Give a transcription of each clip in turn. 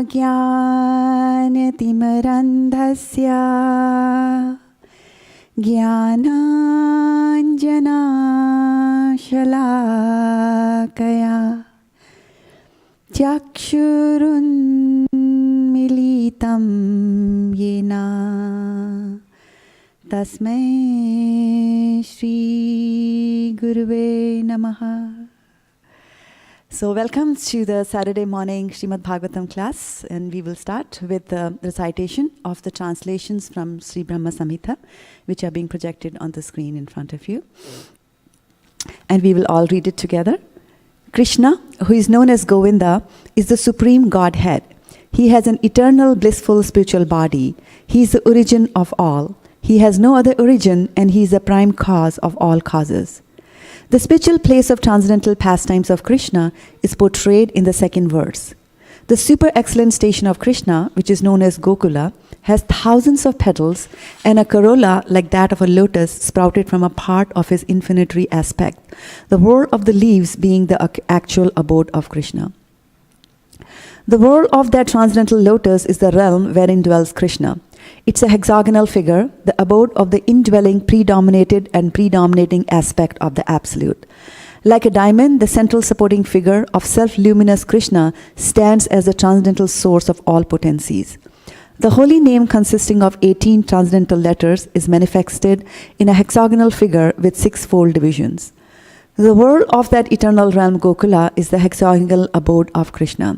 ज्ञानतिमिरन्धस्य ज्ञानाञ्जनशलाकया चक्षुरुन्मीलितं येन तस्मै श्रीगुरुवे नमः. So welcome to the Saturday morning Srimad Bhagavatam class, and we will start with the recitation of the translations from Sri Brahma Samhita, which are being projected on the screen in front of you. And we will all read it together. Krishna, who is known as Govinda, is the supreme Godhead. He has an eternal blissful spiritual body. He is the origin of all. He has no other origin, and he is the prime cause of all causes. The spiritual place of transcendental pastimes of Krishna is portrayed in the second verse. The super excellent station of Krishna, which is known as Gokula, has thousands of petals and a corolla like that of a lotus sprouted from a part of his infinitary aspect, the world of the leaves being the actual abode of Krishna. The world of that transcendental lotus is the realm wherein dwells Krishna. It's a hexagonal figure, the abode of the indwelling, predominated and predominating aspect of the Absolute. Like a diamond, the central supporting figure of self-luminous Krishna stands as the transcendental source of all potencies. The holy name, consisting of 18 transcendental letters, is manifested in a hexagonal figure with 6-fold divisions. The world of that eternal realm Gokula is the hexagonal abode of Krishna.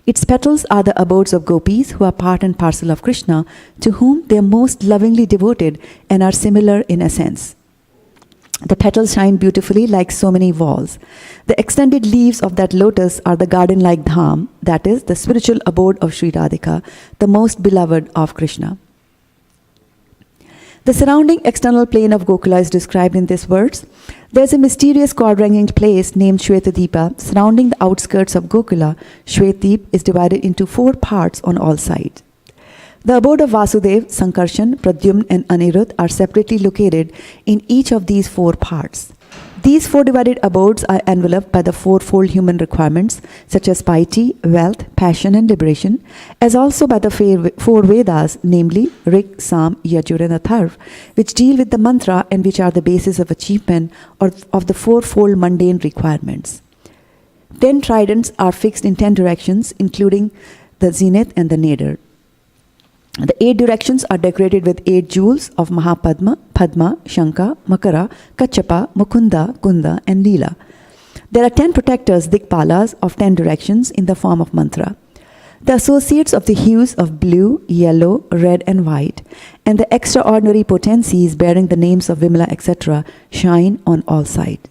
Its petals are the abodes of gopis who are part and parcel of Krishna, to whom they are most lovingly devoted and are similar in essence. The petals shine beautifully like so many walls. The extended leaves of that lotus are the garden-like dham, that is, the spiritual abode of Sri Radhika, the most beloved of Krishna. The surrounding external plane of Gokula is described in this verse. There is a mysterious quadrangling place named Shvetadipa surrounding the outskirts of Gokula. Shvetadip is divided into 4 parts on all sides. The abode of Vasudev, Sankarshan, Pradyumna and Anirudh are separately located in each of these 4 parts. These 4 divided abodes are enveloped by the 4-fold human requirements such as piety, wealth, passion and liberation, as also by the 4 Vedas, namely Rig, Sam, Yajur and Atharv, which deal with the mantra and which are the basis of achievement of the 4-fold mundane requirements. 10 tridents are fixed in 10 directions, including the zenith and the nadir. The 8 directions are decorated with 8 jewels of Mahapadma, Padma, Shanka, Makara, Kachapa, Mukunda, Kunda and Leela. There are 10 protectors, Dikpalas, of 10 directions in the form of mantra. The associates of the hues of blue, yellow, red and white, and the extraordinary potencies bearing the names of Vimala, etc., shine on all sides.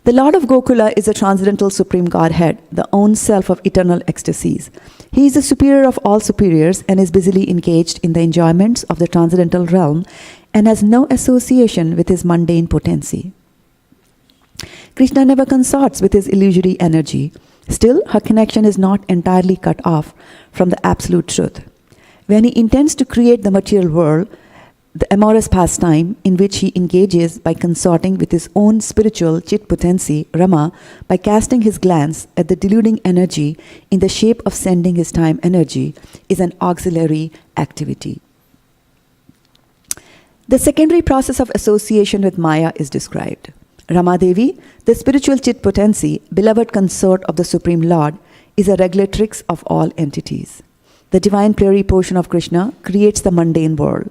The Lord of Gokula is a transcendental supreme Godhead, the own self of eternal ecstasies. He is the superior of all superiors and is busily engaged in the enjoyments of the transcendental realm and has no association with his mundane potency. Krishna never consorts with his illusory energy. Still, her connection is not entirely cut off from the absolute truth. When he intends to create the material world, the amorous pastime in which he engages by consorting with his own spiritual chit potency, Rama, by casting his glance at the deluding energy in the shape of sending his time energy, is an auxiliary activity. The secondary process of association with Maya is described. Rama Devi, the spiritual chit potency, beloved consort of the Supreme Lord, is a regulatrix of all entities. The divine pluripotion of Krishna creates the mundane world.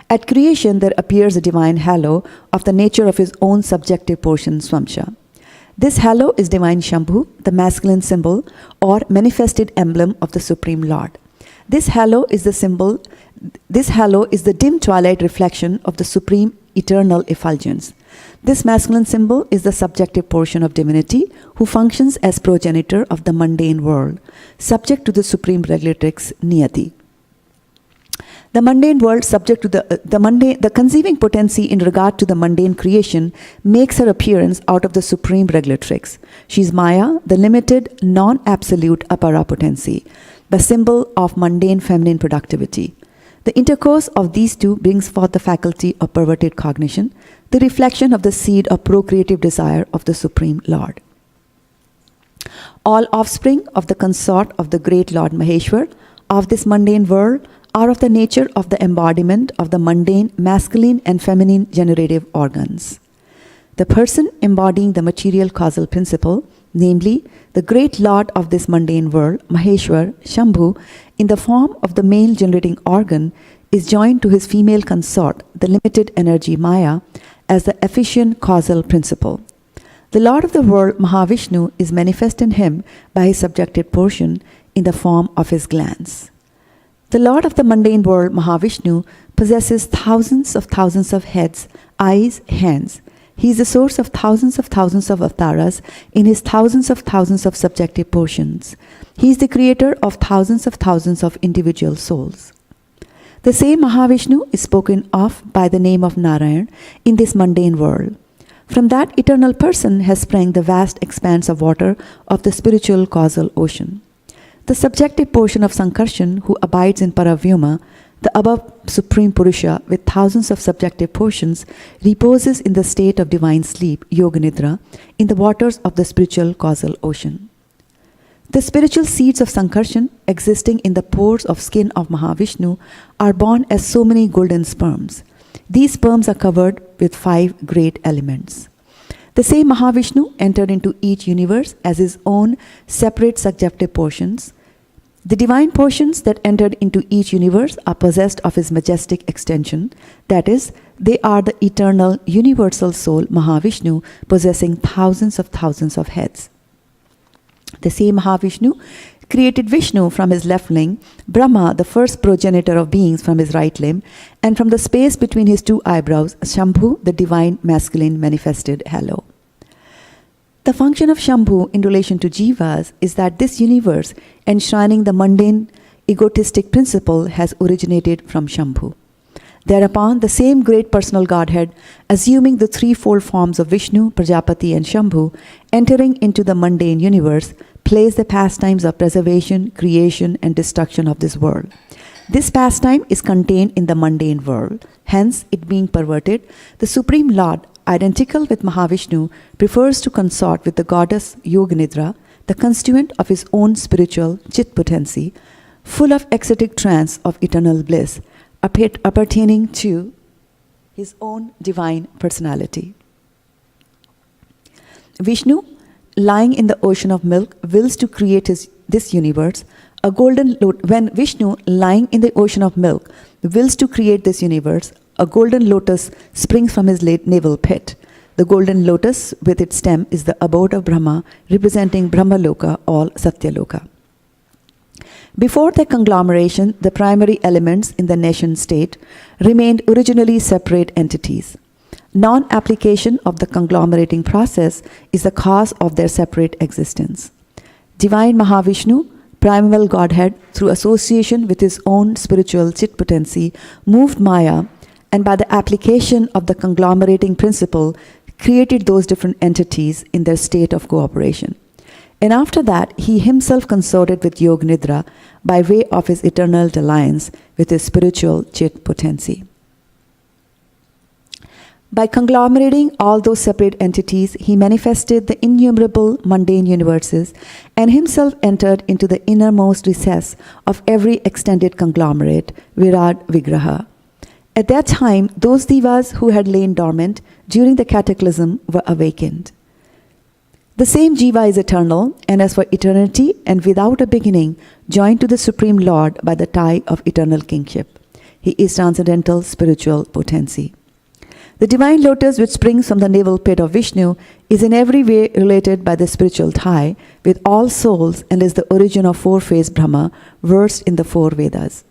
At creation, there appears a divine halo of the nature of his own subjective portion, Swamsha. This halo is divine Shambhu, the masculine symbol or manifested emblem of the Supreme Lord. This halo is the dim twilight reflection of the supreme eternal effulgence. This masculine symbol is the subjective portion of divinity who functions as progenitor of the mundane world, subject to the supreme regulatrix Niyati. The mundane world, subject to the conceiving potency in regard to the mundane creation, makes her appearance out of the supreme regulatrix. She is Maya, the limited, non-absolute apara potency, the symbol of mundane feminine productivity. The intercourse of these two brings forth the faculty of perverted cognition, the reflection of the seed of procreative desire of the Supreme Lord. All offspring of the consort of the great Lord Maheshwar of this mundane world are of the nature of the embodiment of the mundane masculine and feminine generative organs. The person embodying the material causal principle, namely the great Lord of this mundane world, Maheshwar, Shambhu, in the form of the male generating organ, is joined to his female consort, the limited energy Maya, as the efficient causal principle. The Lord of the world, Mahavishnu, is manifest in him by his subjective portion in the form of his glands. The Lord of the mundane world, Mahavishnu, possesses thousands of heads, eyes, hands. He is the source of thousands of avtaras in his thousands of subjective portions. He is the creator of thousands of individual souls. The same Mahavishnu is spoken of by the name of Narayan in this mundane world. From that eternal person has sprang the vast expanse of water of the spiritual causal ocean. The subjective portion of Sankarshan, who abides in Paravyoma, the above Supreme Purusha with thousands of subjective portions, reposes in the state of divine sleep, Yoga Nidra, in the waters of the spiritual causal ocean. The spiritual seeds of Sankarshan, existing in the pores of skin of Mahavishnu, are born as so many golden sperms. These sperms are covered with 5 great elements. The same Mahavishnu entered into each universe as his own separate subjective portions. The divine portions that entered into each universe are possessed of his majestic extension. That is, they are the eternal universal soul Mahavishnu, possessing thousands of heads. The same Mahavishnu created Vishnu from his left limb, Brahma, the first progenitor of beings, from his right limb, and from the space between his 2 eyebrows, Shambhu, the divine masculine manifested halo. The function of Shambhu in relation to Jivas is that this universe, enshrining the mundane egotistic principle, has originated from Shambhu. Thereupon, the same great personal Godhead, assuming the threefold forms of Vishnu, Prajapati, and Shambhu, entering into the mundane universe, plays the pastimes of preservation, creation, and destruction of this world. This pastime is contained in the mundane world. Hence, it being perverted, the Supreme Lord, identical with Mahavishnu, prefers to consort with the goddess Yoganidra, the constituent of his own spiritual chit potency, full of ecstatic trance of eternal bliss, appertaining to his own divine personality. Vishnu, lying in the ocean of milk, wills to create this universe. When Vishnu, lying in the ocean of milk, wills to create this universe, a golden lotus springs from his navel pit. The golden lotus with its stem is the abode of Brahma, representing Brahmaloka or Satyaloka. Before the conglomeration, the primary elements in the nation state remained originally separate entities. Non-application of the conglomerating process is the cause of their separate existence. Divine Mahavishnu, primeval Godhead, through association with his own spiritual chit potency, moved Maya, and by the application of the conglomerating principle, created those different entities in their state of cooperation. And after that, he himself consorted with Yoga Nidra by way of his eternal alliance with his spiritual chit potency. By conglomerating all those separate entities, he manifested the innumerable mundane universes and himself entered into the innermost recess of every extended conglomerate, Virat Vigraha. At that time, those divas who had lain dormant during the cataclysm were awakened. The same Jiva is eternal, and as for eternity and without a beginning, joined to the Supreme Lord by the tie of eternal kingship. He is transcendental spiritual potency. The divine lotus which springs from the navel pit of Vishnu is in every way related by the spiritual tie with all souls and is the origin of four-phase Brahma versed in the 4 Vedas.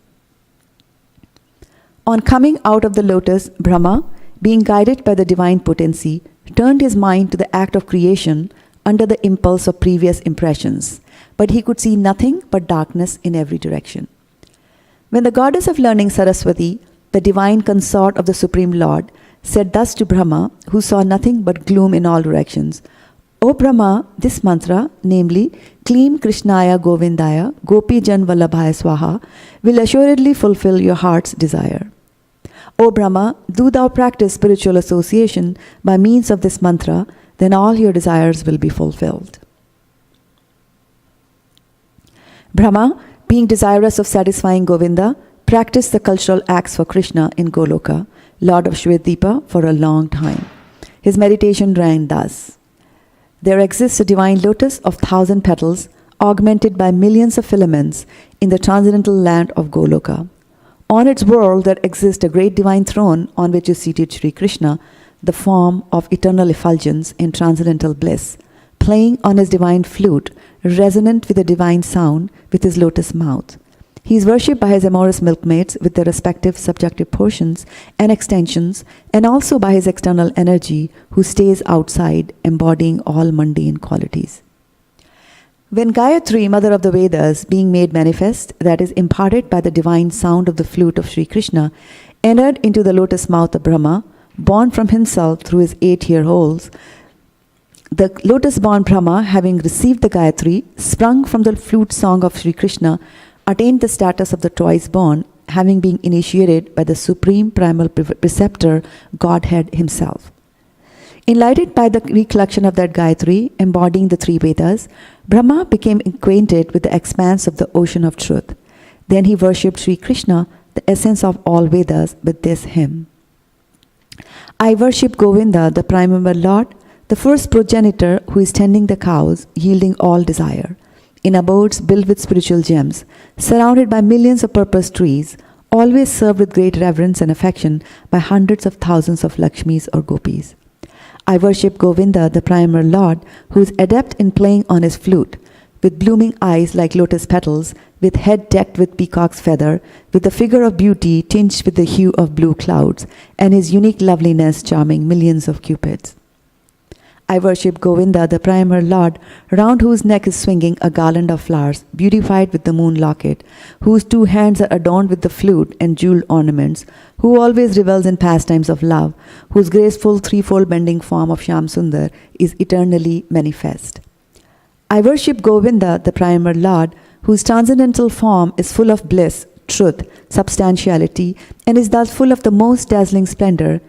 On coming out of the lotus, Brahma, being guided by the divine potency, turned his mind to the act of creation under the impulse of previous impressions, but he could see nothing but darkness in every direction. When the goddess of learning Saraswati, the divine consort of the Supreme Lord, said thus to Brahma, who saw nothing but gloom in all directions, O Brahma, this mantra, namely, Kleem Krishnaya Govindaya, Gopi Jan Vallabhaya Swaha, will assuredly fulfill your heart's desire. O Brahma, do thou practice spiritual association by means of this mantra, then all your desires will be fulfilled. Brahma, being desirous of satisfying Govinda, practiced the cultural acts for Krishna in Goloka, Lord of Shwetdipa, for a long time. His meditation ran thus. There exists a divine lotus of 1,000 petals, augmented by millions of filaments, in the transcendental land of Goloka. On its world there exists a great divine throne on which is seated Sri Krishna, the form of eternal effulgence in transcendental bliss, playing on his divine flute, resonant with a divine sound, with his lotus mouth. He is worshipped by his amorous milkmaids with their respective subjective portions and extensions, and also by his external energy, who stays outside, embodying all mundane qualities. When Gayatri, mother of the Vedas, being made manifest, that is, imparted by the divine sound of the flute of Sri Krishna, entered into the lotus mouth of Brahma, born from himself through his 8 ear holes, the lotus-born Brahma, having received the Gayatri, sprung from the flute song of Sri Krishna, attained the status of the twice-born, having been initiated by the supreme primal preceptor, Godhead himself. Enlightened by the recollection of that Gayatri, embodying the 3 Vedas, Brahma became acquainted with the expanse of the ocean of truth. Then he worshipped Sri Krishna, the essence of all Vedas, with this hymn. I worship Govinda, the primeval Lord, the first progenitor who is tending the cows, yielding all desire, in abodes built with spiritual gems, surrounded by millions of purpose trees, always served with great reverence and affection by hundreds of thousands of Lakshmis or Gopis. I worship Govinda, the primal Lord, who is adept in playing on his flute, with blooming eyes like lotus petals, with head decked with peacock's feather, with a figure of beauty tinged with the hue of blue clouds, and his unique loveliness charming millions of cupids. I worship Govinda, the primal Lord, round whose neck is swinging a garland of flowers, beautified with the moon locket, whose 2 hands are adorned with the flute and jeweled ornaments, who always revels in pastimes of love, whose graceful 3-fold bending form of Shyam Sundar is eternally manifest. I worship Govinda, the primal Lord, whose transcendental form is full of bliss, truth, substantiality, and is thus full of the most dazzling splendor.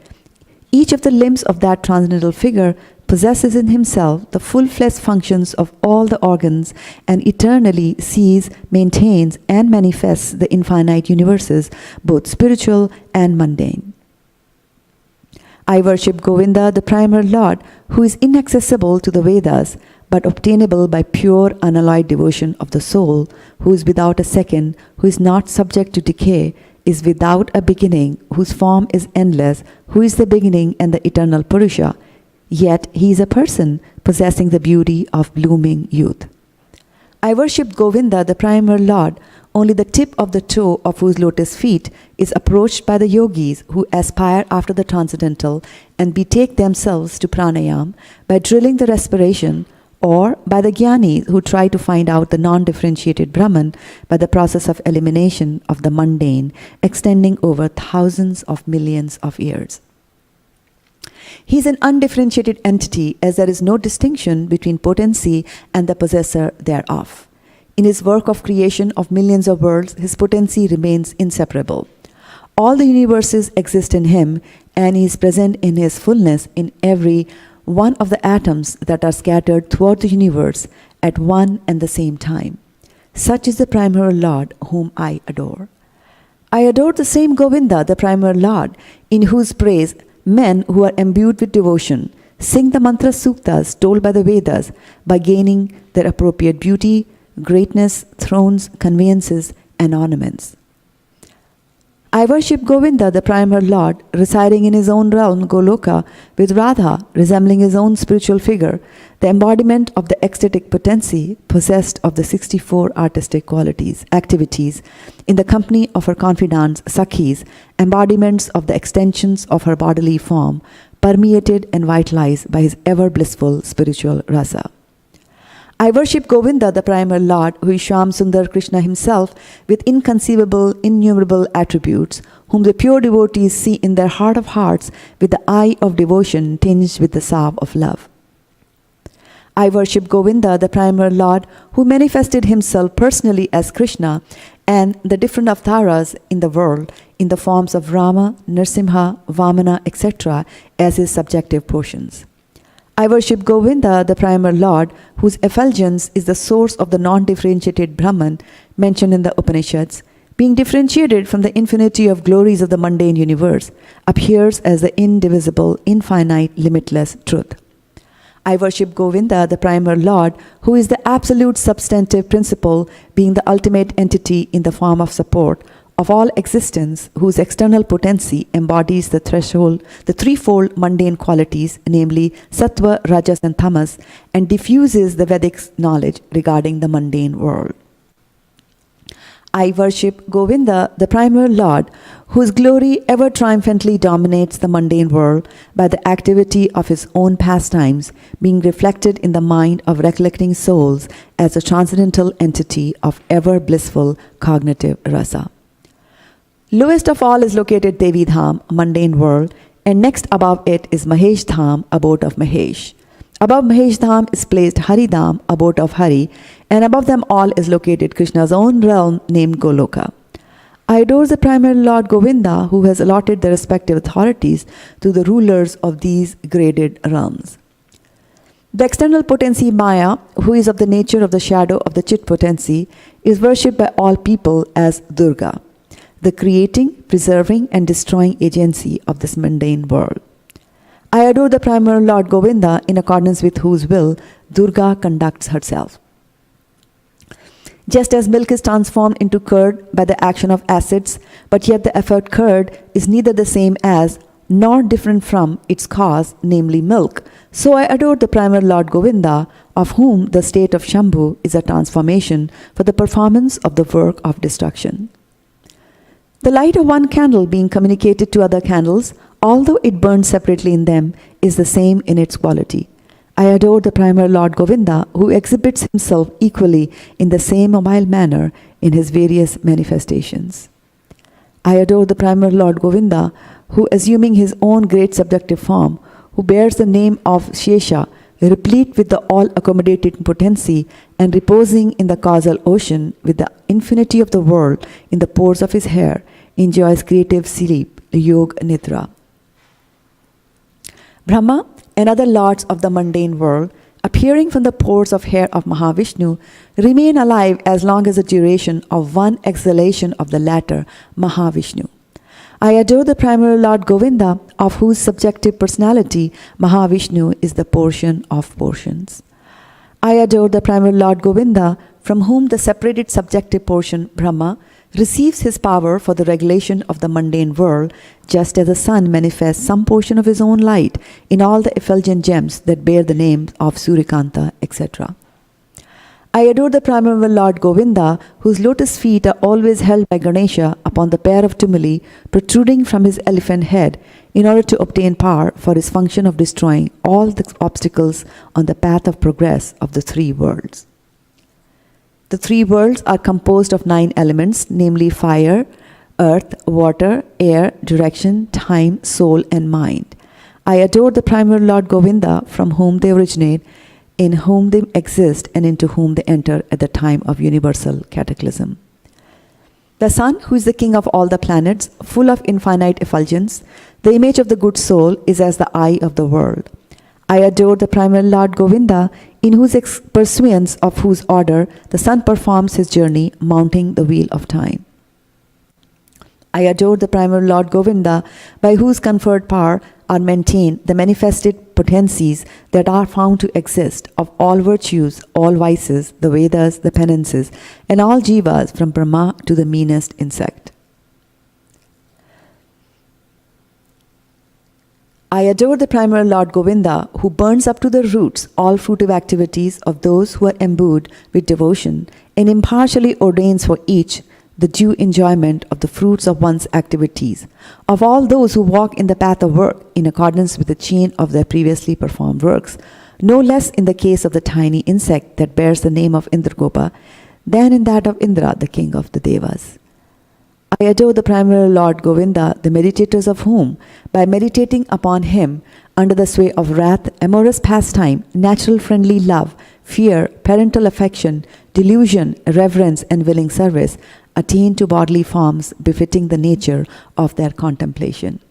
Each of the limbs of that transcendental figure possesses in himself the full-fledged functions of all the organs, and eternally sees, maintains, and manifests the infinite universes, both spiritual and mundane. I worship Govinda, the primal Lord, who is inaccessible to the Vedas, but obtainable by pure, unalloyed devotion of the soul, who is without a second, who is not subject to decay, is without a beginning, whose form is endless, who is the beginning and the eternal Purusha. Yet he is a person possessing the beauty of blooming youth. I worship Govinda, the primal Lord, only the tip of the toe of whose lotus feet is approached by the yogis who aspire after the transcendental and betake themselves to pranayam by drilling the respiration, or by the jnanis who try to find out the non-differentiated Brahman by the process of elimination of the mundane, extending over thousands of millions of years. He is an undifferentiated entity, as there is no distinction between potency and the possessor thereof. In his work of creation of millions of worlds, his potency remains inseparable. All the universes exist in him, and he is present in his fullness in every one of the atoms that are scattered throughout the universe at one and the same time. Such is the primal Lord whom I adore. I adore the same Govinda, the primal Lord, in whose praise men who are imbued with devotion sing the mantra suktas told by the Vedas by gaining their appropriate beauty, greatness, thrones, conveyances, and ornaments. I worship Govinda, the primal Lord, residing in his own realm, Goloka, with Radha, resembling his own spiritual figure, the embodiment of the ecstatic potency possessed of the 64 artistic activities, in the company of her confidants, Sakhis, embodiments of the extensions of her bodily form, permeated and vitalized by his ever blissful spiritual rasa. I worship Govinda, the primal Lord, who is Shyam Sundar Krishna himself, with inconceivable, innumerable attributes, whom the pure devotees see in their heart of hearts with the eye of devotion tinged with the salve of love. I worship Govinda, the primal Lord, who manifested himself personally as Krishna and the different avtaras in the world in the forms of Rama, Nrsimha, Vamana, etc. as his subjective portions. I worship Govinda, the primal Lord, whose effulgence is the source of the non-differentiated Brahman mentioned in the Upanishads, being differentiated from the infinity of glories of the mundane universe, appears as the indivisible, infinite, limitless truth. I worship Govinda, the primal Lord, who is the absolute substantive principle, being the ultimate entity in the form of support of all existence, whose external potency embodies the threefold mundane qualities, namely sattva, rajas, and tamas, and diffuses the Vedic knowledge regarding the mundane world. I worship Govinda, the primal Lord, whose glory ever triumphantly dominates the mundane world by the activity of his own pastimes, being reflected in the mind of recollecting souls as a transcendental entity of ever blissful cognitive rasa. Lowest of all is located Devi Dham, mundane world, and next above it is Mahesh Dham, abode of Mahesh. Above Mahesh Dham is placed Hari Dham, abode of Hari, and above them all is located Krishna's own realm named Goloka. I adore the primal Lord Govinda, who has allotted the respective authorities to the rulers of these graded realms. The external potency Maya, who is of the nature of the shadow of the Chit potency, is worshipped by all people as Durga, the creating, preserving, and destroying agency of this mundane world. I adore the primal Lord Govinda, in accordance with whose will Durga conducts herself. Just as milk is transformed into curd by the action of acids, but yet the effort curd is neither the same as nor different from its cause, namely milk, so I adore the primal Lord Govinda, of whom the state of Shambhu is a transformation for the performance of the work of destruction. The light of one candle being communicated to other candles, although it burns separately in them, is the same in its quality. I adore the primal Lord Govinda, who exhibits himself equally in the same mobile manner in his various manifestations. I adore the primal Lord Govinda, who, assuming his own great subjective form, who bears the name of Shesha, replete with the all-accommodating potency and reposing in the causal ocean with the infinity of the world in the pores of his hair, enjoys creative sleep, Yog Nidra. Brahma and other lords of the mundane world, appearing from the pores of hair of Mahavishnu, remain alive as long as the duration of one exhalation of the latter, Mahavishnu. I adore the primal Lord Govinda, of whose subjective personality Mahavishnu is the portion of portions. I adore the primal Lord Govinda, from whom the separated subjective portion, Brahma, receives his power for the regulation of the mundane world, just as the sun manifests some portion of his own light in all the effulgent gems that bear the names of Suryakanta, etc. I adore the primal Lord Govinda, whose lotus feet are always held by Ganesha upon the pair of tumuli protruding from his elephant head, in order to obtain power for his function of destroying all the obstacles on the path of progress of the three worlds. The three worlds are composed of 9 elements, namely fire, earth, water, air, direction, time, soul, and mind. I adore the primal Lord Govinda, from whom they originate, in whom they exist, and into whom they enter at the time of universal cataclysm. The sun, who is the king of all the planets, full of infinite effulgence, the image of the good soul, is as the eye of the world. I adore the primal Lord Govinda, in whose pursuance of whose order the sun performs his journey, mounting the wheel of time. I adore the primal Lord Govinda, by whose conferred power are maintained the manifested potencies that are found to exist of all virtues, all vices, the Vedas, the penances, and all jivas from Brahma to the meanest insect. I adore the primal Lord Govinda, who burns up to the roots all fruitive activities of those who are imbued with devotion, and impartially ordains for each the due enjoyment of the fruits of one's activities, of all those who walk in the path of work in accordance with the chain of their previously performed works, no less in the case of the tiny insect that bears the name of Indragopa than in that of Indra, the king of the Devas. I adore the primal Lord Govinda, the meditators of whom, by meditating upon him, under the sway of wrath, amorous pastime, natural friendly love, fear, parental affection, delusion, reverence, and willing service, attain to bodily forms befitting the nature of their contemplation.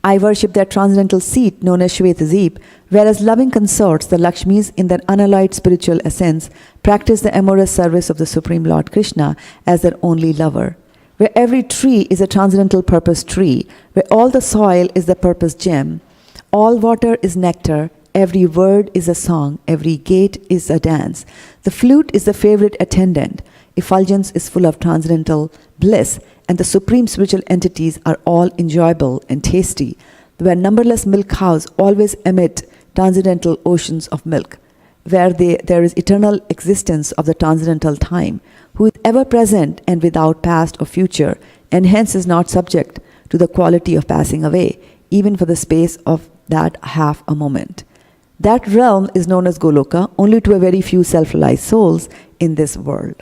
I worship their transcendental seat known as Shweta Deep, whereas loving consorts, the Lakshmis, in their unalloyed spiritual essence, practice the amorous service of the Supreme Lord Krishna as their only lover. Where every tree is a transcendental purpose tree, where all the soil is the purpose gem, all water is nectar, every word is a song, every gate is a dance. The flute is the favorite attendant, effulgence is full of transcendental bliss, and the supreme spiritual entities are all enjoyable and tasty, where numberless milk cows always emit transcendental oceans of milk, where there is eternal existence of the transcendental time, who is ever present and without past or future, and hence is not subject to the quality of passing away, even for the space of that half a moment. That realm is known as Goloka only to a very few self-realized souls in this world.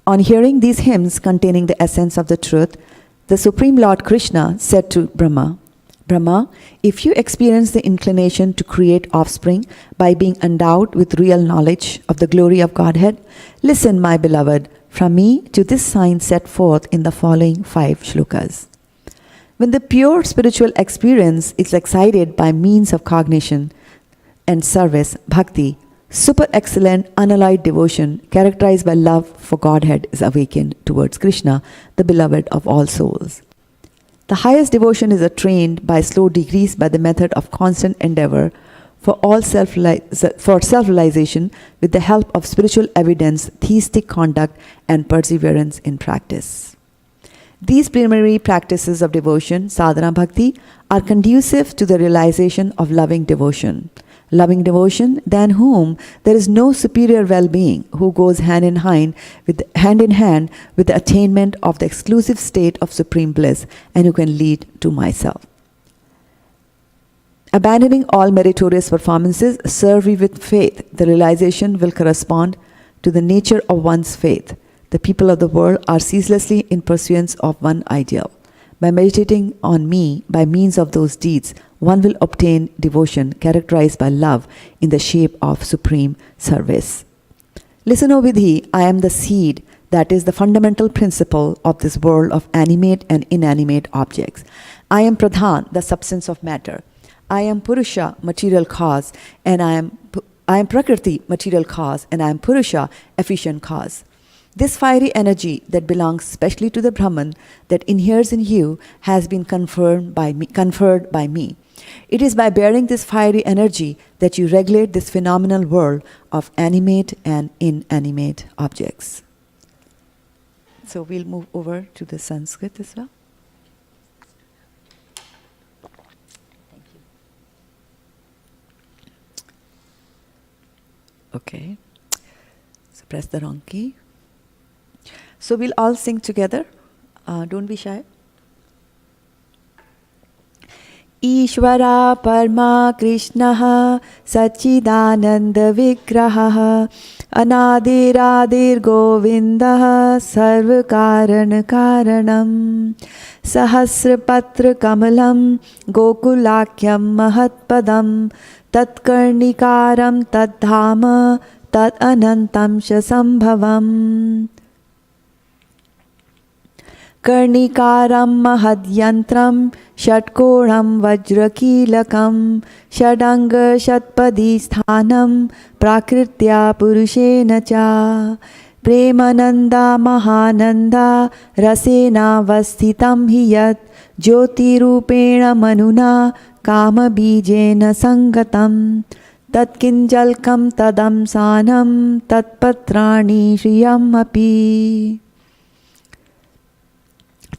On hearing these hymns containing the essence of the truth, the Supreme Lord Krishna said to Brahma, Brahma, if you experience the inclination to create offspring by being endowed with real knowledge of the glory of Godhead, listen, my beloved, from me to this sign set forth in the following 5 shlokas. When the pure spiritual experience is excited by means of cognition and service, bhakti, super excellent unalloyed devotion characterized by love for Godhead is awakened towards Krishna, the beloved of all souls. The highest devotion is attained by slow decrease by the method of constant endeavor for self-realization with the help of spiritual evidence, theistic conduct, and perseverance in practice. These preliminary practices of devotion, sadhana bhakti, are conducive to the realization of loving devotion. Loving devotion, than whom there is no superior well-being, who goes hand in hand with the attainment of the exclusive state of supreme bliss, and who can lead to myself. Abandoning all meritorious performances, serve we with faith. The realization will correspond to the nature of one's faith. The people of the world are ceaselessly in pursuance of one ideal. By meditating on me by means of those deeds, one will obtain devotion characterized by love in the shape of supreme service. Listen, O Vidhi, I am the seed, that is the fundamental principle of this world of animate and inanimate objects. I am Pradhan, the substance of matter. I am Purusha, material cause, and I am Prakriti, material cause, and I am Purusha, efficient cause. This fiery energy that belongs specially to the Brahman that inheres in you has been conferred by me. It is by bearing this fiery energy that you regulate this phenomenal world of animate and inanimate objects. So we'll move over to the Sanskrit as well. Thank you. Okay. So press the wrong key. So we'll all sing together. Don't be shy. Ishvara Parma Krishnaha Sachidananda Vigraha Anadiradir Govindaha Sarvakaran Karanam Sahasrapatra Kamalam Gokulakyam Mahatpadam Tatkarnikaram Tadhama Tad Anantam Shasambhavam Karnikaram Mahadyantram Shatkoram Vajrakilakam Shadanga Shatpadi Sthanam Prakritya Purushena Cha Premananda Mahananda Rasena Vastitam Hiyat Jyoti Rupena Manuna Kama Bijena Sangatam Tatkinjalkam Tadam Sanam Tatpatrani Shriyam Api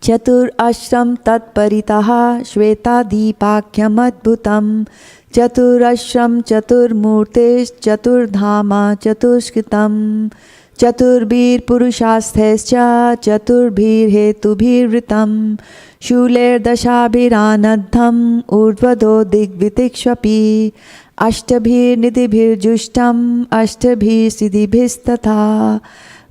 Chatur Ashram Tatparitaha Shweta Deepakyam Adbhutam Chatur Ashram Chatur Murtesh Chatur Dhama Chaturshkitam Chaturbhir Purushasthescha Chaturbhir Hetubhir Vritam Shuler Dashabhiranadham Urdvado Digvitikshvapi Ashtabhir Nidibhir Jushtam Ashtabhir Siddhibhistatha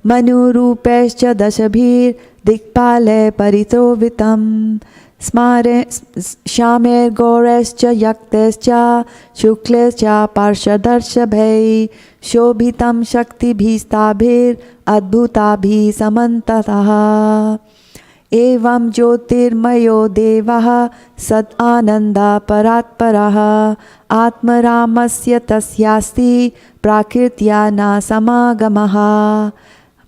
Manu Rupescha Dashabhir Dikpale Paritovitam Shamer Gorescha Yaktescha Shuklescha Parshadarshabhai Shobhitam Shakti Bhistabhir Adbhutabhi Samantataha एवं ज्योतिर्मयो देवः सद् आनन्दा परात्परः आत्मरामस्य तस्यास्ति प्राकृत्या न समागमः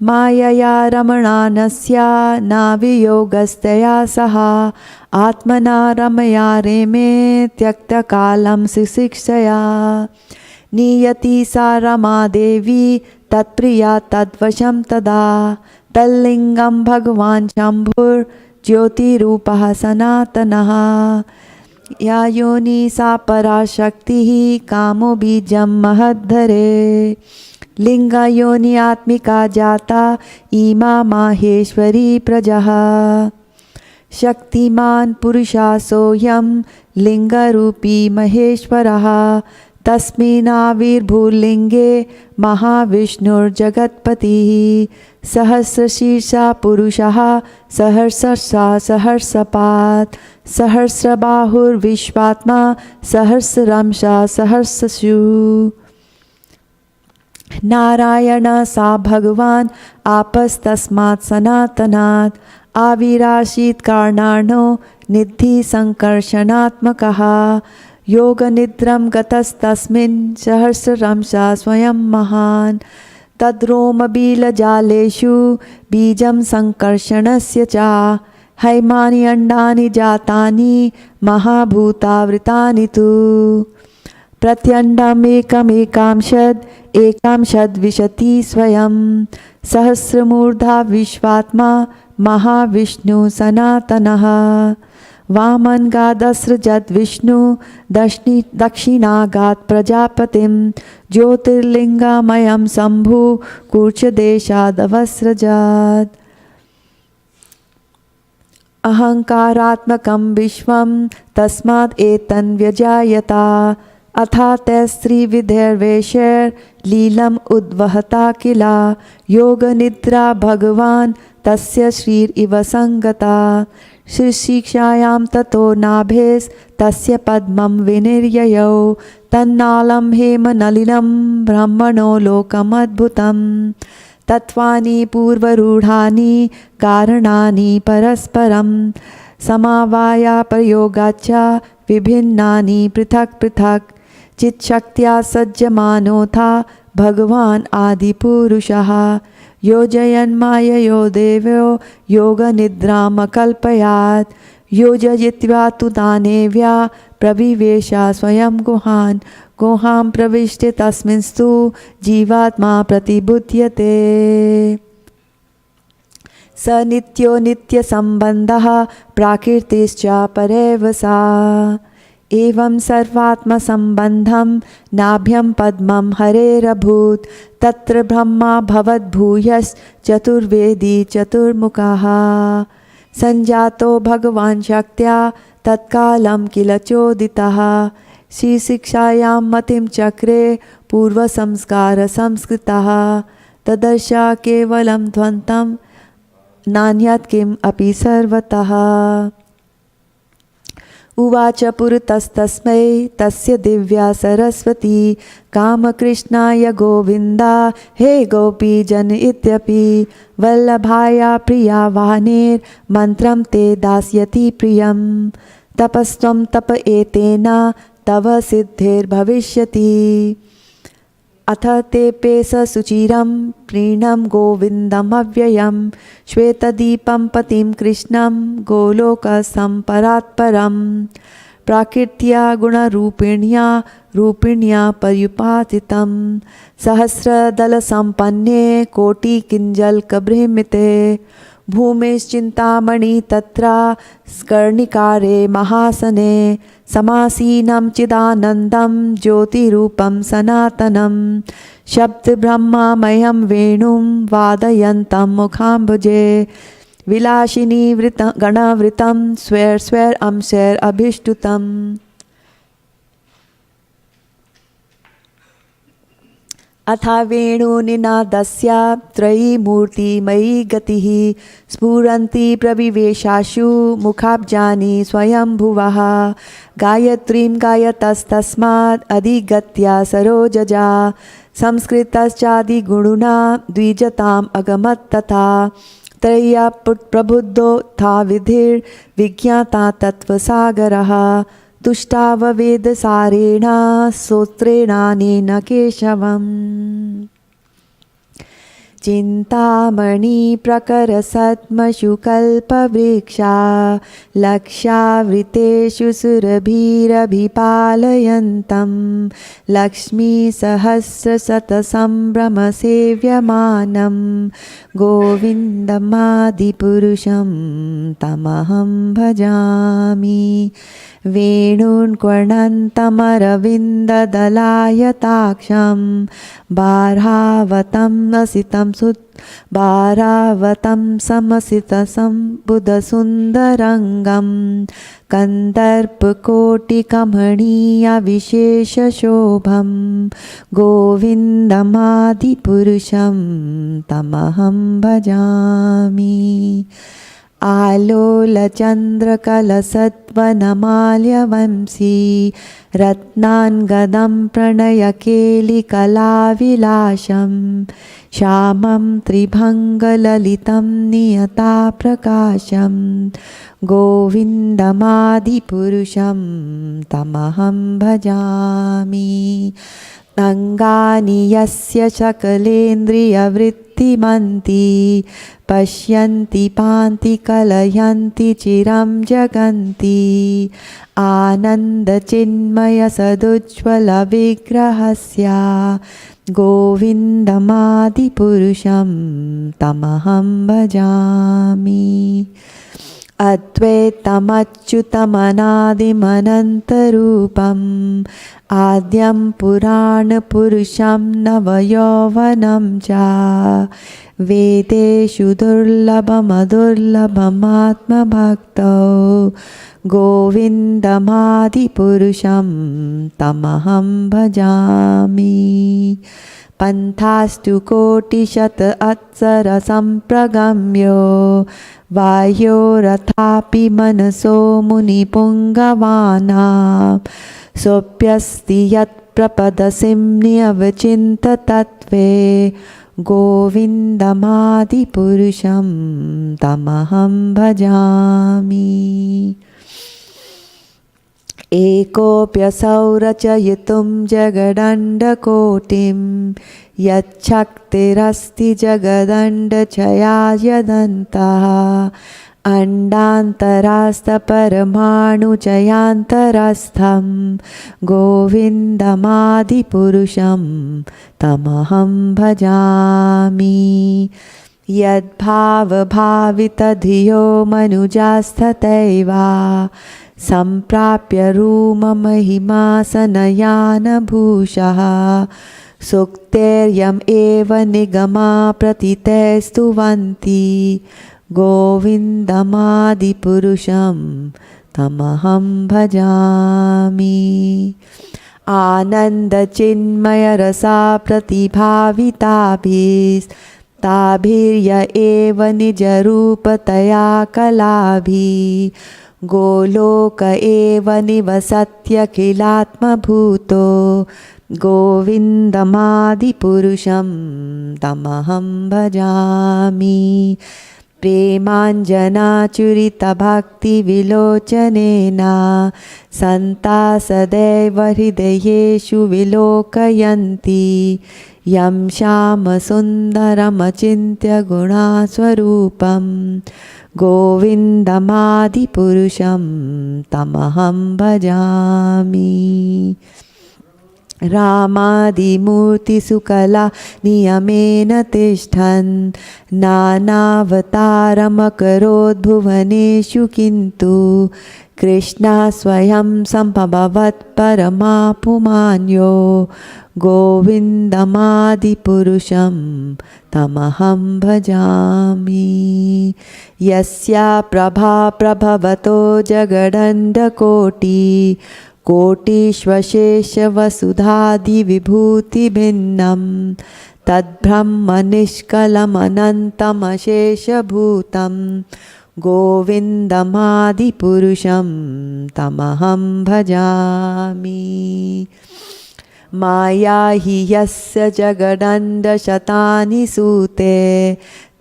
मायया रमणानस्य न वियोगस्तया सह आत्मना रमया रेमे त्यक्तकालं शिशिक्षया नियति सा रमा देवी तत्प्रिया तद्वशं तदा तल्लिङ्गं भगवान् शम्भुर्ज्योतिरूपः सनातनः या योनि सा पराशक्तिः कामो बीजं महद्धरे लिङ्गयोनि आत्मिका जाता इमा माहेश्वरी प्रजः शक्तिमान् पुरुषा सोऽयं लिङ्गरूपी महेश्वरः तस्मिन्नाविर्भूलिङ्गे महाविष्णुर्जगत्पतिः सहस्रशीर्षा पुरुषः सहस्रशा सहस्रपात् सहस्रबाहुर्विश्वात्मा सहस्रंशा सहस्रशु नारायण सा भगवान् आपस्तस्मात् सनातनात् आविराशीत् कारणार्णो निधि संकर्षणात्मकः योगनिद्रं गतस्तस्मिन् सहस्रंशा स्वयं महान् तद्रोमबीलजालेषु बीजं संकर्षणस्य च हैमानि अण्डानि जातानि महाभूतावृतानि तु प्रत्यण्डम् एकमेकांशद् एकांशद्विशति स्वयं सहस्रमूर्धा विश्वात्मा महाविष्णु सनातनः वामनगादस्रजद् विष्णु दक्षिणागात् प्रजापतिं ज्योतिर्लिङ्गमयं शम्भु कूर्चदेशादवस्रजात् अहङ्कारात्मकं विश्वं तस्मात् एतन्व्यजायता अथा तैस्त्रिविधैर्वैशैर्लीलम् उद्वहता किल योगनिद्रा भगवान् तस्य श्रीरिव सङ्गता श्रीशिक्षायां ततो नाभेस्तस्य पद्मं विनिर्ययौ तन्नालं हेमनलिनं ब्रह्मणो लोकमद्भुतं तत्त्वानि पूर्वरूढानि कारणानि परस्परं समावाया प्रयोगाच्च विभिन्नानि पृथक् पृथक् चित्शक्त्या सज्जमानोऽथा भगवान् आदिपुरुषः योजयन्माययो देवो योगनिद्रामकल्पयात् योजयित्वा तु दानेव्या प्रविवेश स्वयं गुहां प्रविष्ट तस्मिंस्तु जीवात्मा प्रतिबुध्यते स नित्यो नित्यसम्बन्धः प्राकृतिश्च परैव सा एवं सर्वात्मसम्बन्धं नाभ्यं पद्मं हरेरभूत् तत्र ब्रह्मा भवद्भूयश्चतुर्वेदी चतुर्मुखः सञ्जातो भगवान् शक्त्या तत्कालं किल चोदितः श्रीशिक्षायां मतिं चक्रे पूर्वसंस्कारसंस्कृतः तदर्श केवलं ध्वन्तं नान्यत् किम् अपि सर्वतः उवाच पुरतस्तस्मै तस्य दिव्या सरस्वती कामकृष्णाय गोविन्दा हे गोपीजन इत्यपि वल्लभाय प्रिया वाणेर्मन्त्रं ते दास्यति प्रियं तपस्त्वं तप एतेन तव सिद्धिर्भविष्यति अथ तेऽपि सुचिरं प्रीणं गोविन्दमव्ययं श्वेतदीपं पतिं कृष्णं गोलोकस्थं परात्परं प्राकृत्या गुणरूपिण्या पर्युपासितं सहस्रदलसम्पन्ने कोटिकिञ्जल्कबृहन्मिते भूमेश्चिन्तामणि तत्र स्कर्णिकारे महासने समासीनं चिदानन्दं ज्योतिरूपं सनातनं शब्दब्रह्ममयं वेणुं वादयन्तं मुखाम्बुजे विलासिनी गणवृतं स्वैरंशैरभिष्टुतम् अथा वेणुनिनादस्य त्रयीमूर्तिमयी गतिः स्फुरन्ति प्रविवेशाशु मुखाब्जानि स्वयंभुवः गायत्रीं गायतस्तस्मात् अधिगत्य त्रय्या प्रबुद्धो था विधिर् विज्ञाता तत्त्वसागरः तुष्टाववेदसारेण स्तोत्रेणानेन केशवम् चिन्तामणि प्रकरसद्मशुकल्पवृक्षा लक्ष्यावृतेषु सुरभिरभिपालयन्तं लक्ष्मीसहस्रशतसम्भ्रमसेव्यमानं गोविन्दमादिपुरुषं तमहं भजामि वेणुन्क्वणन्तमरविन्ददलायताक्षं बार्हावतं समसितसम्बुधसुन्दरङ्गं कन्दर्पकोटिकमणीयविशेषशोभं गोविन्दमादिपुरुषं तमहं भजामि आलोलचन्द्रकलसत्वनमाल्यवंशी रत्नान्गदं प्रणयकेलिकलाविलासं श्यामं त्रिभङ्गललितं नियताप्रकाशं गोविन्दमादिपुरुषं तमहं भजामि अङ्गानि यस्य सकलेन्द्रियवृत्तिमन्ति पश्यन्ति पान्ति कलयन्ति चिरं जगन्ति आनन्दचिन्मयसदुज्ज्वलविग्रहस्य गोविन्दमादिपुरुषं तमहं भजामि अद्वैतमच्युतमनादिमनन्तरूपम् आद्यं पुराणपुरुषं नवयौवनं च वेदेषु दुर्लभमदुर्लभमात्मभक्तौ गोविन्दमादिपुरुषं तमहं भजामि पन्थास्तु कोटिशत अत्सरसम्प्रगम्यो वायोरथापि मनसो मुनिपुङ्गवाना सोऽप्यस्ति यत्प्रपदसिं नियवचिन्ततत्त्वे गोविन्दमादिपुरुषं तमहं भजामि एकोऽप्यसौ रचयितुं जगदण्डकोटिं यच्छक्तिरस्ति जगदण्डचयायदन्तः अण्डान्तरास्तपरमाणुचयान्तरस्थं गोविन्दमादिपुरुषं तमहं भजामि यद्भावभावितधियो मनुजास्तथैव सम्प्राप्य रूममहिमासनयानभूषः सूक्तेर्यम् एव निगमा प्रतिते स्तुवन्ति गोविन्दमादिपुरुषं तमहं भजामि आनन्दचिन्मयरसा प्रतिभाविताभिस्ताभिर्य एव निजरूपतया कलाभिः गोलोक एव निवसत्यखिलात्मभूतो गोविन्दमादिपुरुषं तमहं भजामि प्रेमाञ्जनाचुरितभक्तिविलोचनेन सन्ता सदैव हृदयेषु विलोकयन्ति यं श्यामसुन्दरमचिन्त्य गुणास्वरूपं गोविन्दमादिपुरुषं तमहं भजामि रामादिमूर्तिसुकला नियमेन तिष्ठन् नानावतारमकरोद्भुवनेषु किन्तु कृष्णा स्वयं सम्भवत् परमापुमान्यो गोविन्दमादिपुरुषं तमहं भजामि यस्या प्रभा प्रभवतो जगदण्डकोटि कोटिष्वशेषवसुधादिविभूतिभिन्नं तद्ब्रह्मनिष्कलमनन्तमशेषभूतं गोविन्दमादिपुरुषं तमहं भजामि माया हि यस्य जगदण्डशतानि सूते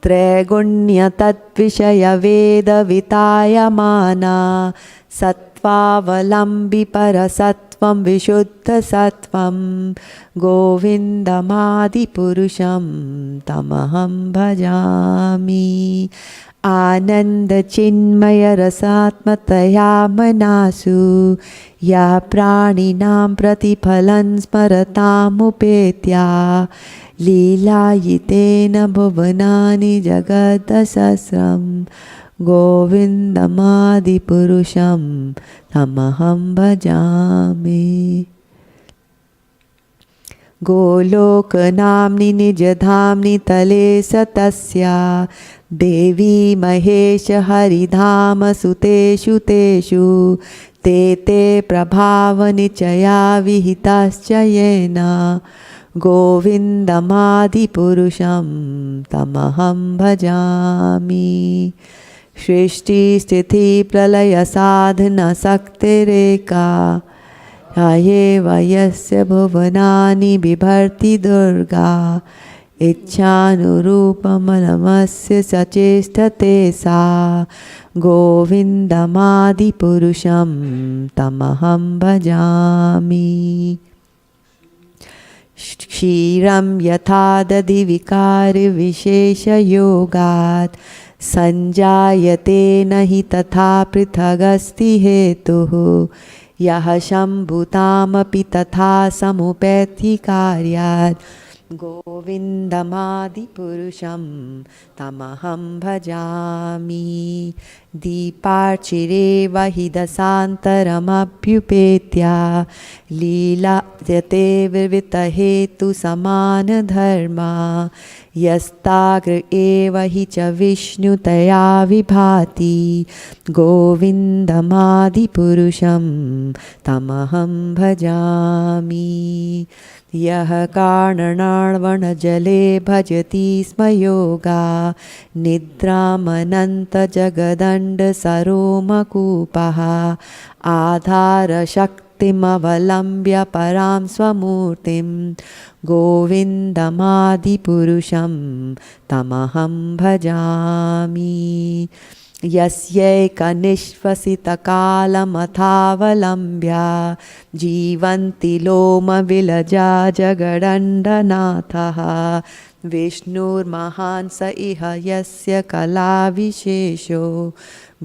त्रैगुण्य तद्विषय वेदवितायमाना सत्त्वावलम्बि परसत्त्वं विशुद्धसत्त्वं गोविन्दमादिपुरुषं तमहं भजामि आनन्दचिन्मयरसात्मतया मनासु या प्राणिनां प्रतिफलं स्मरतामुपेत्या लीलायितेन भुवनानि जगदसहस्रं गोविन्दमादिपुरुषं तमहं भजामि गोलोकनाम्नि निजधाम्नि तले सतस्या देवी महेश हरिधाम सुतेषु तेषु ते ते प्रभावनिचया विहिताश्च येन गोविन्दमादिपुरुषं तमहं भजामि सृष्टिस्थितिप्रलयसाधनशक्तिरेका यायेव यस्य भुवनानि बिभर्ति दुर्गा इच्छानुरूपमनमस्य सचेष्टते सा गोविन्दमादिपुरुषं तमहं भजामि क्षीरं यथा दधिविकारविशेषयोगात् सञ्जायते न हि तथा पृथगस्ति हेतुः यः शम्भुतामपि तथा समुपैति कार्यात् गोविन्दमादिपुरुषं तमहं भजामि दीपार्चिरे वहिदसान्तरमभ्युपेत्या लीलायते विविधहेतुसमानधर्मा यस्ताग्र एव हि च विष्णुतया विभाति गोविन्दमादिपुरुषं तमहं भजामि यः कारणर्वणजले भजति स्म योगा निद्रामनन्तजगदण्डसरोमकूपः आधारशक्तिमवलम्ब्य परां स्वमूर्तिं गोविन्दमादिपुरुषं तमहं भजामि यस्यैकनिश्वसितकालमथावलम्ब्य जीवन्ति लोमविलजा जगदण्डनाथः विष्णुर्महान् स इह यस्य कलाविशेषो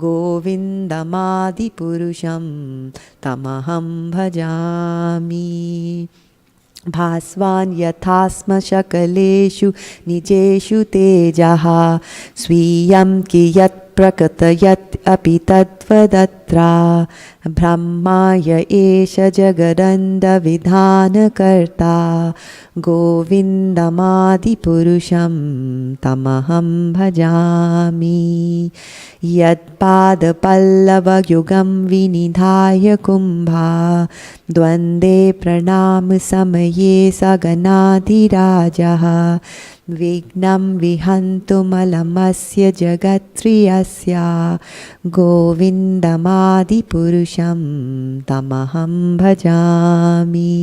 गोविन्दमादिपुरुषं तमहं भजामि भास्वान् यथा स्म शकलेषु निजेषु तेजः स्वीयं कियत् प्रकटयत् अपि तद्वदत्र ब्रह्माय एष जगदण्डविधानकर्ता गोविन्दमादिपुरुषं तमहं भजामि यत्पादपल्लवयुगं विनिधाय कुम्भा द्वन्द्वे प्रणामसमये सगनाधिराजः विघ्नं विहन्तुमलमस्य जगत्प्रियस्य गोविन्दमादिपुरुषं तमहं भजामि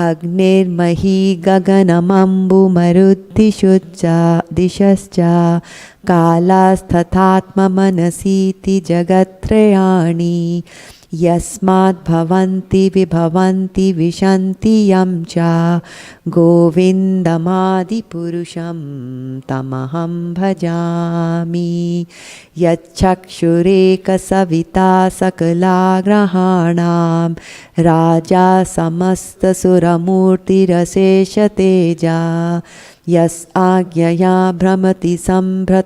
अग्निर्मही गगनमम्बुमरुद्दिशुश्च दिशश्च कालास्तथात्ममनसीति जगत्त्रयाणि यस्माद्भवन्ति विभवन्ति विशन्ति यं च गोविन्दमादिपुरुषं तमहं भजामि यच्चक्षुरेकसविता सकलाग्रहाणां राजा समस्तसुरमूर्तिरशेषतेजा यस् आज्ञया भ्रमति सम्भ्रतकालचक्रो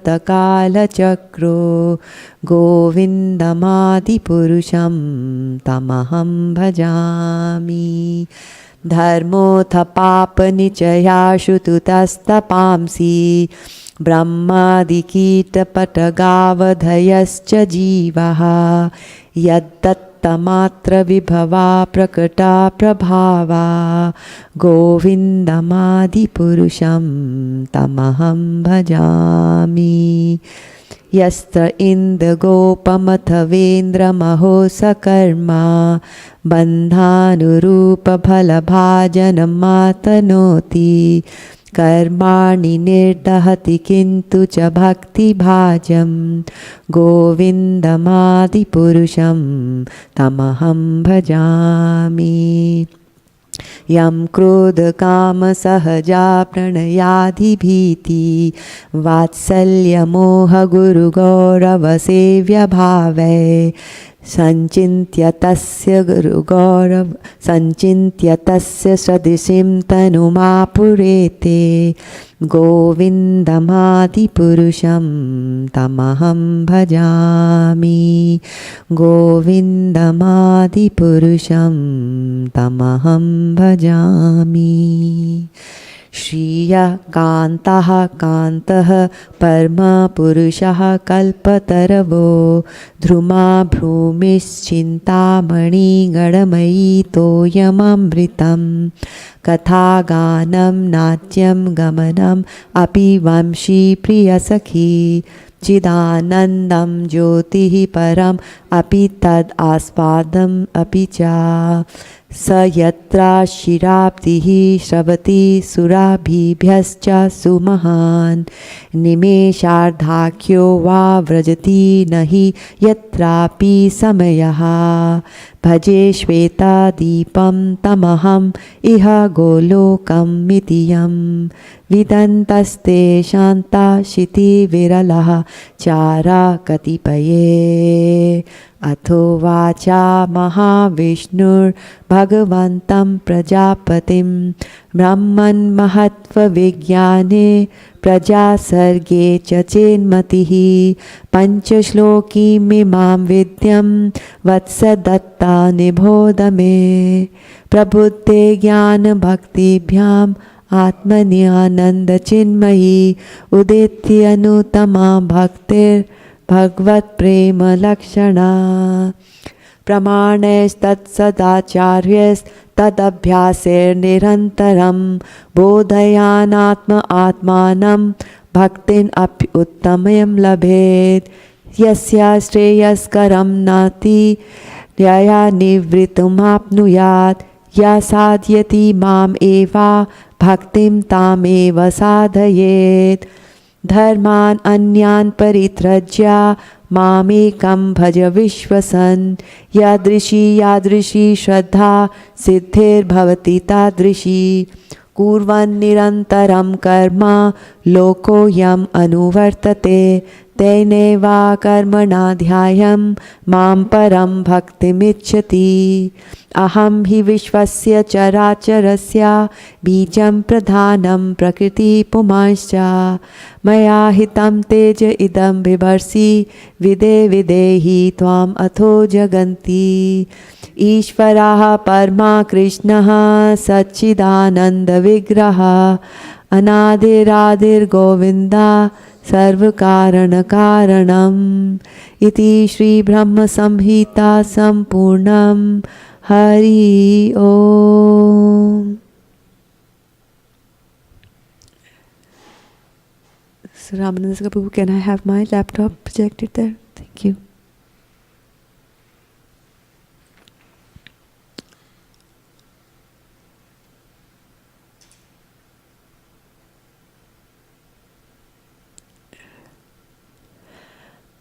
गोविन्दमादिपुरुषं तमहं भजामि धर्मोऽथ पापनिचयाशु तुतस्तपांसि ब्रह्मादिकीटपटगावधयश्च जीवः यद्दत्तमात्रविभवा प्रकटा प्रभावा गोविन्दमादिपुरुषं तमहं भजामि यस्त्र इन्द्रगोपमथवेन्द्रमहो सकर्मा बन्धानुरूपफलभाजनमातनोति कर्माणि निर्दहति किन्तु च भक्तिभाजं गोविन्दमादिपुरुषं तमहं भजामि यं क्रोधकामसहजा प्रणयाधिभीति वात्सल्यमोहगुरुगौरवसेव्यभावै सञ्चिन्त्य तस्य सदिशिं तनुमापुरेते गोविन्दमादिपुरुषं तमहं भजामि गोविन्दमादिपुरुषं तमहं भजामि श्रियः कान्तः कान्तः परमपुरुषः कल्पतरवो ध्रुमा भूमिश्चिन्तामणिगणमयी तोयममृतं कथागानं नाट्यं गमनम् अपि वंशी प्रियसखी चिदानन्दं ज्योतिः परम् अपि तद् आस्वादम् अपि च स यत्रा शिराब्धिः श्रवति सुराभिभ्यश्च सुमहान् निमेषार्धाख्यो वा व्रजति न हि यत्रापि समयः भजे श्वेतादीपं तमहम् इह गोलोकं मितियं विदन्तस्ते शान्ता शितिविरलः चारा कतिपये अथो वाचा महाविष्णुर्भगवन्तं प्रजापतिं ब्रह्मन्महत्त्वविज्ञाने प्रजासर्गे च चेन्मतिः पञ्चश्लोकीमिमां विद्यं वत्सदत्ता निबोध मे प्रबुद्धे ज्ञानभक्तिभ्याम् आत्मन्यानन्दचिन्मयी उदित्यनुतमा भक्तिर्भगवत्प्रेमलक्षणा प्रमाणैस्तत्सदाचार्यस्तदभ्यासेर्निरन्तरं बोधयानात्म आत्मानं भक्तिन् अप्युत्तमं लभेत् यस्य श्रेयस्करं नाति यया निवृत्तिमाप्नुयात् या साधयति माम् एवा भक्तिं तामेव साधयेत् धर्मान् अन्यान् परित्यज्य मामेकं भज विश्वसन् यादृशी श्रद्धा सिद्धिर्भवति तादृशी कुर्वन् निरन्तरं कर्म लोकोऽयम् अनुवर्तते तेनैव कर्मणा ध्यायं मां परं भक्तिमिच्छति अहं हि विश्वस्य चराचरस्य बीजं प्रधानं प्रकृतिपुमांश्च मया हितं तेज इदं बिभर्षि विदे विदेहि त्वाम् अथो जगन्ति ईश्वरः परमा कृष्णः सच्चिदानन्दविग्रहः अनादिरादिर्गोविन्दा सर्वकारणकारणम् इति श्रीब्रह्मसंहिता सम्पूर्णम् हरि ओम. So Ramananda Prabhu, can I have my laptop projected there? Thank you.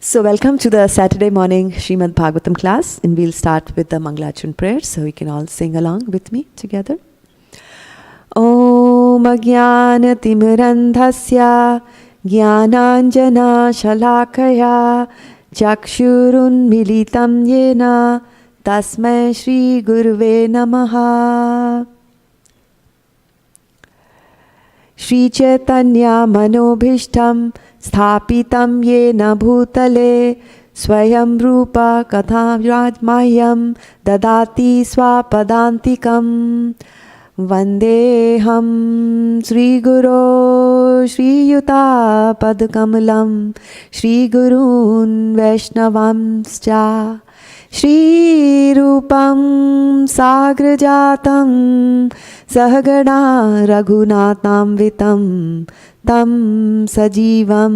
So welcome to the Saturday morning Srimad Bhagavatam class, and we'll start with the Mangalachan prayer, so we can all sing along with me together. Om Ajnanatimurandhasya Jnananjana Shalakaya Chakshurunmilitam Yena Tasmai Shri Guruve Namaha. Shri Chaitanya Manobhishtam Sthapitam Yena Bhutale Swayam Rupa Kathavrajmayam Dadati Swapadantikam Vandeham Sri Guru Shri Yuta Padkamalam Shri Gurun Vaishnavamscha Shri Rupam Sagrajatam Sahagana Raghunatham Vitam Tam Sajivam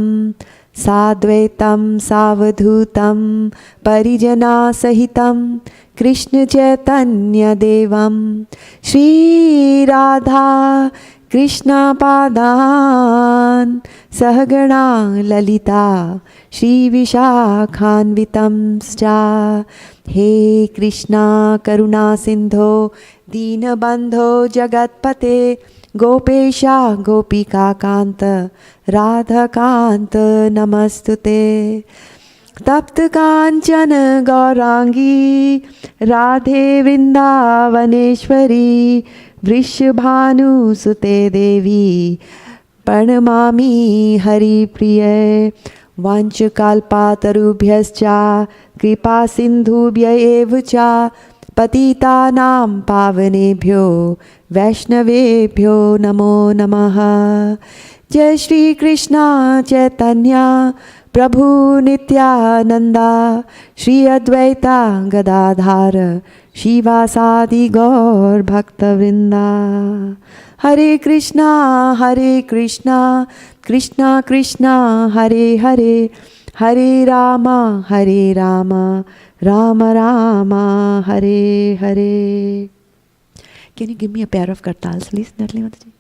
Sadvaitam Savadhutam Parijana Sahitam Krishna Chaitanya Devam Shri Radha Krishna Padan Sahagana Lalita Shri Vishakhanvitam Scha. He Krishna Karuna Sindho Dinabandho Jagatpate Gopesha Gopika Kanta Radha Kanta Namastute. तप्त कांचन गौरांगी राधे वृंदावनेश्वरी वृषभानुसुते देवी प्रणमामि हरिप्रिय. वाञ्छकल्पतरुभ्यश्च कृपा सिन्धुभ्य एव च पतितानां पावनेभ्यो वैष्णवेभ्यो नमो नमः. जय श्री कृष्ण चैतन्य प्रभु नित्यानंदा श्री अद्वैता गदाधार शिवासादि गौर भक्तवृंदा. हरे Krishna Krishna Krishna Hare Hare Hare Ram Ram Ram Hare Hare. Can you give me a pair of kartals, please, Natalie Mataji?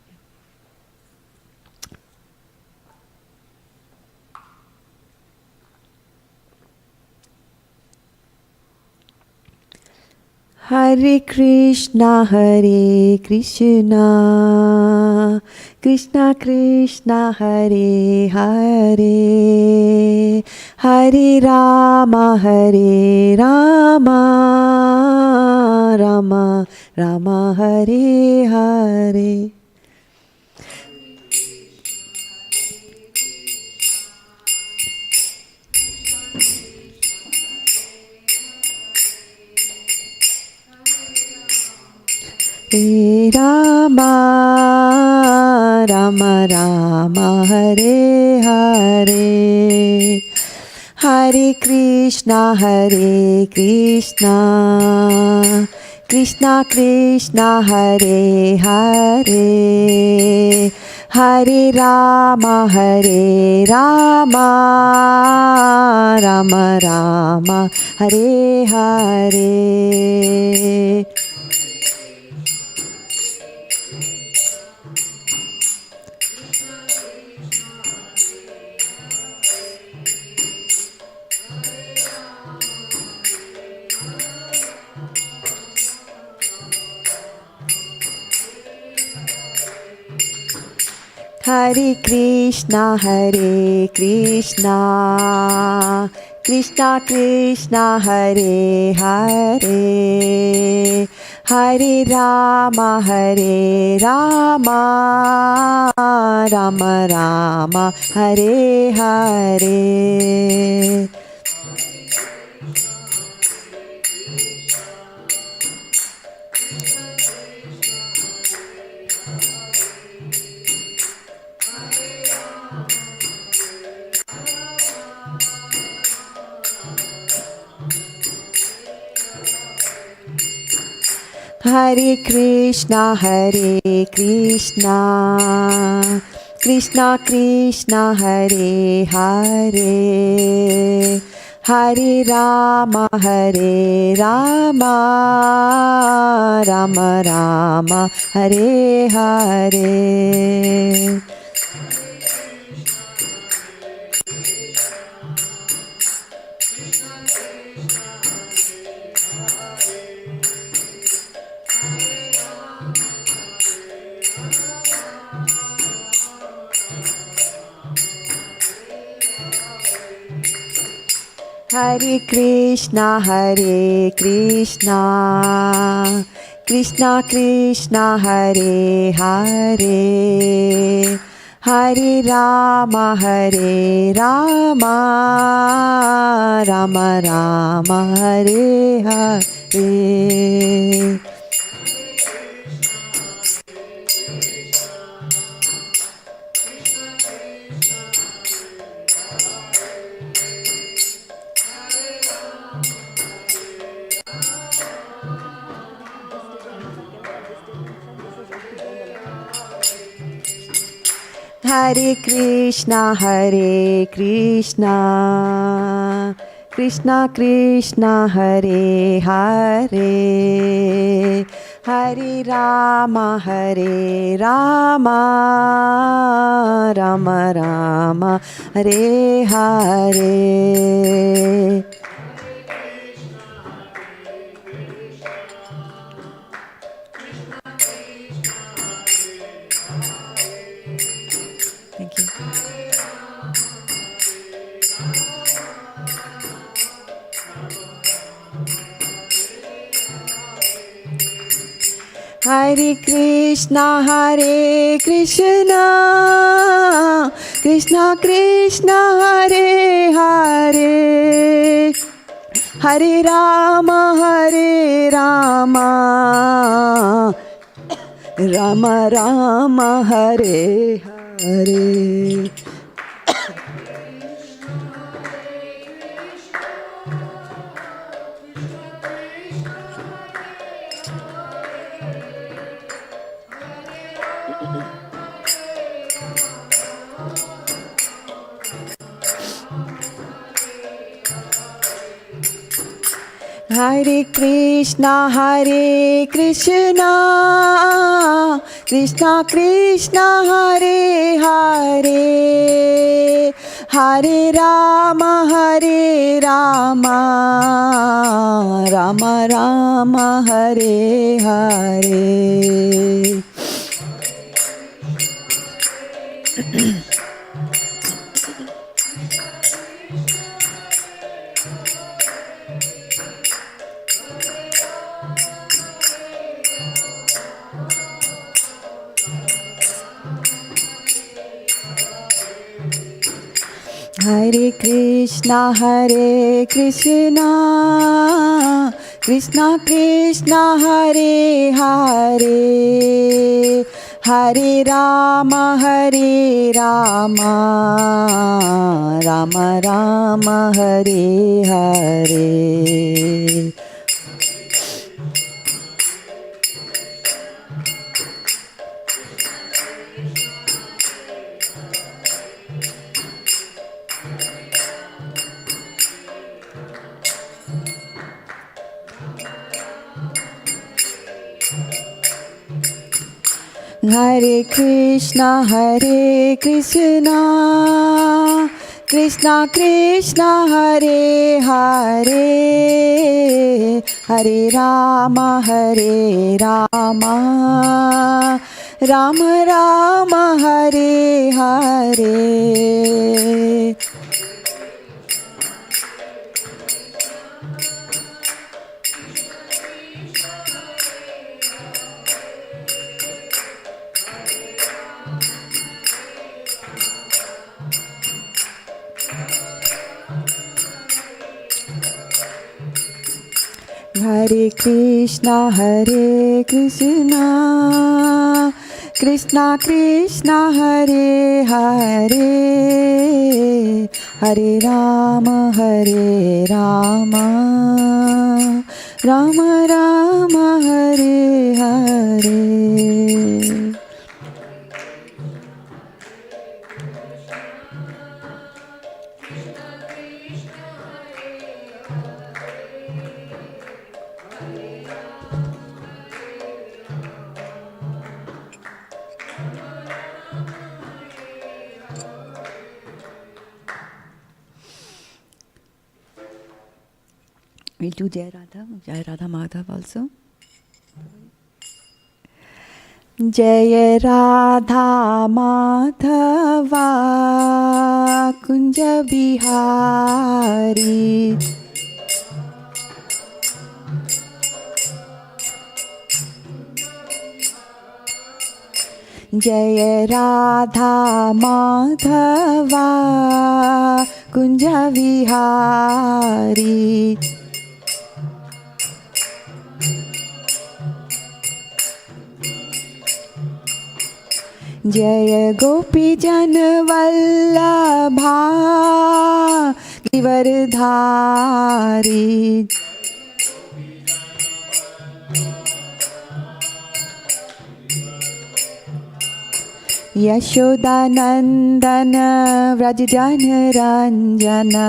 Hare Krishna Krishna Krishna Hare Hare, Hare Rama Rama Rama Hare Hare. Hare Rama Rama Rama Hare Hare, Hare Krishna Krishna Krishna Hare Hare, Hare Rama Rama Rama Hare Hare. Hare Krishna Krishna Krishna Hare Hare, Hare Rama Rama Rama Hare Hare. Hare Krishna Krishna Krishna Hare Hare, Hare Rama Rama Rama Hare Hare. Hare Krishna Krishna Krishna Hare Hare, Hare Rama Rama Rama Hare Hare. Hare Krishna Krishna Krishna Hare Hare, Hare Rama, Rama Rama, Hare Hare. Thank you. Hare Krishna, Krishna Krishna, Hare Hare, Hare Rama, Rama Rama, Hare Hare. Hare Krishna, Krishna Krishna, Hare Hare, Hare Rama, Rama Rama, Hare Hare. Hare Krishna, Krishna Krishna, Hare Hare, Hare Rama, Rama Rama, Hare Hare. Hare Krishna, Krishna Krishna, Hare Hare, Hare Rama, Rama Rama, Hare Hare. Hare Krishna, Krishna Krishna, Hare Hare, Hare Rama, Rama Rama, Hare Hare. We'll do Jai Radha Madhav also. Jai Radha Madhava Kunja Bihari, Jai Radha Madhava Kunja Bihari, Jaya Gopi Jan Vallabha Givardhari, Yashoda Nandana Vrajajana Ranjana,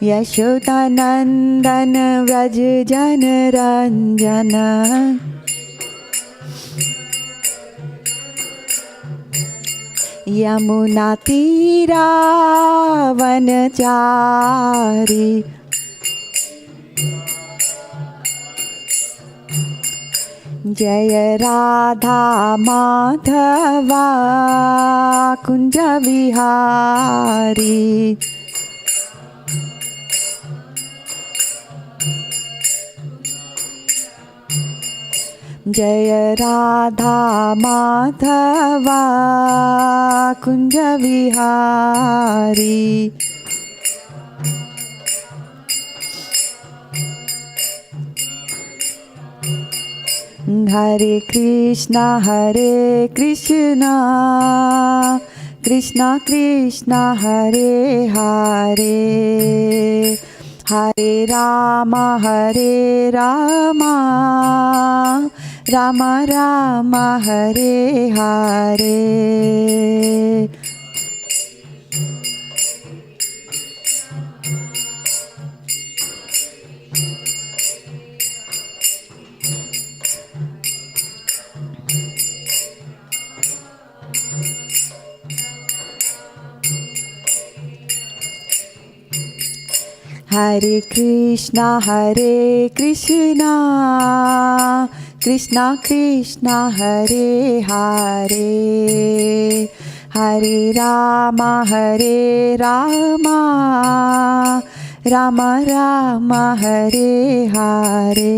Yashodanandan Vraj जनरञ्जन यमुनातीरावनचारी जय राधा माधवा कुंज विहारी जय राधा माधवा कुंज विहारी हरे Krishna Krishna Krishna Hare Hare Hare Ram Ram Ram Hare Hare Hare Krishna Krishna Krishna Hare Hare Hare Ram Ram Ram Hare Hare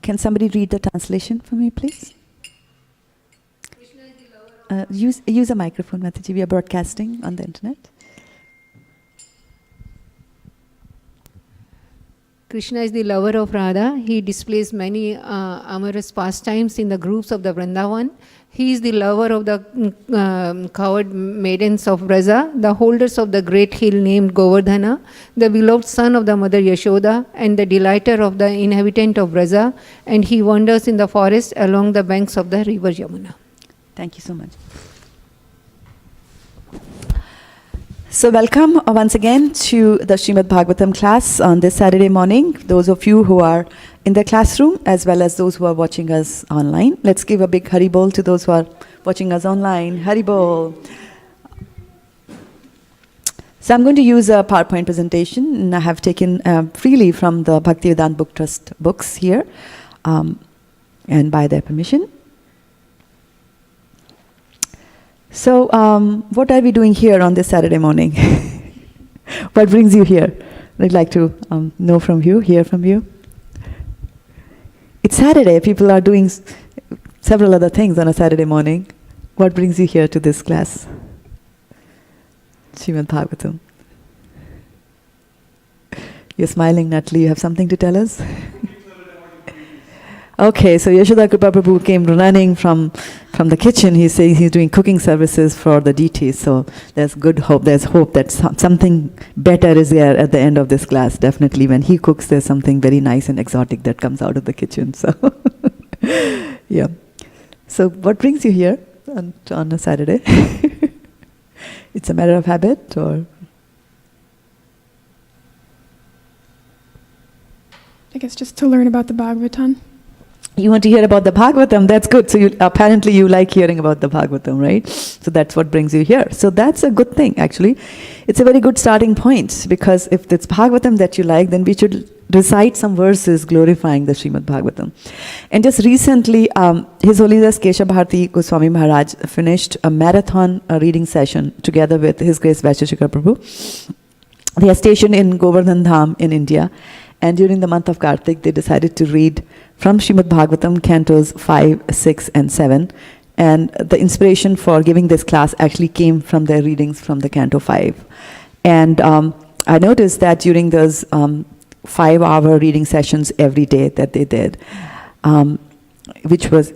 Can somebody read the translation for me, please? Use a microphone, Mataji. We are broadcasting on the internet. Krishna is the lover of Radha. He displays many amorous pastimes in the groups of the Vrindavan. He is the lover of the coward maidens of Braja, the holders of the great hill named Govardhana, the beloved son of the mother Yashoda, and the delighter of the inhabitant of Braja, and he wanders in the forest along the banks of the river Yamuna. Thank you so much. So welcome once again to the Srimad Bhagavatam class on this Saturday morning. Those of you who are in the classroom as well as those who are watching us online. Let's give a big Hari Bol to those who are watching us online. Hari Bol. So I'm going to use a PowerPoint presentation, and I have taken freely from the Bhaktivedanta Book Trust books here, and by their permission. So, what are we doing here on this Saturday morning? What brings you here? I'd like to know from you, hear from you. It's Saturday. People are doing several other things on a Saturday morning. What brings you here to this class? Srimad Bhagavatam. You're smiling, Natalie. You have something to tell us? Okay, so Yashoda Kripa Prabhu came running from the kitchen. He's saying he's doing cooking services for the deities. So there's good hope. There's hope that something better is there at the end of this class. Definitely, when he cooks, there's something very nice and exotic that comes out of the kitchen. So, yeah. So what brings you here on a Saturday? It's a matter of habit, or? I guess just to learn about the Bhagavatam. You want to hear about the Bhagavatam? That's good. So apparently you like hearing about the Bhagavatam, right? So that's what brings you here. So that's a good thing, actually. It's a very good starting point, because if it's Bhagavatam that you like, then we should recite some verses glorifying the Srimad Bhagavatam. And just recently, His Holiness Kesha Bharati Goswami Maharaj finished a marathon reading session together with His Grace Vaisheshikar Prabhu. They are stationed in Govardhan Dham in India. And during the month of Kartik, they decided to read from Srimad Bhagavatam, cantos 5, 6, and 7. And the inspiration for giving this class actually came from their readings from the canto 5. And I noticed that during those 5-hour reading sessions every day that they did, which was,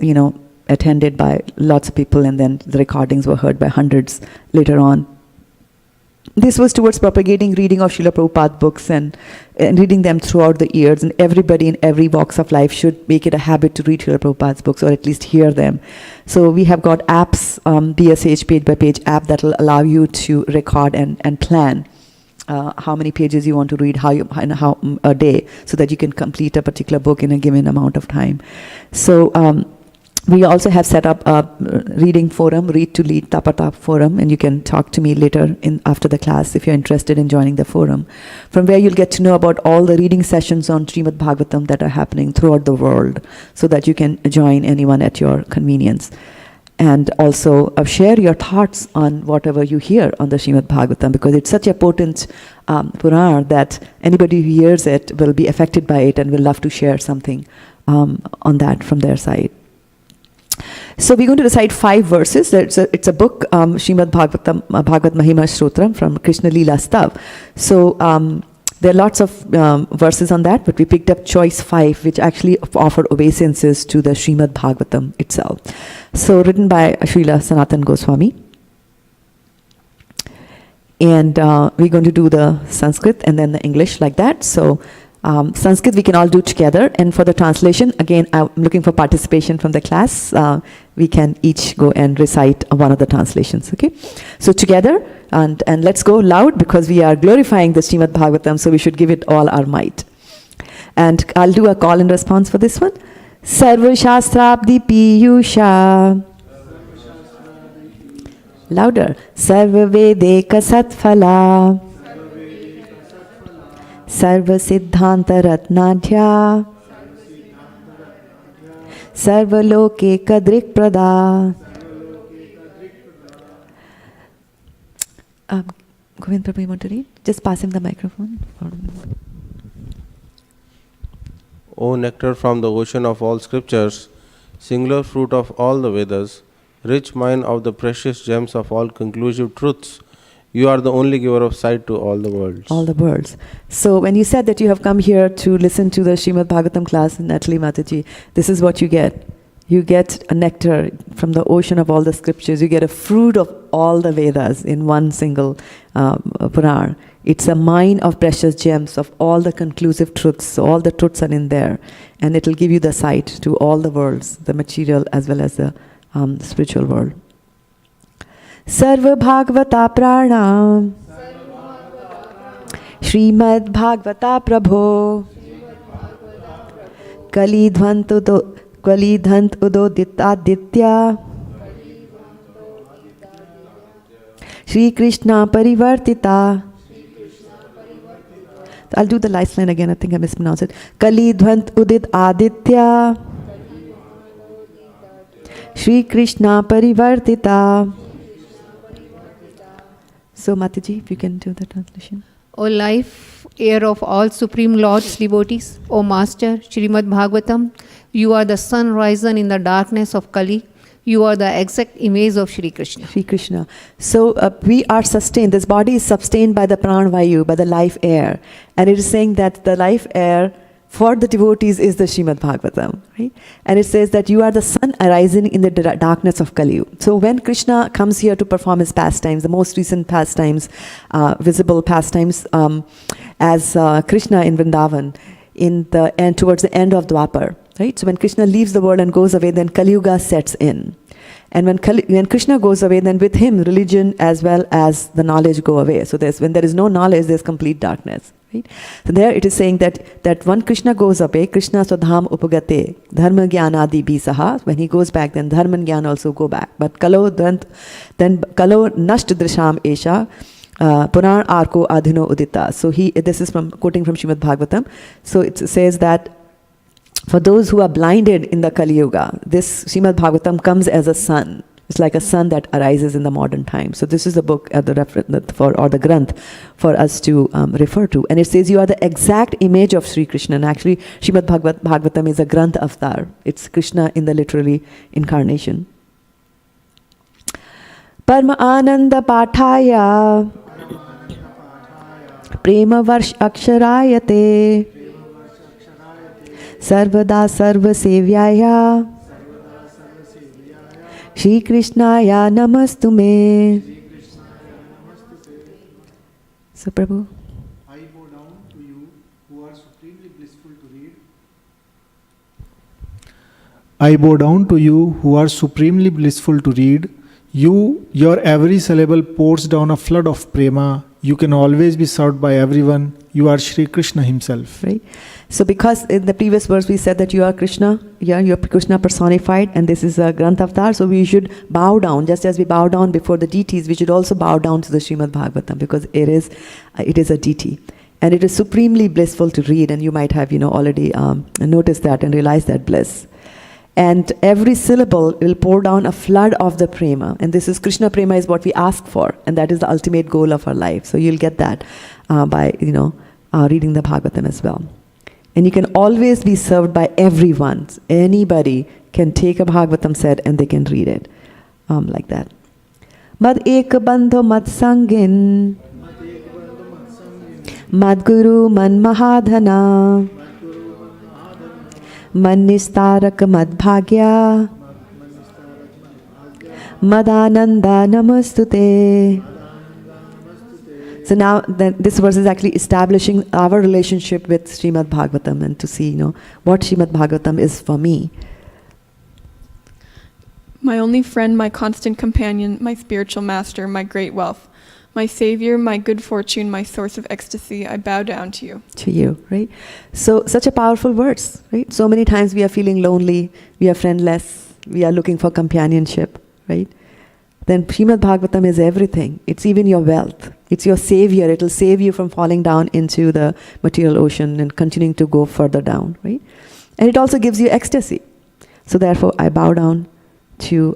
attended by lots of people, and then the recordings were heard by hundreds later on. This was towards propagating reading of Srila Prabhupada books and reading them throughout the years, and everybody in every walks of life should make it a habit to read Srila Prabhupada's books, or at least hear them. So we have got apps, BSH page by page app that will allow you to record and plan how many pages you want to read, how a day, so that you can complete a particular book in a given amount of time. So we also have set up a reading forum, Read to Lead Tapatap forum, and you can talk to me later after the class if you're interested in joining the forum, from where you'll get to know about all the reading sessions on Srimad Bhagavatam that are happening throughout the world, so that you can join anyone at your convenience. And also share your thoughts on whatever you hear on the Srimad Bhagavatam, because it's such a potent Purana that anybody who hears it will be affected by it and will love to share something on that from their side. So we're going to recite 5 verses. It's a book, Srimad Bhagavatam, Bhagavad Mahima Shrotram from Krishna Leela Stav. So there are lots of verses on that, but we picked up choice 5, which actually offer obeisances to the Srimad Bhagavatam itself. So written by Srila Sanatan Goswami. And we're going to do the Sanskrit and then the English like that. So Sanskrit we can all do together, and for the translation, again, I'm looking for participation from the class. We can each go and recite one of the translations, okay? So together, and let's go loud, because we are glorifying the Srimad Bhagavatam, so we should give it all our might. And I'll do a call and response for this one. Sarva Shastrabdi Piyusha. Louder. Sarva Vedeka Satphala. Sarva Siddhanta Ratnadhya. Sarva Loke Kadrik Prada. Govind Prabhu, you want to read? Just pass him the microphone. O nectar from the ocean of all scriptures, singular fruit of all the Vedas, rich mine of the precious gems of all conclusive truths, you are the only giver of sight to all the worlds. All the worlds. So when you said that you have come here to listen to the Srimad Bhagavatam class in Natalie Mataji, this is what you get. You get a nectar from the ocean of all the scriptures. You get a fruit of all the Vedas in one single Purana. It's a mine of precious gems of all the conclusive truths. So all the truths are in there. And it will give you the sight to all the worlds, the material as well as the spiritual world. Sarva Bhagavata Prana Srimad Bhagavata Prabho Kalidhant Udoditaditya Shri Krishna Parivartita. I'll do the last line again, I think I mispronounced it. Kalidhant Udit Aditya Shri Krishna Parivartita. So Mataji, if you can do the translation. O life, heir of all Supreme Lord's devotees, O Master, Srimad Bhagavatam, you are the sun risen in the darkness of Kali. You are the exact image of Shri Krishna. Shri Krishna. So we are sustained, this body is sustained by the Pranavayu, by the life air. And it is saying that the life air for the devotees is the Srimad Bhagavatam, right? And it says that you are the sun arising in the darkness of Kali. So when Krishna comes here to perform his pastimes, the most recent pastimes, visible pastimes, as Krishna in Vrindavan, towards the end of Dwapar, right? So when Krishna leaves the world and goes away, then Kali Yuga sets in. And when Krishna goes away, then with him, religion as well as the knowledge go away. So when there is no knowledge, there's complete darkness. Right? So there it is saying that when Krishna goes away, Krishna Swadham Upagate, Dharma Jnanadi Bisaha, when he goes back, then Dharma and Jnana also go back. But Kalo Nasht Drisham Esha, Puran Arko Adhino Udita. So this is quoting from Srimad Bhagavatam. So it says that for those who are blinded in the Kali Yuga, this Srimad Bhagavatam comes as a sun. It's like a sun that arises in the modern time. So this is the book, or the Granth for us to refer to. And it says you are the exact image of Sri Krishna. And actually, Srimad Bhagavatam is a Granth Avatar. It's Krishna in the literally incarnation. Parma Ananda Pathaya Prema Varsh Aksharayate Sarvada Sarva Sevyaya Shri Krishnaya Namastume. So Prabhu. I bow down to you who are supremely blissful to read. I bow down to you who are supremely blissful to read. Your every syllable pours down a flood of prema. You can always be served by everyone. You are Shri Krishna himself. Right. So because in the previous verse we said that you are Krishna, you're Krishna personified, and this is a Granth Avatar, so we should bow down, just as we bow down before the deities, we should also bow down to the Srimad Bhagavatam, because it is a deity. And it is supremely blissful to read, and you might have already noticed that and realized that bliss. And every syllable will pour down a flood of the prema. And this is Krishna prema is what we ask for. And that is the ultimate goal of our life. So you'll get that by, reading the Bhagavatam as well. And you can always be served by everyone. Anybody can take a Bhagavatam set and they can read it. Like that. Mad ek bandho mad sangin. Mad guru man mahadhana. Man nistarak mad bhagya. Madananda namastute. So now this verse is actually establishing our relationship with Srimad Bhagavatam, and to see, what Srimad Bhagavatam is for me. My only friend, my constant companion, my spiritual master, my great wealth, my savior, my good fortune, my source of ecstasy, I bow down to you. To you, right? So such a powerful verse, right? So many times we are feeling lonely, we are friendless, we are looking for companionship, right? Then Srimad Bhagavatam is everything. It's even your wealth. It's your savior. It'll save you from falling down into the material ocean and continuing to go further down, right? And it also gives you ecstasy. So therefore, I bow down to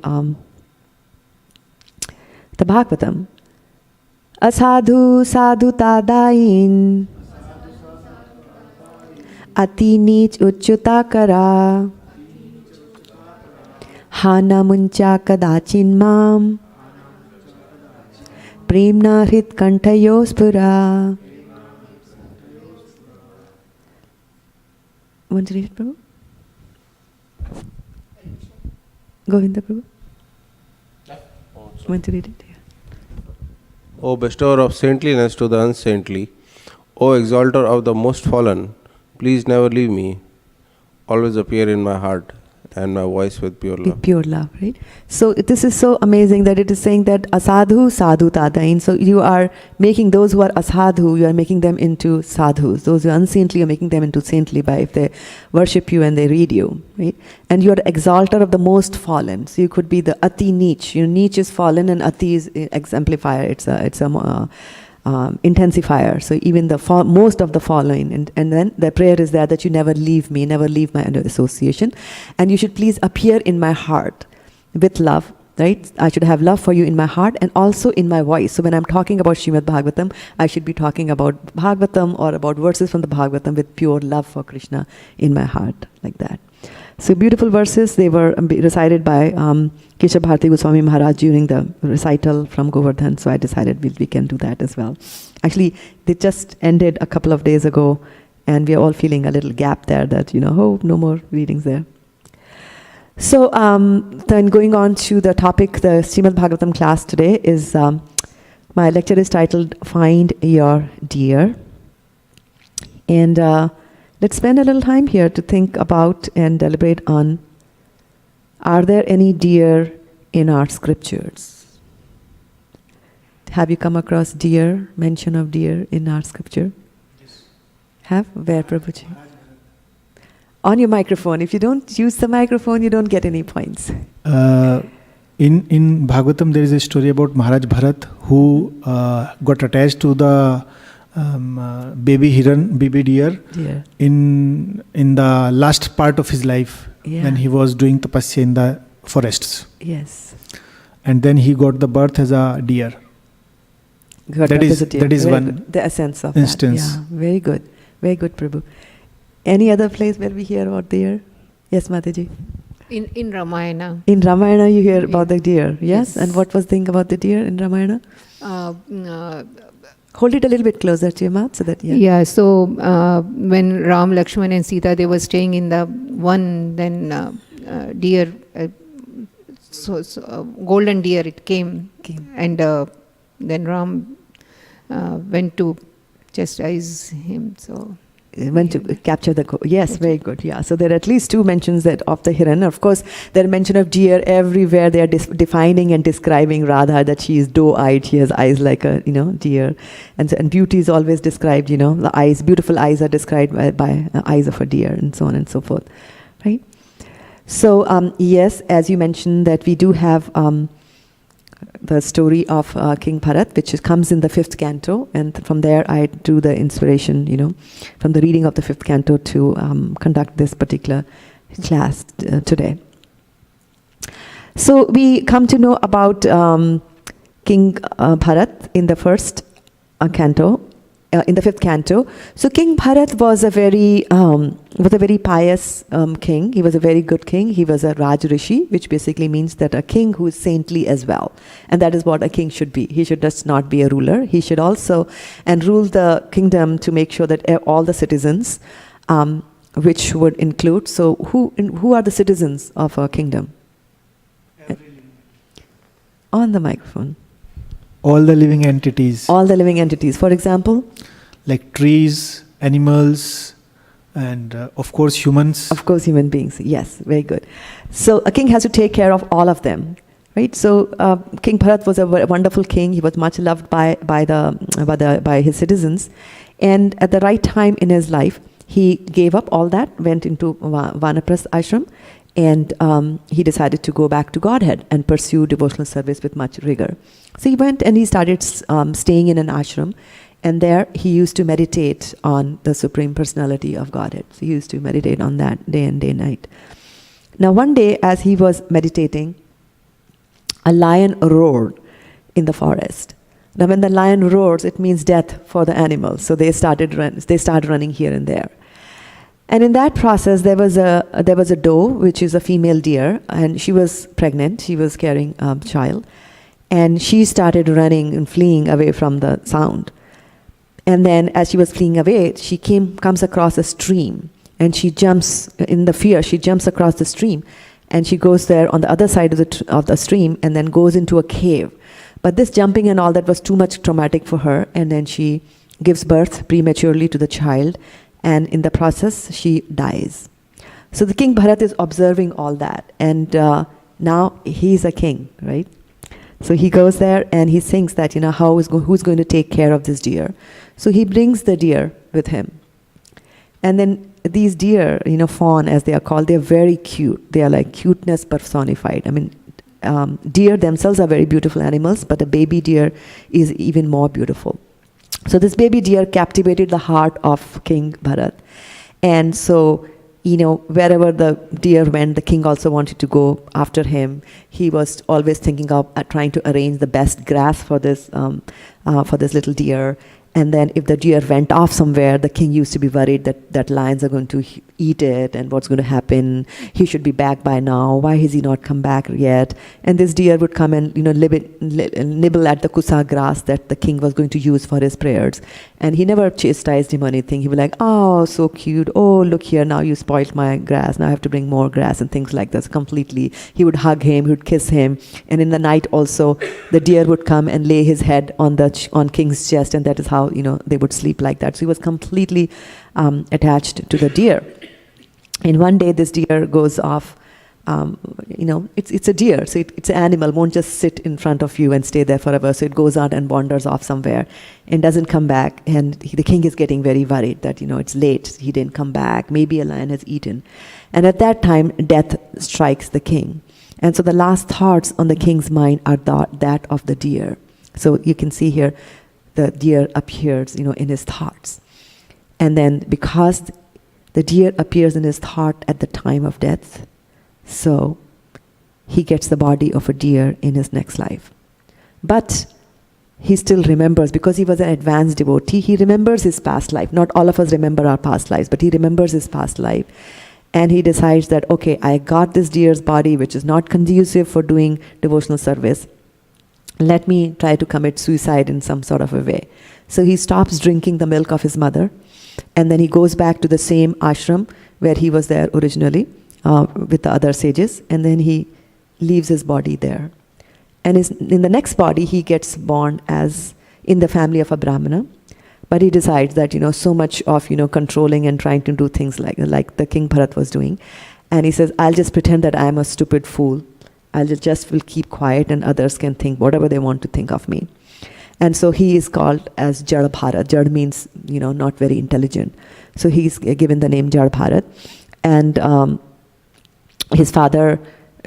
the Bhagavatam. Asadhu sadhu tadain ati nich uchchutakara hana muncha kadachin mam premna hrit kantayospura. Want to read it, Prabhu? Govinda, Prabhu? Want to read it? O bestower of saintliness to the unsaintly, O exalter of the most fallen, please never leave me. Always appear in my heart and my voice with pure love. With pure love, right? So this is so amazing that it is saying that asadhu sadhu tadain. So you are making those who are asadhu, you are making them into sadhus. Those who are unsaintly, you are making them into saintly by if they worship you and they read you, right? And you are the exalter of the most fallen. So you could be the ati nich. Nich is fallen and ati is exemplifier. It's a intensifier. So even the most of the following, and then the prayer is there that you never leave me, never leave my association, and you should please appear in my heart with love, right? I should have love for you in my heart and also in my voice. So when I'm talking about Srimad Bhagavatam, I should be talking about Bhagavatam or about verses from the Bhagavatam with pure love for Krishna in my heart, like that. So beautiful verses. They were recited by Keshav Bharati Goswami Maharaj during the recital from Govardhan. So I decided we can do that as well. Actually, they just ended a couple of days ago, and we are all feeling a little gap there that, no more readings there. So then going on to the topic, the Srimad Bhagavatam class today is, my lecture is titled Find Your Dear. And let's spend a little time here to think about and deliberate on, are there any deer in our scriptures? Have you come across deer, mention of deer in our scripture? Yes. Have? Where, Prabhuji? On your microphone. If you don't use the microphone, you don't get any points. In Bhagavatam, there is a story about Maharaj Bharat who got attached to the baby deer in the last part of his life, when he was doing tapasya in the forests. Yes. And then he got the birth as a deer. That is very one good. The essence of instance. That. Yeah, very good. Very good, Prabhu. Any other place where we hear about deer? Yes, Mataji. In Ramayana. In Ramayana you hear about the deer, yes? And what was the thing about the deer in Ramayana? Hold it a little bit closer to your mouth so that, Yeah, so when Ram, Lakshman and Sita, they were staying in the one, then deer golden deer it came. Came. And then Ram went to chastise him. So Went to capture the yes, very good. Yeah, so there are at least two mentions that of the Hiran. Of course, there are mention of deer everywhere. They are defining and describing Radha that she is doe-eyed. She has eyes like a deer, and beauty is always described. The eyes, beautiful eyes, are described by eyes of a deer, and so on and so forth, right? So yes, as you mentioned, that we do have the story of King Bharat, which comes in the 5th canto, and from there I drew the inspiration, from the reading of the 5th canto to conduct this particular class today. So we come to know about King Bharat in the 1st canto, in the 5th canto. So King Bharat was a very pious king. He was a very good king. He was a Raj Rishi, which basically means that a king who is saintly as well. And that is what a king should be. He should just not be a ruler. He should also rule the kingdom to make sure that all the citizens, which would include, so who are the citizens of a kingdom? On the microphone. All the living entities. All the living entities. For example? Like trees, animals, and of course humans. Of course, human beings. Yes, very good. So a king has to take care of all of them, right? So King Bharat was a wonderful king. He was much loved by his citizens, and at the right time in his life, he gave up all that, went into Vanaprastha ashram, and he decided to go back to Godhead and pursue devotional service with much rigor. So he went and he started staying in an ashram, and there he used to meditate on the Supreme Personality of Godhead. So he used to meditate on that day and night. Now one day as he was meditating, a lion roared in the forest. Now when the lion roars, it means death for the animals. So they started running here and there. And in that process, there was a doe, which is a female deer, and she was pregnant. She was carrying a child, and she started running and fleeing away from the sound. And then, as she was fleeing away, she comes across a stream, and she jumps in the fear. She jumps across the stream, and she goes there on the other side of the stream, and then goes into a cave. But this jumping and all that was too much traumatic for her, and then she gives birth prematurely to the child. And in the process, she dies. So the King Bharat is observing all that. And now he's a king, right? So he goes there and he thinks that, who's going to take care of this deer? So he brings the deer with him. And then these deer, fawn as they are called, they're very cute. They are like cuteness personified. I mean, deer themselves are very beautiful animals, but a baby deer is even more beautiful. So this baby deer captivated the heart of King Bharat. And so, wherever the deer went, the king also wanted to go after him. He was always thinking of trying to arrange the best grass for this little deer. And then if the deer went off somewhere, the king used to be worried that lions are going to eat it and what's going to happen. He should be back by now. Why has he not come back yet? And this deer would come and nibble at the kusa grass that the king was going to use for his prayers. And he never chastised him or anything. He would be like, oh, so cute. Oh, look here, now you spoiled my grass. Now I have to bring more grass and things like this completely. He would hug him, he would kiss him. And in the night also, the deer would come and lay his head on king's chest, and that is how they would sleep like that. So he was completely attached to the deer. And one day this deer goes off. It's a deer, so it's an animal, won't just sit in front of you and stay there forever. So it goes out and wanders off somewhere and doesn't come back. And the king is getting very worried that, it's late, he didn't come back, maybe a lion has eaten. And at that time, death strikes the king. And so the last thoughts on the king's mind are that of the deer. So you can see here, the deer appears, in his thoughts. And then because the deer appears in his thought at the time of death, so he gets the body of a deer in his next life. But he still remembers, because he was an advanced devotee, he remembers his past life. Not all of us remember our past lives, but he remembers his past life. And he decides that, okay, I got this deer's body, which is not conducive for doing devotional service. Let me try to commit suicide in some sort of a way. So he stops drinking the milk of his mother, and then he goes back to the same ashram where he was there originally with the other sages, and then he leaves his body there. And in the next body, he gets born as in the family of a Brahmana. But he decides that, so much of, controlling and trying to do things like the King Bharat was doing. And he says, I'll just pretend that I'm a stupid fool. I'll just will keep quiet and others can think whatever they want to think of me. And so he is called as Jad Bharat. Jad means, not very intelligent. So he's given the name Jad Bharat. And his father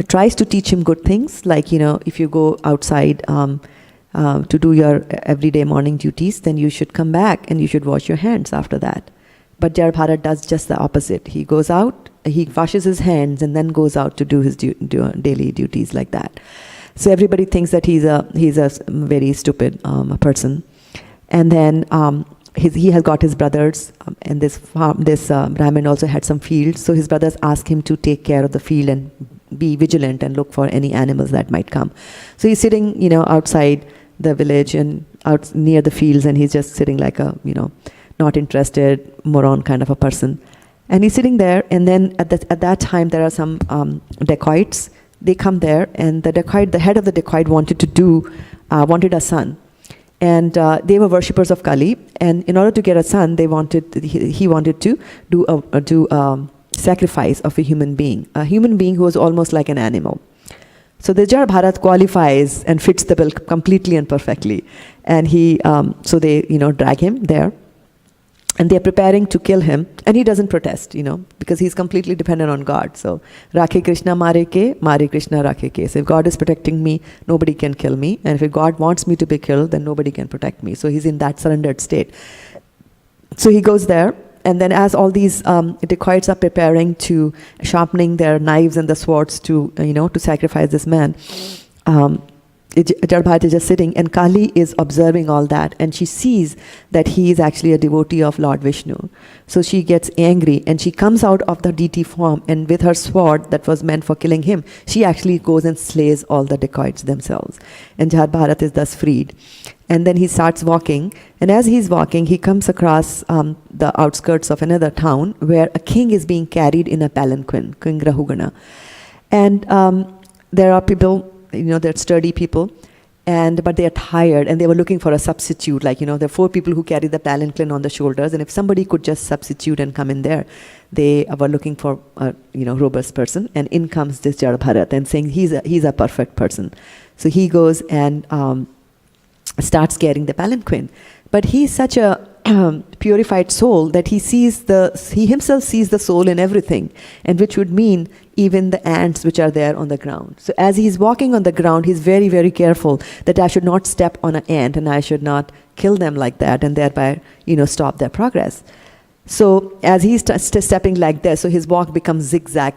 tries to teach him good things, like, if you go outside to do your everyday morning duties, then you should come back and you should wash your hands after that. But Jad Bharat does just the opposite. He goes out, he washes his hands and then goes out to do his daily duties like that. So everybody thinks that he's a very stupid person. And then he has got his brothers, and this Brahmin also had some fields. So his brothers ask him to take care of the field and be vigilant and look for any animals that might come. So he's sitting, outside the village and out near the fields, and he's just sitting like a, not interested, moron kind of a person. And he's sitting there, and then at that time there are some dacoits. They come there, and the head of the dacoit wanted a son. And they were worshippers of Kali, and in order to get a son, he wanted to do a sacrifice of a human being who was almost like an animal. So the Jad Bharat qualifies and fits the bill completely and perfectly. And so they, drag him there. And they're preparing to kill him, and he doesn't protest, because he's completely dependent on God. So, Rakhe Krishna mare Krishna rakhe ke. So if God is protecting me, nobody can kill me. And if God wants me to be killed, then nobody can protect me. So he's in that surrendered state. So he goes there, and then as all these dacoits are preparing to sharpening their knives and the swords to sacrifice this man, Jad Bharat is just sitting, and Kali is observing all that, and she sees that he is actually a devotee of Lord Vishnu. So she gets angry, and she comes out of the deity form, and with her sword that was meant for killing him, she actually goes and slays all the dacoits themselves. And Jad Bharat is thus freed. And then he starts walking, and as he's walking, he comes across the outskirts of another town where a king is being carried in a palanquin, King Rahugana. And there are people, they're sturdy people, but they are tired, and they were looking for a substitute. Like, there are 4 people who carry the palanquin on the shoulders, and if somebody could just substitute and come in there, they were looking for a robust person. And in comes this Jad Bharat and saying he's a perfect person. So he goes and starts carrying the palanquin, but he's such a purified soul that he himself sees the soul in everything, and which would mean even the ants which are there on the ground. So as he's walking on the ground, he's very, very careful that I should not step on an ant, and I should not kill them like that, and thereby stop their progress. So as he's stepping like this, so his walk becomes zigzag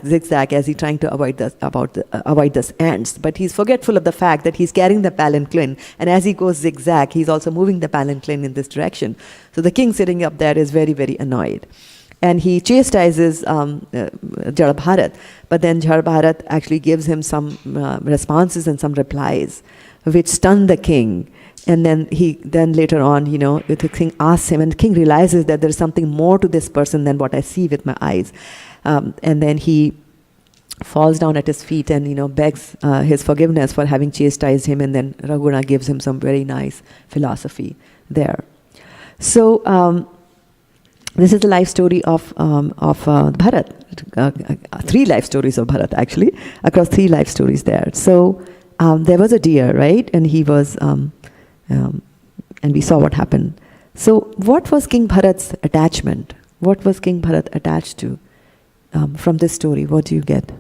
as he's trying to avoid the ants. But he's forgetful of the fact that he's carrying the palanquin, and as he goes zigzag, he's also moving the palanquin in this direction. So the king sitting up there is very, very annoyed. And he chastises Jad Bharat, but then Jad Bharat actually gives him some responses and some replies, which stun the king. And then later on, the king asks him, and the king realizes that there's something more to this person than what I see with my eyes. And then he falls down at his feet and, begs his forgiveness for having chastised him. And then Raghuna gives him some very nice philosophy there. So this is the life story of Bharat. 3 life stories of Bharat, actually, across 3 life stories there. So there was a deer, right? And he was... and we saw what happened. So what was King Bharat's attachment? What was King Bharat attached to from this story? What do you get?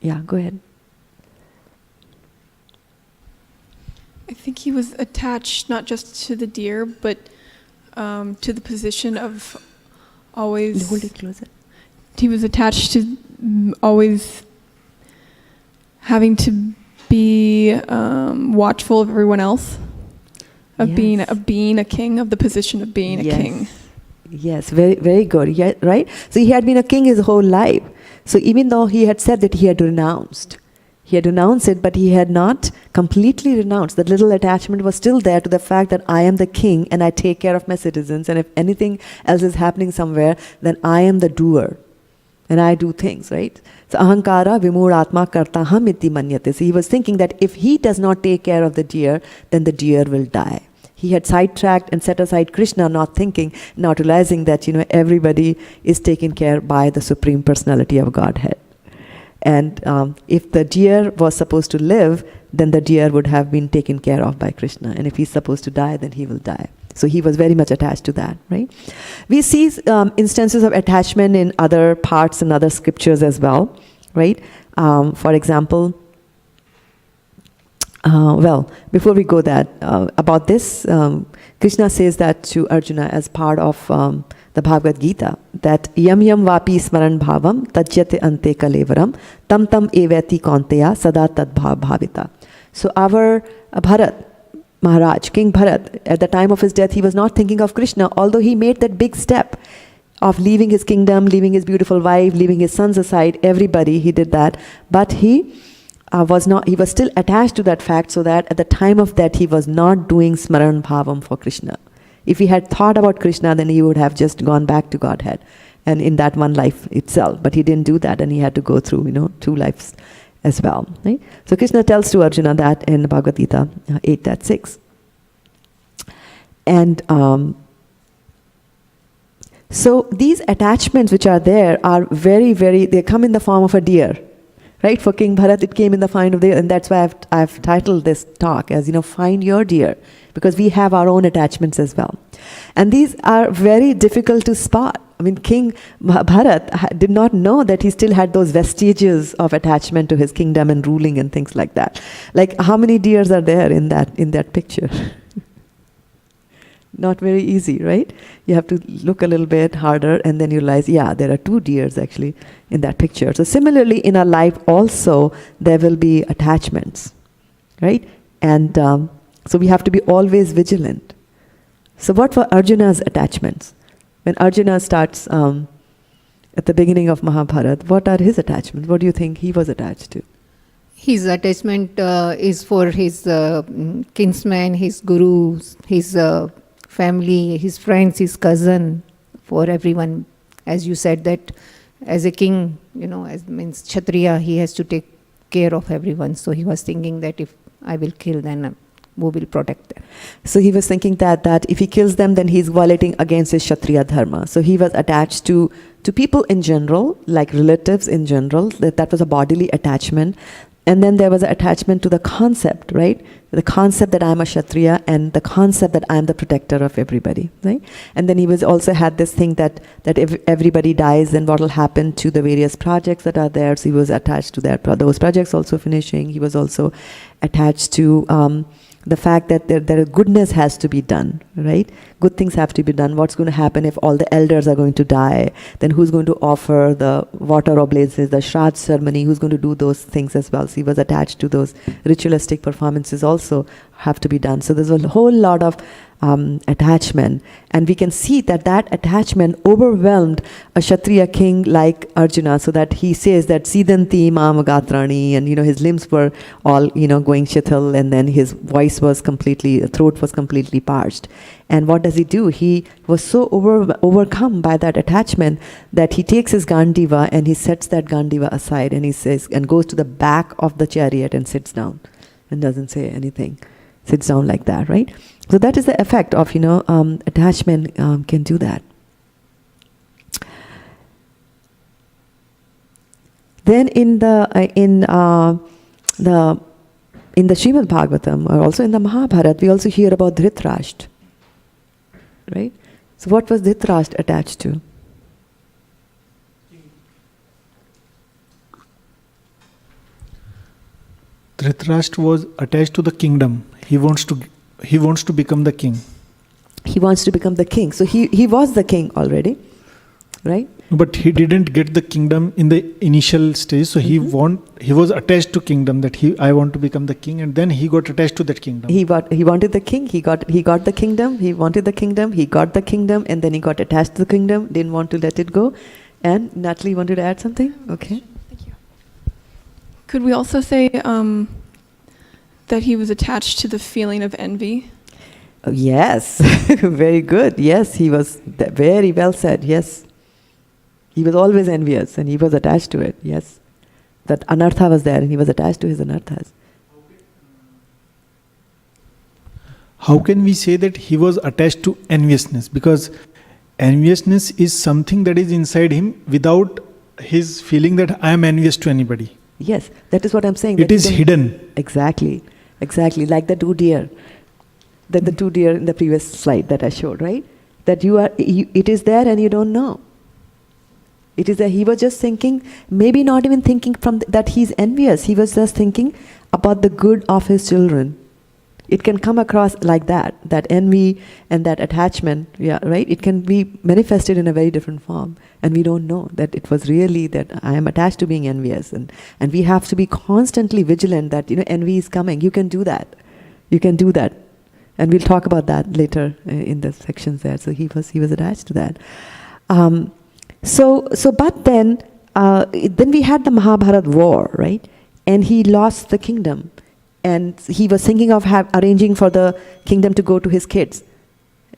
Yeah, go ahead. I think he was attached not just to the deer, but to the position of always... Hold it closer. He was attached to always having to be watchful of everyone else, of being a king, of the position of being a king. Yes, very, very good. Yeah, right? So he had been a king his whole life. So even though he had said that he had renounced it, but he had not completely renounced. That little attachment was still there to the fact that I am the king and I take care of my citizens, and if anything else is happening somewhere, then I am the doer. and I do things, right? So ahankara vimuratma kartaham iti manyate. So he was thinking that if he does not take care of the deer, then the deer will die. He had sidetracked and set aside Krishna, not thinking, not realizing that, everybody is taken care by the Supreme Personality of Godhead. And if the deer was supposed to live, then the deer would have been taken care of by Krishna. And if he's supposed to die, then he will die. So he was very much attached to that, right? We see instances of attachment in other parts and other scriptures as well, right? For example, before we go that, about this, Krishna says that to Arjuna as part of the Bhagavad Gita, that yam yam vapi smaran bhavam tajyate ante kalevaram tam tam evati kaunteya sada tad bhavita. So our Bharat, Maharaj, King Bharat, at the time of his death, he was not thinking of Krishna, although he made that big step of leaving his kingdom, leaving his beautiful wife, leaving his sons aside, everybody, he did that. But he was still attached to that fact, so that at the time of death, he was not doing smaran bhavam for Krishna. If he had thought about Krishna, then he would have just gone back to Godhead and in that one life itself. But he didn't do that, and he had to go through, 2 lives as well. Right? So Krishna tells to Arjuna that in Bhagavad Gita 8:6. And so these attachments which are there are very, very, they come in the form of a deer. Right? For King Bharat, it came in the form of deer, and that's why I've titled this talk as, find your deer, because we have our own attachments as well. And these are very difficult to spot. I mean, King Bharat did not know that he still had those vestiges of attachment to his kingdom and ruling and things like that. Like, how many deers are there in that picture? Not very easy, right? You have to look a little bit harder, and then you realize, yeah, there are 2 deers actually in that picture. So similarly, in our life also, there will be attachments, right? And so we have to be always vigilant. So what were Arjuna's attachments? When Arjuna starts at the beginning of Mahabharata, what are his attachments? What do you think he was attached to? His attachment is for his kinsmen, his gurus, his family, his friends, his cousin, for everyone. As you said, that as a king, as means Kshatriya, he has to take care of everyone. So he was thinking that if I will kill, then who will protect them? So he was thinking that if he kills them, then he's violating against his Kshatriya dharma. So he was attached to people in general, like relatives in general. That was a bodily attachment. And then there was an attachment to the concept, right? The concept that I'm a Kshatriya, and the concept that I'm the protector of everybody, right? And then he was also had this thing that if everybody dies, then what will happen to the various projects that are there? So he was attached to that. Those projects also finishing. He was also attached to the fact that there goodness has to be done, right? Good things have to be done. What's going to happen if all the elders are going to die? Then who's going to offer the water oblations, the Shradha ceremony? Who's going to do those things as well? So he was attached to those ritualistic performances also have to be done. So there's a whole lot of attachment, and we can see that attachment overwhelmed a Kshatriya king like Arjuna, so that he says that Siddhanti Mamagatrani, and his limbs were all going shithal, and then his throat was completely parched. And what does he do? He was so overcome by that attachment that he takes his Gandiva and he sets that Gandiva aside, and he says, and goes to the back of the chariot and sits down and doesn't say anything. Sits down like that, right? So that is the effect of attachment can do that. Then in the Srimad Bhagavatam, or also in the Mahabharata, we also hear about Dhritarashtra, right? So what was Dhritarashtra attached to? Dhritarashtra was attached to the kingdom. He wants to become the king. He wants to become the king. So he was the king already, right? But he didn't get the kingdom in the initial stage. So he was attached to kingdom, that I want to become the king, and then he got attached to that kingdom. He wanted the king. He got the kingdom. He wanted the kingdom. He got the kingdom, and then he got attached to the kingdom. Didn't want to let it go. And Natalie wanted to add something. Okay. Thank you. Could we also say that he was attached to the feeling of envy? Oh, yes, very good. Yes, he was very well said. Yes. He was always envious and he was attached to it, yes. That anartha was there and he was attached to his anarthas. How can we say that he was attached to enviousness? Because enviousness is something that is inside him without his feeling that I am envious to anybody. Yes, that is what I'm saying. It is hidden. Exactly, like the two deer. The two deer in the previous slide that I showed, right? That it is there and you don't know. It is that he was just thinking, maybe not even thinking that he's envious. He was just thinking about the good of his children. It can come across like that envy and that attachment, yeah, right? It can be manifested in a very different form. And we don't know that it was really that I am attached to being envious. And we have to be constantly vigilant that, envy is coming. You can do that. You can do that. And we'll talk about that later in the sections there. So he was attached to that. But then we had the Mahabharata war, right? And he lost the kingdom. And he was thinking of arranging for the kingdom to go to his kids.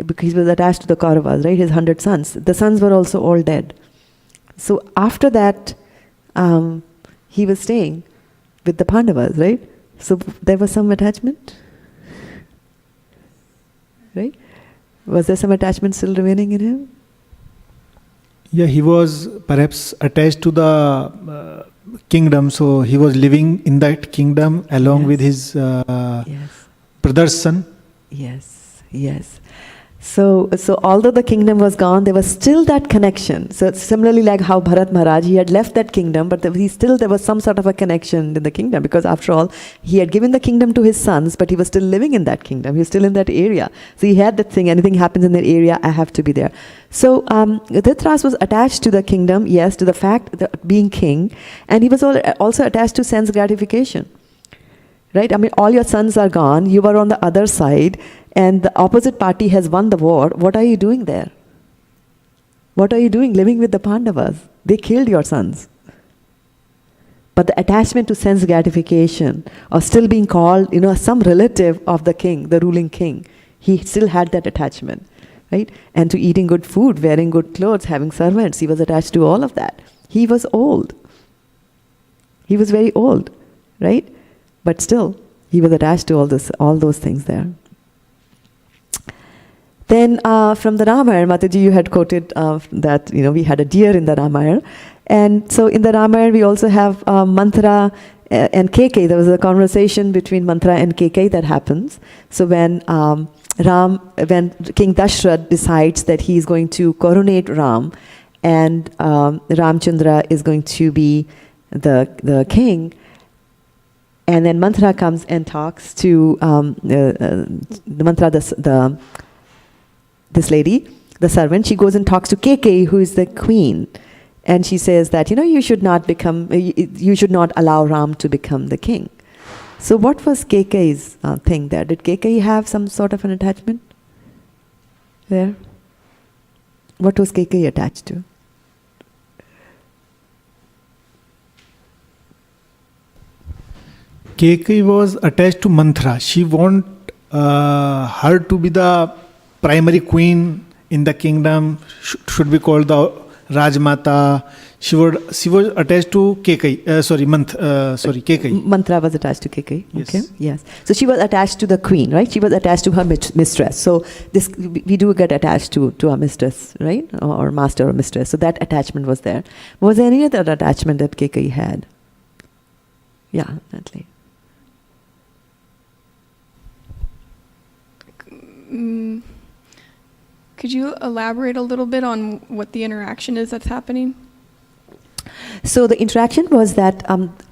Because he was attached to the Kauravas, right? His 100 sons. The sons were also all dead. So after that, he was staying with the Pandavas, right? So there was some attachment. Right? Was there some attachment still remaining in him? Yeah, he was perhaps attached to the kingdom, so he was living in that kingdom along with his brother's son. Yes. So although the kingdom was gone, there was still that connection. So similarly, like how Bharat Maharaj, he had left that kingdom, but there was some sort of a connection in the kingdom, because after all, he had given the kingdom to his sons, but he was still living in that kingdom. He was still in that area. So he had that thing, anything happens in that area, I have to be there. So Dhritarashtra was attached to the kingdom, yes, to the fact that being king, and he was also attached to sense gratification. Right? I mean, all your sons are gone, you are on the other side, and the opposite party has won the war. What are you doing there? What are you doing living with the Pandavas? They killed your sons. But the attachment to sense gratification, or still being called, some relative of the king, the ruling king, he still had that attachment, right? And to eating good food, wearing good clothes, having servants, he was attached to all of that. He was old. He was very old, right? But still, he was attached to all those things there. Then from the Ramayana, Mataji, you had quoted that we had a deer in the Ramayana. And so in the Ramayana, we also have Manthara and Kekai. There was a conversation between Manthara and Kekai that happens. So when King Dashrath decides that he is going to coronate Ram, and Ramchandra is going to be the king, and then Manthara comes and talks to this lady, the servant. She goes and talks to Kekai, who is the queen, and she says that you should not allow Ram to become the king. So what was Kekai's thing there? Did Kekai have some sort of an attachment there? What was Kekai attached to? Kekai was attached to Manthara. She wanted her to be the primary queen in the kingdom, should be called the Rajmata. She was attached to Kekai. Kekai. Manthara was attached to Kekai. Yes. Okay. Yes. So she was attached to the queen, right? She was attached to her mistress. So we do get attached to our mistress, right? Or master or mistress. So that attachment was there. Was there any other attachment that Kekai had? Yeah, Natalie. Could you elaborate a little bit on what the interaction is that's happening? So the interaction was that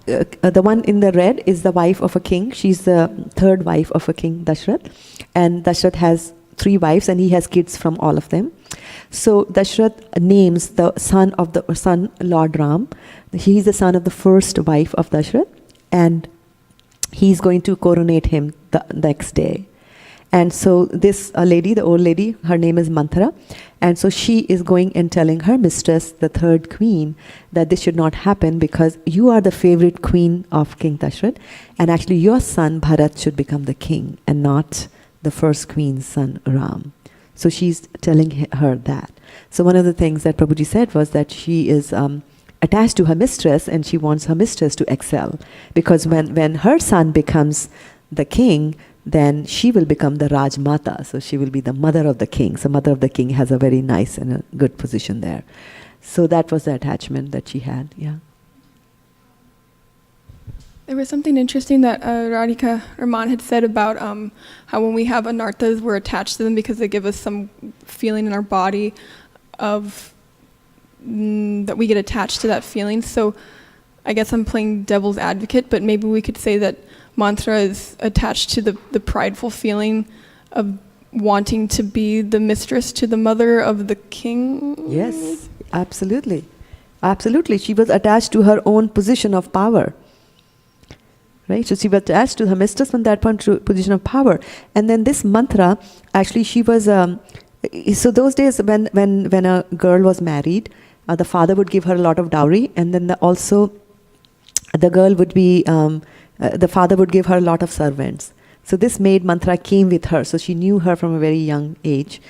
the one in the red is the wife of a king. She is the third wife of a king, Dashrath. And Dashrath has 3 wives and he has kids from all of them. So Dashrath names the son Lord Ram. He is the son of the first wife of Dashrath. And he's going to coronate him the next day. And so this lady, the old lady, her name is Manthara. And so she is going and telling her mistress, the third queen, that this should not happen because you are the favorite queen of King Dashrath. And actually your son Bharat should become the king and not the first queen's son Ram. So she's telling her that. So one of the things that Prabhuji said was that she is attached to her mistress and she wants her mistress to excel. Because when her son becomes the king, then she will become the Rajmata. So she will be the mother of the king. So mother of the king has a very nice and a good position there. So that was the attachment that she had, yeah. There was something interesting that Radhika Raman had said about how when we have anarthas, we're attached to them because they give us some feeling in our body of that we get attached to that feeling. So I guess I'm playing devil's advocate, but maybe we could say that mantra is attached to the prideful feeling of wanting to be the mistress to the mother of the king. Yes, absolutely. Absolutely. She was attached to her own position of power. Right? So she was attached to her mistress from that point to position of power. And then this mantra, actually she was, so those days when a girl was married, the father would give her a lot of dowry, and then also the girl would be, the father would give her a lot of servants. So this maid mantra came with her, so she knew her from a very young age.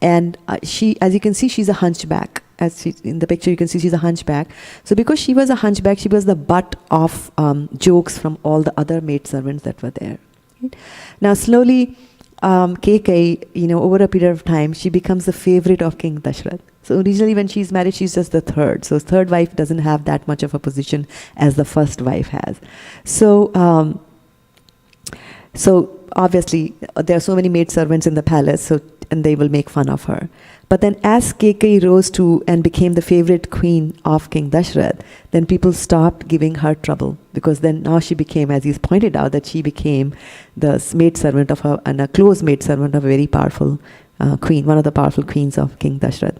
And she, as you can see, she's a hunchback. As she, in the picture you can see she's a hunchback. So because she was a hunchback, she was the butt of jokes from all the other maid servants that were there. Right? Now slowly, KK, over a period of time, she becomes the favorite of King Dashrath. So originally when she's married, she's just the third. So third wife doesn't have that much of a position as the first wife has. So, so obviously there are so many maid servants in the palace, and they will make fun of her. But then as Kekai rose to and became the favorite queen of King Dashrath, then people stopped giving her trouble, because then now she became, as he's pointed out, that she became the maid servant of her, and a close maid servant of a very powerful queen, one of the powerful queens of King Dashrath.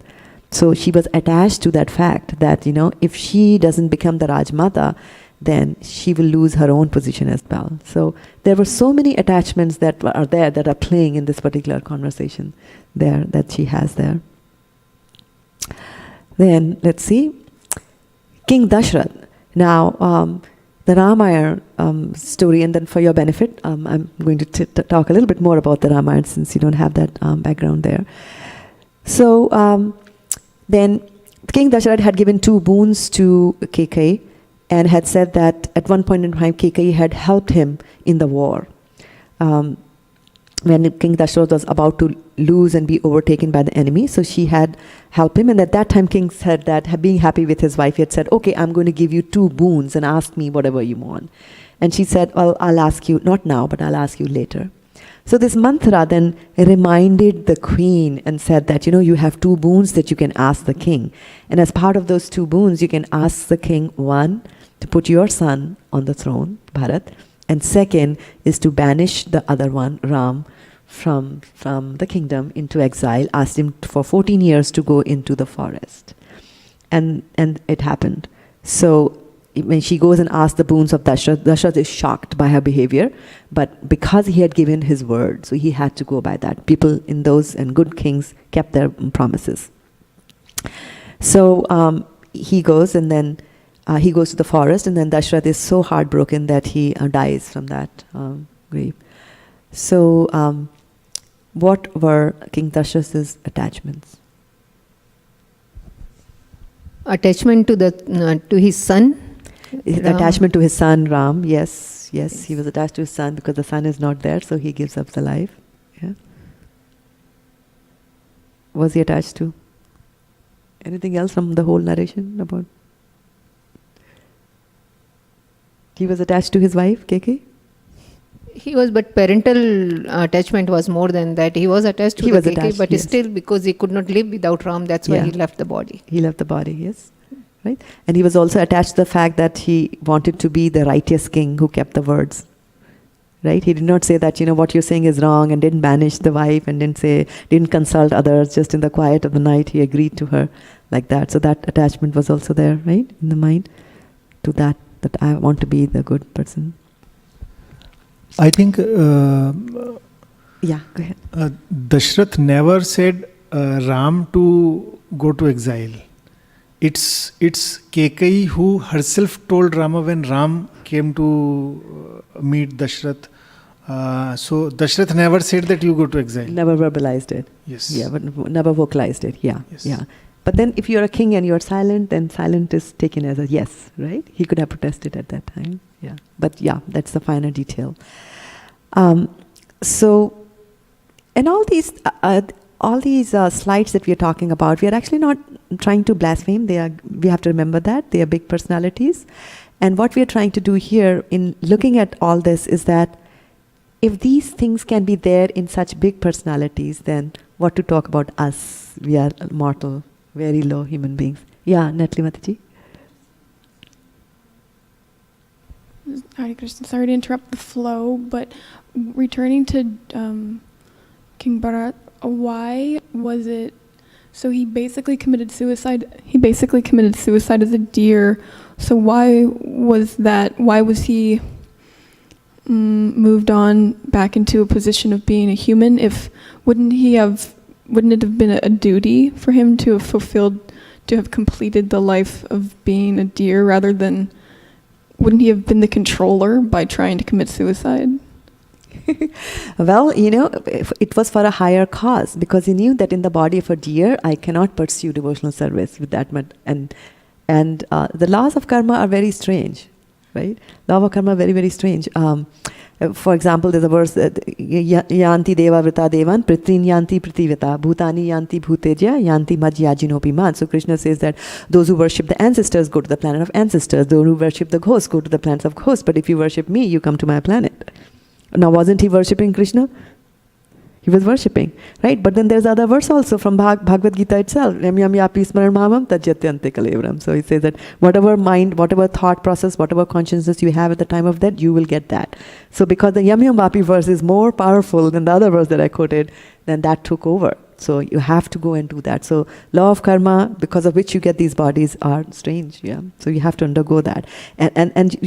So she was attached to that fact that, if she doesn't become the Rajmata, then she will lose her own position as well. So there were so many attachments that are there, that are playing in this particular conversation there, that she has there. Then let's see, King Dashrath. Now the Ramayana story, and then for your benefit, I'm going to talk a little bit more about the Ramayana, since you don't have that background there. So then King Dashrath had given 2 boons to Kekai, and had said that at one point in time Kekai had helped him in the war. When King Dashrath was about to lose and be overtaken by the enemy, so she had helped him, and at that time King said that, being happy with his wife, he had said, okay, I'm going to give you 2 boons and ask me whatever you want. And she said, well, I'll ask you, not now, but I'll ask you later. So this mantra then reminded the queen and said that, you have 2 boons that you can ask the king. And as part of those 2 boons, you can ask the king, one, to put your son on the throne, Bharat, and second is to banish the other one, Ram, from the kingdom into exile, asked him for 14 years to go into the forest. And it happened. So when she goes and asks the boons of Dashrath, Dashrath is shocked by her behavior, but because he had given his word, so he had to go by that. People in those, and good kings, kept their promises. So he goes, and then he goes to the forest, and then Dashrath is so heartbroken that he dies from that grief. So what were King Dashrath's attachments? Attachment to his son. Attachment to his son Ram, yes, he was attached to his son because the son is not there, so he gives up the life. Yeah. Was he attached to anything else from the whole narration about? He was attached to his wife, KK? He was, but parental attachment was more than that. He was attached to He the was KK, attached, but yes. still, because he could not live without Ram, that's why Yeah. he left the body. He left the body, yes. Right? And he was also attached to the fact that he wanted to be the righteous king who kept the words. Right? He did not say that, what you're saying is wrong, and didn't banish the wife, and didn't consult others. Just in the quiet of the night, he agreed to her like that. So that attachment was also there, right? In the mind, to that I want to be the good person. I think Yeah, go ahead. Dashrath never said Ram to go to exile. It's Kekai who herself told Rama when Ram came to meet Dashrath So Dashrath never said that you go to exile. Never verbalized it. Yes. Yeah, but never vocalized it. Yeah, Yes. yeah. But then if you're a king and you're silent, then silent is taken as a yes, right? He could have protested at that time. Yeah. But yeah, that's the finer detail. So, and all these slides that we are talking about, we are actually not trying to blaspheme. We have to remember that they are big personalities. And what we are trying to do here in looking at all this is that if these things can be there in such big personalities, then what to talk about us? We are mortal, very low human beings. Yeah, Natali Mataji. Hare Krishna, sorry to interrupt the flow, but returning to King Bharat, why was it? So he basically committed suicide. He basically committed suicide as a deer. So why was that? Why was he moved on back into a position of being a human? Wouldn't it have been a duty for him to have fulfilled, to have completed the life of being a deer rather than? Wouldn't he have been the controller by trying to commit suicide? Well, it was for a higher cause, because he knew that in the body of a deer, I cannot pursue devotional service with that much. And the laws of karma are very strange, right? Law of karma are very, very strange. For example, there's a verse that yanti deva vrita devan pritrin yanti pritivita bhutani yanti bhuteja yanti madhyajinopi man. So Krishna says that those who worship the ancestors go to the planet of ancestors. Those who worship the ghosts go to the planets of ghosts. But if you worship me, you come to my planet. Now, wasn't he worshipping Krishna? He was worshipping, right? But then there's other verse also from Bhagavad Gita itself. Yam yam yapi smaran mavam tajyatyante kalevram. So it says that whatever mind, whatever thought process, whatever consciousness you have at the time of death, you will get that. So because the yam yam yapi verse is more powerful than the other verse that I quoted, then that took over. So you have to go and do that. So law of karma, because of which you get these bodies, are strange. Yeah. So you have to undergo that. And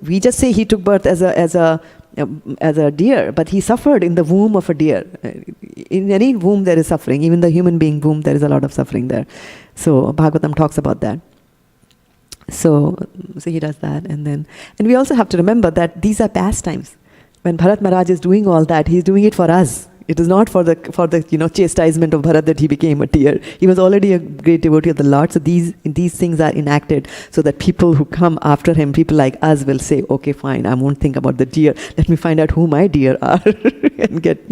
we just say he took birth as a deer, but he suffered in the womb of a deer. In any womb there is suffering. Even the human being womb, there is a lot of suffering there. So Bhagavatam talks about that. So he does that, and we also have to remember that these are pastimes. When Bharat Maharaj is doing all that, he's doing it for us. It is not for the chastisement of Bharat that he became a deer. He was already a great devotee of the Lord. So these things are enacted so that people who come after him, people like us, will say, okay, fine, I won't think about the deer. Let me find out who my deer are and get,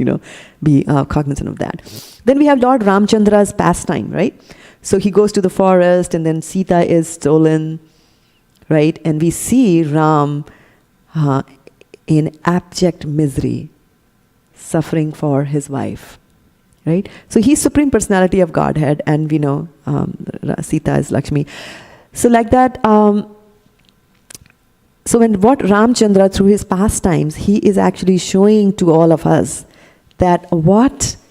be cognizant of that. Then we have Lord Ramchandra's pastime, right? So he goes to the forest, and then Sita is stolen, right? And we see Ram in abject misery, suffering for his wife, right? So he's Supreme Personality of Godhead, and we know Sita is Lakshmi. So like that, so what Ramchandra, through his pastimes, he is actually showing to all of us that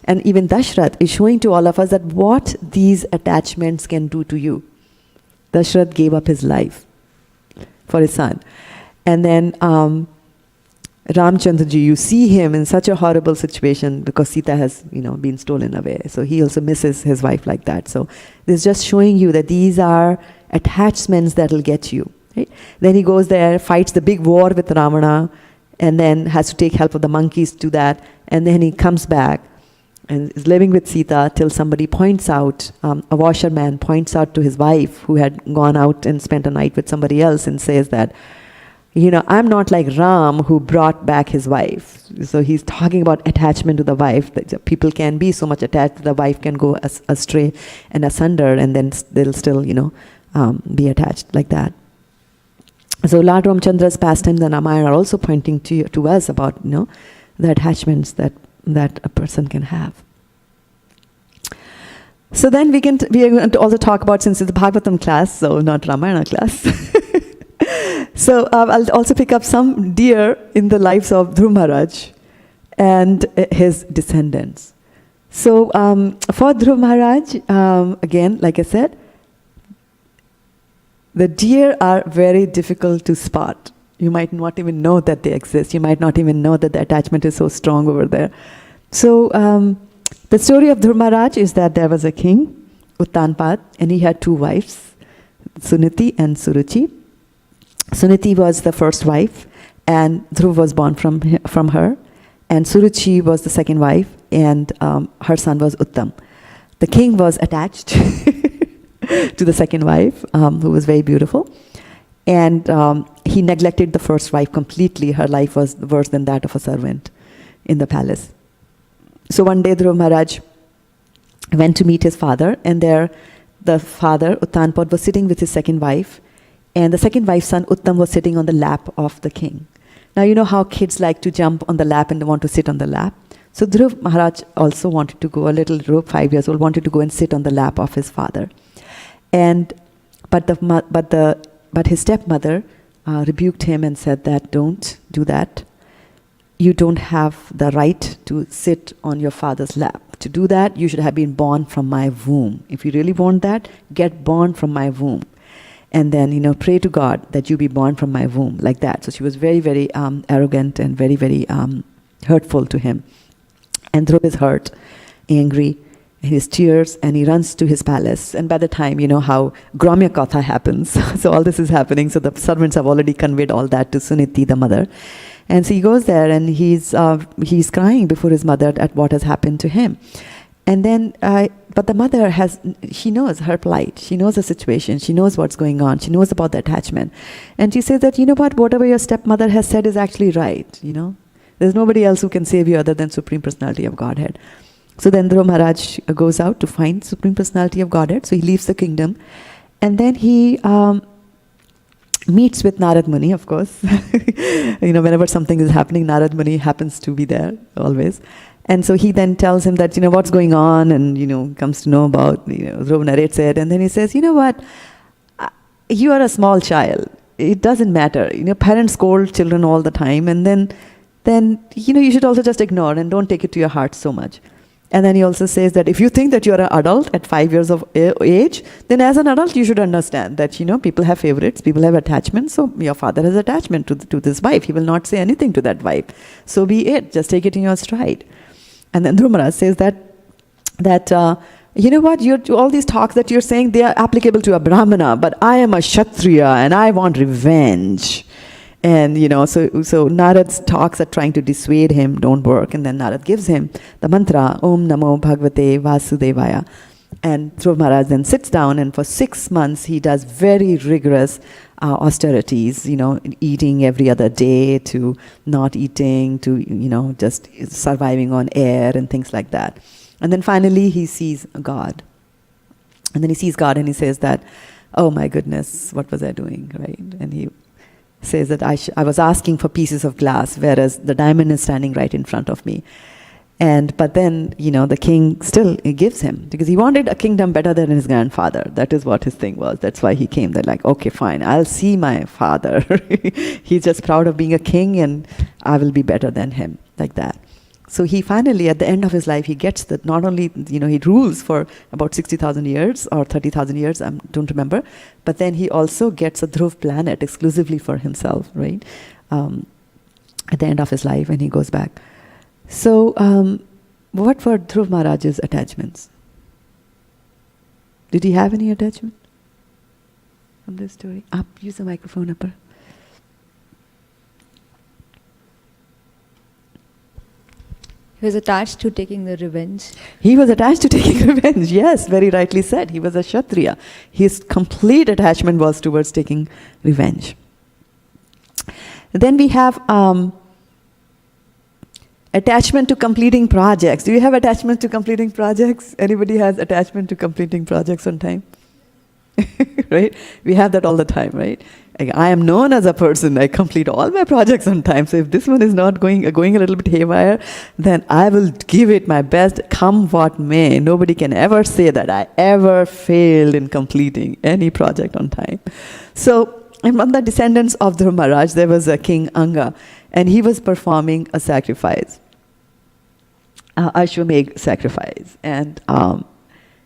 and even Dashrath is showing to all of us that what these attachments can do to you. Dashrath gave up his life for his son. And then Ramchandraji, you see him in such a horrible situation because Sita has, been stolen away. So he also misses his wife like that. So this is just showing you that these are attachments that will get you. Right? Then he goes there, fights the big war with Ravana, and then has to take help of the monkeys to do that. And then he comes back and is living with Sita till somebody points out, a washerman points out to his wife who had gone out and spent a night with somebody else, and says that, I'm not like Ram who brought back his wife. So he's talking about attachment to the wife. That people can be so much attached that the wife can go astray and asunder, and then they'll still, be attached like that. So Lord Ramchandra's pastimes and Ramayana are also pointing to us about, the attachments that a person can have. So then we are going to also talk about, since it's a Bhagavatam class, so not Ramayana class. So I'll also pick up some deer in the lives of Dhruv Maharaj and his descendants. So for Dhruv Maharaj, again, like I said, the deer are very difficult to spot. You might not even know that they exist. You might not even know that the attachment is so strong over there. So the story of Dhruv Maharaj is that there was a king, Uttanpad, and he had two wives, Suniti and Suruchi. Suniti was the first wife, and Dhruv was born from her, and Suruchi was the second wife, and her son was Uttam. The king was attached to the second wife, who was very beautiful, and he neglected the first wife completely. Her life was worse than that of a servant in the palace. So one day Dhruv Maharaj went to meet his father, and there the father, Uttanpad, was sitting with his second wife, and the second wife's son, Uttam, was sitting on the lap of the king. Now you know how kids like to jump on the lap and they want to sit on the lap. So Dhruv Maharaj also wanted to go, a little Dhruv, 5 years old, wanted to go and sit on the lap of his father. But his stepmother rebuked him and said that, don't do that. You don't have the right to sit on your father's lap. To do that, you should have been born from my womb. If you really want that, get born from my womb. And then, pray to God that you be born from my womb, like that. So she was very, very arrogant and very, very hurtful to him. And Dhruv is hurt, angry, and his tears, and he runs to his palace. And by the time, how Gramya Katha happens, so all this is happening, so the servants have already conveyed all that to Suniti, the mother. And so he goes there, and he's crying before his mother at what has happened to him. And then, but the mother she knows her plight, she knows the situation, she knows what's going on, she knows about the attachment. And she says that, whatever your stepmother has said is actually right, There's nobody else who can save you other than Supreme Personality of Godhead. So then Dhruv Maharaj goes out to find Supreme Personality of Godhead, so he leaves the kingdom. And then he meets with Narad Muni, of course. Whenever something is happening, Narad Muni happens to be there, always. And so he then tells him that, what's going on, and, comes to know about, Dhruv narrates it. And then he says, what, you are a small child. It doesn't matter. Parents scold children all the time. And then you should also just ignore and don't take it to your heart so much. And then he also says that if you think that you're an adult at 5 years of age, then as an adult you should understand that, people have favorites, people have attachments. So your father has attachment to this wife. He will not say anything to that wife. So be it. Just take it in your stride. And then Dhruv Maharaj says that all these talks that you're saying, they are applicable to a Brahmana, but I am a Kshatriya and I want revenge. And, so Narad's talks are trying to dissuade him, don't work. And then Narad gives him the mantra, Om Namo Bhagavate Vasudevaya. And Dhruv Maharaj then sits down, and for 6 months he does very rigorous austerities, eating every other day, to not eating, to, just surviving on air and things like that. And then finally he sees God. And then he sees God and he says that, oh my goodness, what was I doing, right? And he says that I was asking for pieces of glass, whereas the diamond is standing right in front of me. But then, the king still gives him, because he wanted a kingdom better than his grandfather. That is what his thing was. That's why he came. They're like, okay, fine, I'll see my father. He's just proud of being a king, and I will be better than him, like that. So he finally, at the end of his life, he gets that not only, he rules for about 60,000 years or 30,000 years, I don't remember, but then he also gets a Dhruv planet exclusively for himself, right? At the end of his life, and he goes back. So, what were Dhruv Maharaj's attachments? Did he have any attachment from this story? Up, use the microphone, upper. He was attached to taking the revenge. He was attached to taking revenge, yes, very rightly said. He was a Kshatriya. His complete attachment was towards taking revenge. Then we have attachment to completing projects. Do you have attachment to completing projects? Anybody has attachment to completing projects on time? Right? We have that all the time, right? I am known as a person, I complete all my projects on time. So if this one is not going a little bit haywire, then I will give it my best, come what may. Nobody can ever say that I ever failed in completing any project on time. So among the descendants of Dhruv Maharaj, there was a king Anga, and he was performing a sacrifice, Ashwamedh sacrifice. And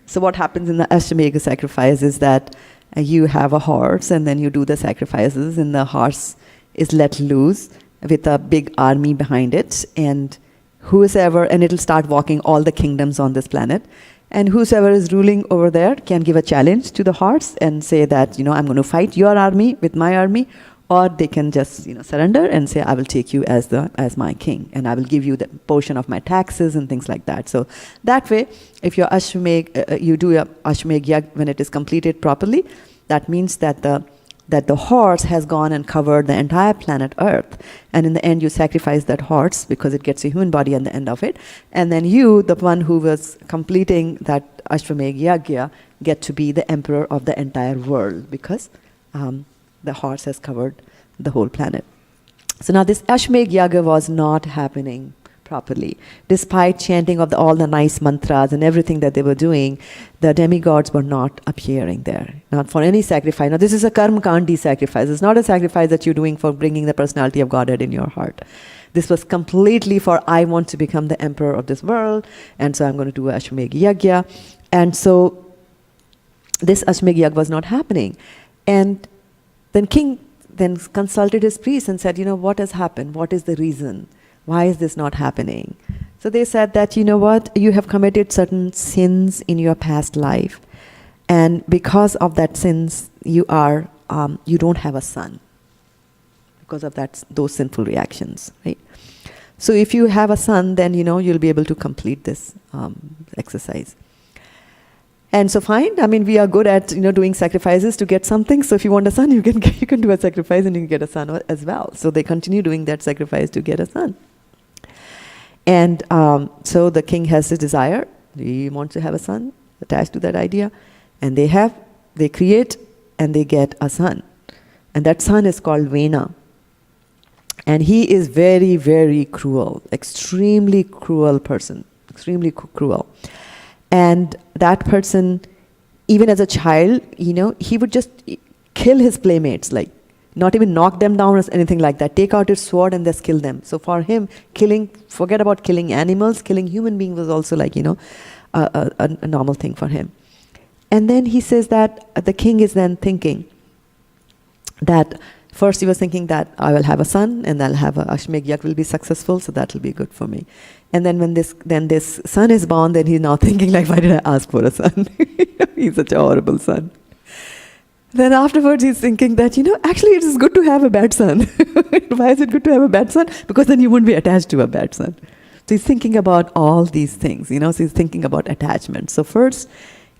so what happens in the Ashwamedh sacrifice is that you have a horse, and then you do the sacrifices, and the horse is let loose with a big army behind it, and it'll start walking all the kingdoms on this planet. And whosoever is ruling over there can give a challenge to the horse and say that, I'm going to fight your army with my army, or they can just surrender and say, I will take you as my king, and I will give you the portion of my taxes and things like that. So that way, if your you do your Ashwamedh Yagya when it is completed properly, that means that the horse has gone and covered the entire planet Earth, and in the end you sacrifice that horse because it gets a human body at the end of it, and then you, the one who was completing that Ashwamedh Yagya, get to be the emperor of the entire world because the horse has covered the whole planet. So now this Ashwamedh Yagya was not happening properly. Despite chanting of all the nice mantras and everything that they were doing, the demigods were not appearing there, not for any sacrifice. Now this is a karma kandi sacrifice. It's not a sacrifice that you're doing for bringing the personality of Godhead in your heart. This was completely for, I want to become the emperor of this world, and so I'm going to do Ashwamedh Yagya. And so this Ashwamedh Yagya was not happening. And then king then consulted his priests and said, what has happened? What is the reason? Why is this not happening? So they said that, you have committed certain sins in your past life. And because of that sins, you don't have a son. Because of those sinful reactions, right? So if you have a son, then, you'll be able to complete this exercise. And so fine, we are good at doing sacrifices to get something. So if you want a son, you can do a sacrifice and you can get a son as well. So they continue doing that sacrifice to get a son. And so the king has his desire. He wants to have a son attached to that idea. And they create and they get a son. And that son is called Vena. And he is very, very cruel, extremely cruel person, extremely cruel. And that person, even as a child, he would just kill his playmates, like not even knock them down or anything like that. Take out his sword and just kill them. So for him, forget about killing animals, killing human beings was also like, a normal thing for him. And then he says that the king is then thinking that first he was thinking that I will have a son and I'll have a Ashwamedh Yagya will be successful, so that will be good for me. And then when this son is born, then he's now thinking like, why did I ask for a son? He's such a horrible son. Then afterwards he's thinking that, actually it is good to have a bad son. Why is it good to have a bad son? Because then you won't be attached to a bad son. So he's thinking about all these things, so he's thinking about attachment. So first,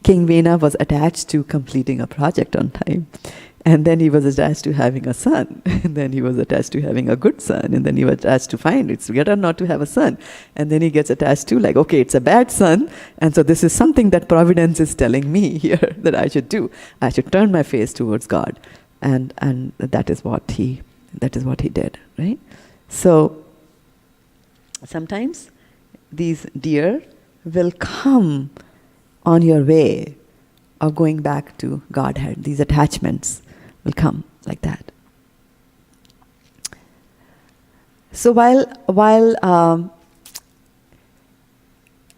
King Vena was attached to completing a project on time. And then he was attached to having a son. And then he was attached to having a good son. And then he was attached to find it's better not to have a son. And then he gets attached to like, okay, it's a bad son. And so this is something that Providence is telling me here that I should do. I should turn my face towards God. And that is what he did, right? So sometimes these deer will come on your way of going back to Godhead. These attachments will come like that. So while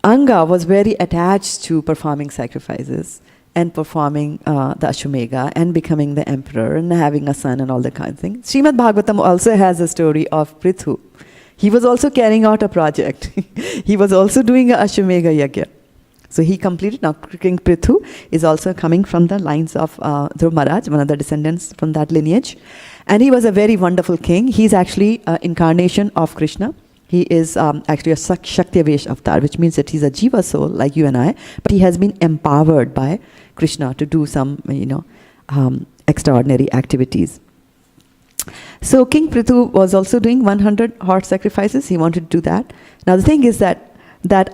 Anga was very attached to performing sacrifices and performing the Ashwamedha and becoming the emperor and having a son and all that kind of thing, Srimad Bhagavatam also has a story of Prithu. He was also carrying out a project. He was also doing a Ashwamedha Yagya. So he completed. Now King Prithu is also coming from the lines of Dhruv Maharaj, one of the descendants from that lineage. And he was a very wonderful king. He's actually an incarnation of Krishna. He is actually a Shakti-avesh avatar, which means that he's a jiva soul like you and I, but he has been empowered by Krishna to do some, extraordinary activities. So King Prithu was also doing 100 horse sacrifices. He wanted to do that. Now the thing is that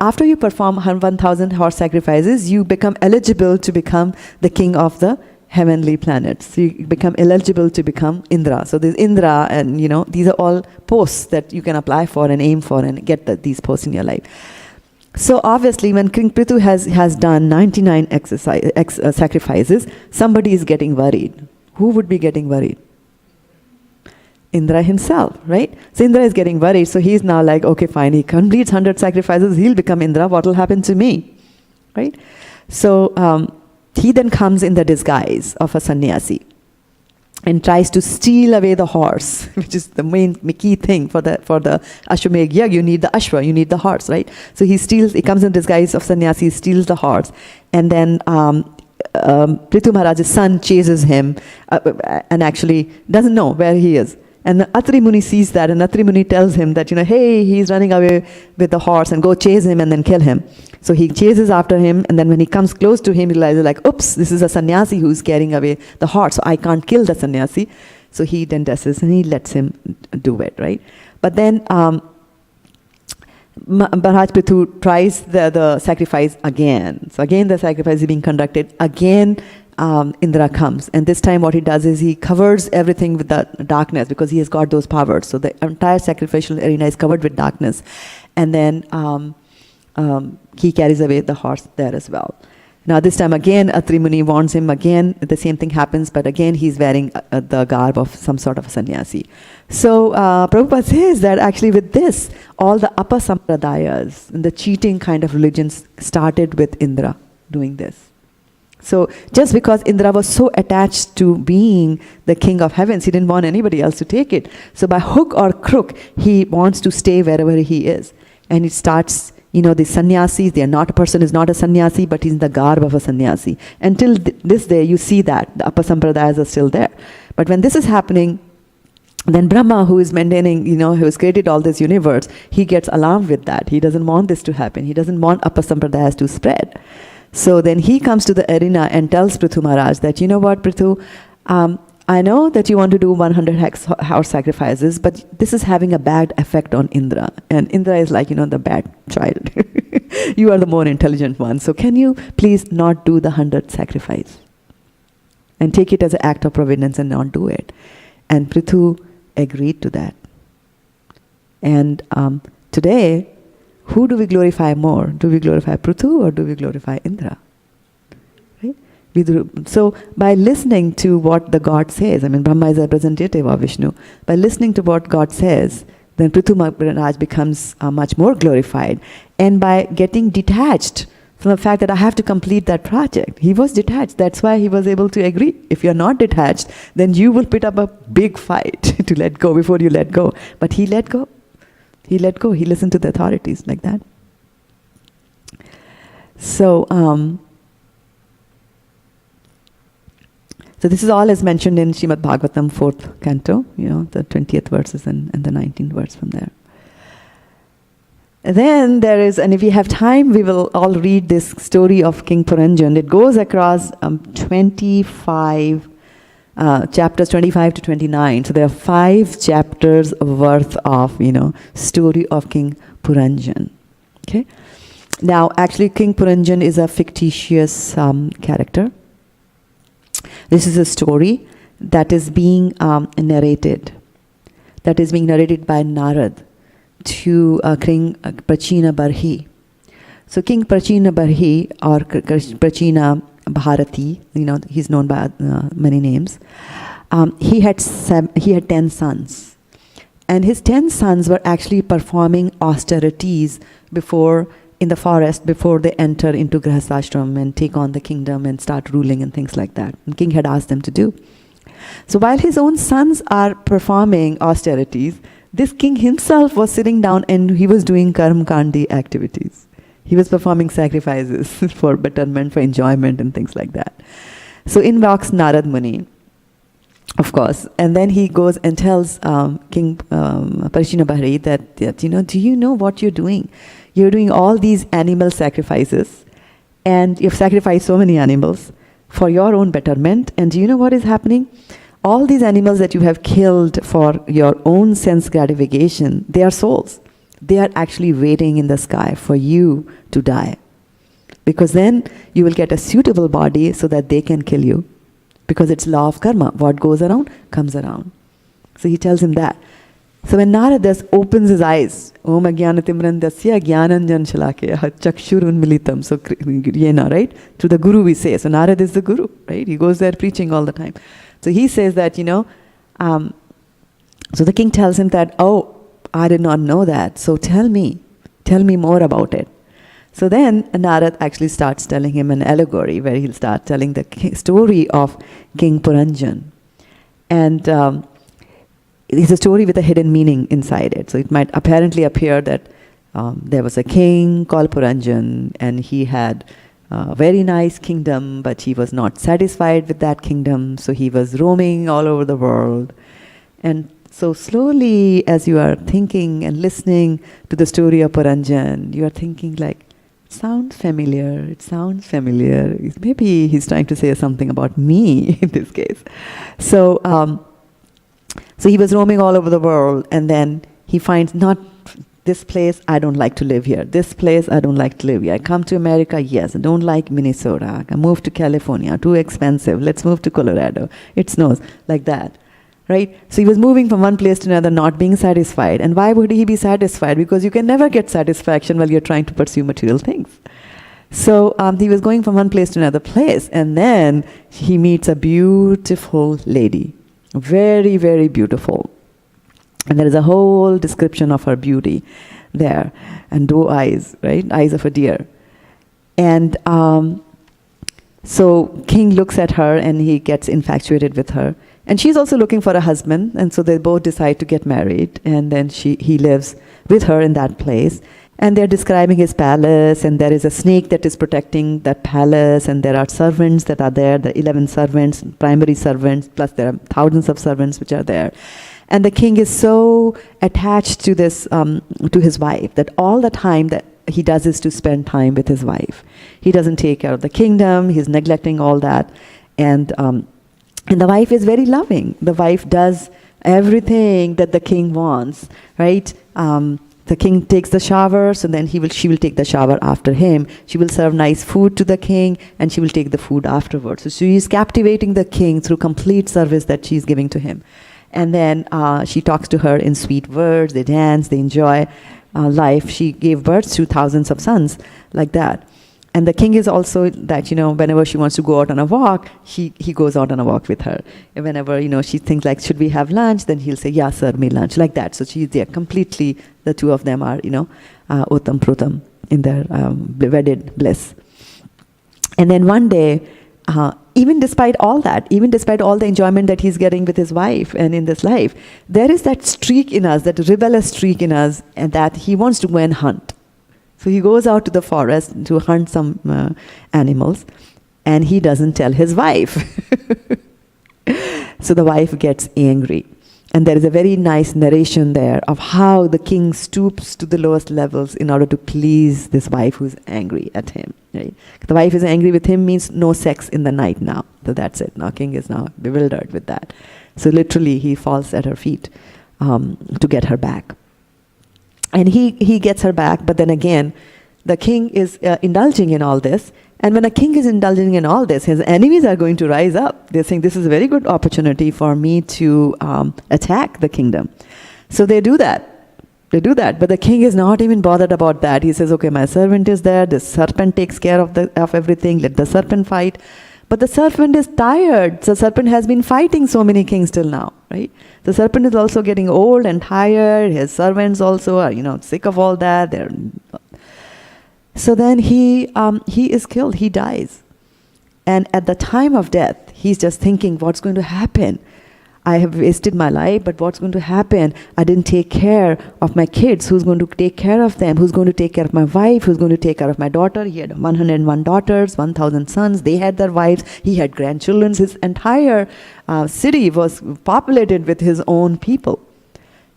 after you perform 1,000 horse sacrifices, you become eligible to become the king of the heavenly planets. So you become eligible to become Indra. So there's Indra, and these are all posts that you can apply for and aim for and get these posts in your life. So obviously, when King Prithu has done 99 sacrifices, somebody is getting worried. Who would be getting worried? Indra himself, right? So Indra is getting worried. So he's now like, okay, fine, he completes 100 sacrifices, he'll become Indra, what will happen to me, right? So he then comes in the disguise of a sannyasi and tries to steal away the horse, which is the main key thing for the Ashwamedh Yagya. You need the Ashwa, you need the horse, right? So he comes in disguise of sannyasi, steals the horse, and then Prithu Maharaj's son chases him and actually doesn't know where he is. And Atri Muni sees that, and Atri Muni tells him that, hey, he's running away with the horse, and go chase him and then kill him. So he chases after him, and then when he comes close to him, he realizes like, oops, this is a sannyasi who's carrying away the horse, so I can't kill the sannyasi. So he then descends and he lets him do it, right? But then Maharaj Prithu tries the sacrifice again. So again the sacrifice is being conducted. Again Indra comes, and this time what he does is he covers everything with the darkness because he has got those powers. So the entire sacrificial arena is covered with darkness, and then he carries away the horse there as well. Now this time again Atri Muni warns him again, the same thing happens, but again he's wearing the garb of some sort of a sannyasi. So Prabhupada says that actually with this, all the upper sampradayas and the cheating kind of religions started with Indra doing this. So just because Indra was so attached to being the king of heavens, he didn't want anybody else to take it. So by hook or crook, he wants to stay wherever he is. And it starts, the sannyasis, a person is not a sannyasi, but he's in the garb of a sannyasi. Until this day, you see that the upper sampradayas are still there. But when this is happening, then Brahma, who is maintaining, who has created all this universe, he gets alarmed with that. He doesn't want this to happen. He doesn't want upper sampradayas to spread. So then he comes to the arena and tells Prithu Maharaj that, you know what, Prithu, I know that you want to do 100 horse sacrifices, but this is having a bad effect on Indra. And Indra is like, the bad child. You are the more intelligent one. So can you please not do the 100 sacrifice? And take it as an act of providence and not do it. And Prithu agreed to that. And today, who do we glorify more? Do we glorify Prithu or do we glorify Indra? Right? So by listening to what the God says, Brahma is a representative of Vishnu. By listening to what God says, then Prithu Maharaj becomes much more glorified. And by getting detached from the fact that I have to complete that project, he was detached. That's why he was able to agree. If you're not detached, then you will put up a big fight to let go before you let go. But he let go. He let go. He listened to the authorities like that. So, so this is all as mentioned in Srimad Bhagavatam 4th canto, the 20th verses and the 19th verse from there. Then there is, and if we have time, we will all read this story of King Puranjan. It goes across 25 chapters 25 to 29. So there are 5 chapters worth of, story of King Puranjan. Okay. Now, actually, King Puranjan is a fictitious character. This is a story that is being narrated. That is being narrated by Narad to King Prachina Barhi. So King Prachina Barhi, or Prachina Bharati, he's known by many names. He had 10 sons, and his 10 sons were actually performing austerities in the forest before they enter into Grihasthashram and take on the kingdom and start ruling and things like that. The king had asked them to do. So while his own sons are performing austerities, this king himself was sitting down and he was doing karma kandi activities. He was performing sacrifices for betterment, for enjoyment and things like that. So in walks Narad Muni, of course, and then he goes and tells King Parishina Bahari that, do you know what you're doing? You're doing all these animal sacrifices, and you've sacrificed so many animals for your own betterment, and do you know what is happening? All these animals that you have killed for your own sense gratification, they are souls. They are actually waiting in the sky for you to die. Because then you will get a suitable body so that they can kill you. Because it's law of karma. What goes around, comes around. So he tells him that. So when Narada opens his eyes, Om Ajnanatimrandasya Jnananjan Shalakya Chakshurun Militam. So, Yena, right? To the Guru we say. So Narada is the Guru, right? He goes there preaching all the time. So he says that, so the king tells him that, oh, I did not know that. So tell me more about it. So then Narad actually starts telling him an allegory where he'll start telling the story of King Puranjan. And it's a story with a hidden meaning inside it. So it might apparently appear that there was a king called Puranjan, and he had very nice kingdom, but he was not satisfied with that kingdom, so he was roaming all over the world. And so slowly, as you are thinking and listening to the story of Puranjan, you are thinking like, sounds familiar, it sounds familiar. Maybe he's trying to say something about me in this case. So, so he was roaming all over the world, and then he finds not this place, I don't like to live here. This place, I don't like to live here. I come to America, yes, I don't like Minnesota. I move to California, too expensive. Let's move to Colorado. It snows, like that. Right? So he was moving from one place to another, not being satisfied. And why would he be satisfied? Because you can never get satisfaction while you're trying to pursue material things. So he was going from one place to another place, and then he meets a beautiful lady. Very, very beautiful. And there is a whole description of her beauty there. And doe eyes, right? Eyes of a deer. And so King looks at her and he gets infatuated with her. And she's also looking for a husband, and so they both decide to get married, and then he lives with her in that place. And they're describing his palace, and there is a snake that is protecting that palace, and there are servants that are there, the 11 servants, primary servants, plus there are thousands of servants which are there. And the king is so attached to this, to his wife, that all the time that he does is to spend time with his wife. He doesn't take care of the kingdom, he's neglecting all that. And the wife is very loving. The wife does everything that the king wants, right? The king takes the shower, so then she will take the shower after him. She will serve nice food to the king, and she will take the food afterwards. So she is captivating the king through complete service that she is giving to him. And then she talks to her in sweet words. They dance, they enjoy life. She gave birth to thousands of sons, like that. And the king is also that, whenever she wants to go out on a walk, he goes out on a walk with her. And whenever, she thinks like, should we have lunch? Then he'll say, yeah, serve me lunch, like that. So she's there completely, the two of them are, Uttam Prutam in their wedded bliss. And then one day, even despite all that, even despite all the enjoyment that he's getting with his wife and in this life, there is that streak in us, that rebellious streak in us, and that he wants to go and hunt. So he goes out to the forest to hunt some animals, and he doesn't tell his wife. So the wife gets angry. And there is a very nice narration there of how the king stoops to the lowest levels in order to please this wife who's angry at him. Right? The wife is angry with him means no sex in the night now. So that's it. Now king is now bewildered with that. So literally he falls at her feet to get her back. And he gets her back, but then again, the king is indulging in all this. And when a king is indulging in all this, his enemies are going to rise up. They're saying, this is a very good opportunity for me to attack the kingdom. So they do that. But the king is not even bothered about that. He says, okay, my servant is there. The serpent takes care of everything. Let the serpent fight. But the serpent is tired. The serpent has been fighting so many kings till now, right? The serpent is also getting old and tired. His servants also are, sick of all that. So then he is killed. He dies. And at the time of death, he's just thinking, what's going to happen? I have wasted my life, but what's going to happen? I didn't take care of my kids. Who's going to take care of them? Who's going to take care of my wife? Who's going to take care of my daughter? He had 101 daughters, 1,000 sons. They had their wives. He had grandchildren. His entire city was populated with his own people.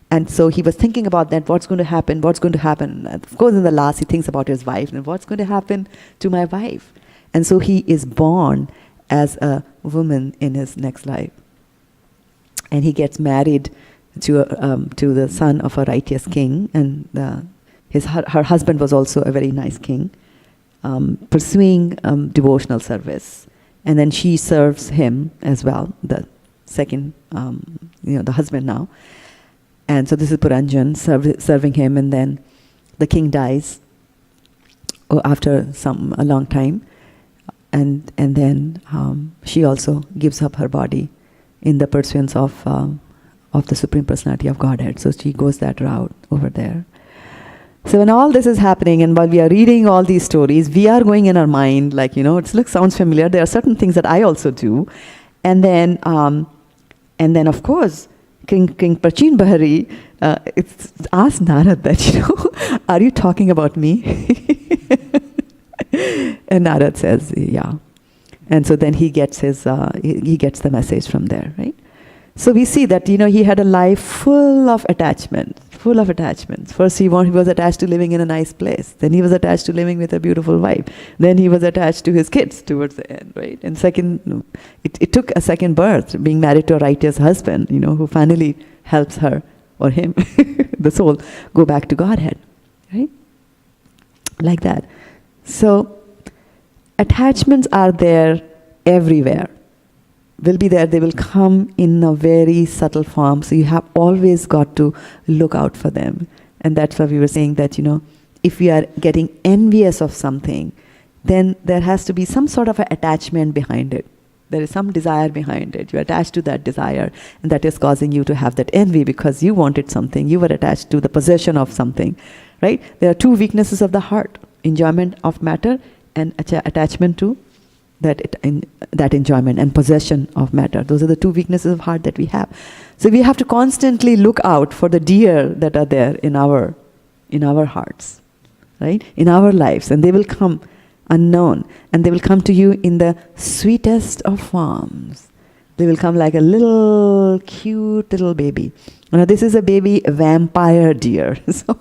And so he was thinking about that, what's going to happen? What's going to happen? And of course, in the last, he thinks about his wife. And what's going to happen to my wife? And so he is born as a woman in his next life. And he gets married to the son of a righteous king, and her husband was also a very nice king, pursuing devotional service. And then she serves him as well, the second, the husband now. And so this is Puranjan serving him, and then the king dies after a long time, and then she also gives up her body in the pursuance of the Supreme Personality of Godhead. So she goes that route over there. So when all this is happening, and while we are reading all these stories, we are going in our mind like, it sounds familiar. There are certain things that I also do. And then of course, King Prachin Bahari asked Narad that, are you talking about me? And Narad says, yeah. And so then he gets he gets the message from there, right? So we see that, he had a life full of attachments. First he was attached to living in a nice place. Then he was attached to living with a beautiful wife. Then he was attached to his kids towards the end, right? And second, it took a second birth, being married to a righteous husband, who finally helps her or him, the soul, go back to Godhead, right? Like that. So attachments are there everywhere. Will be there, they will come in a very subtle form. So you have always got to look out for them. And that's why we were saying that, if we are getting envious of something, then there has to be some sort of an attachment behind it. There is some desire behind it. You're attached to that desire, and that is causing you to have that envy because you wanted something. You were attached to the possession of something, right? There are two weaknesses of the heart: enjoyment of matter and attachment to that enjoyment, and possession of matter. Those are the two weaknesses of heart that we have. So we have to constantly look out for the deer that are there in our hearts, right? In our lives, and they will come unknown, and they will come to you in the sweetest of forms. They will come like a little cute little baby. Now this is a baby vampire deer. So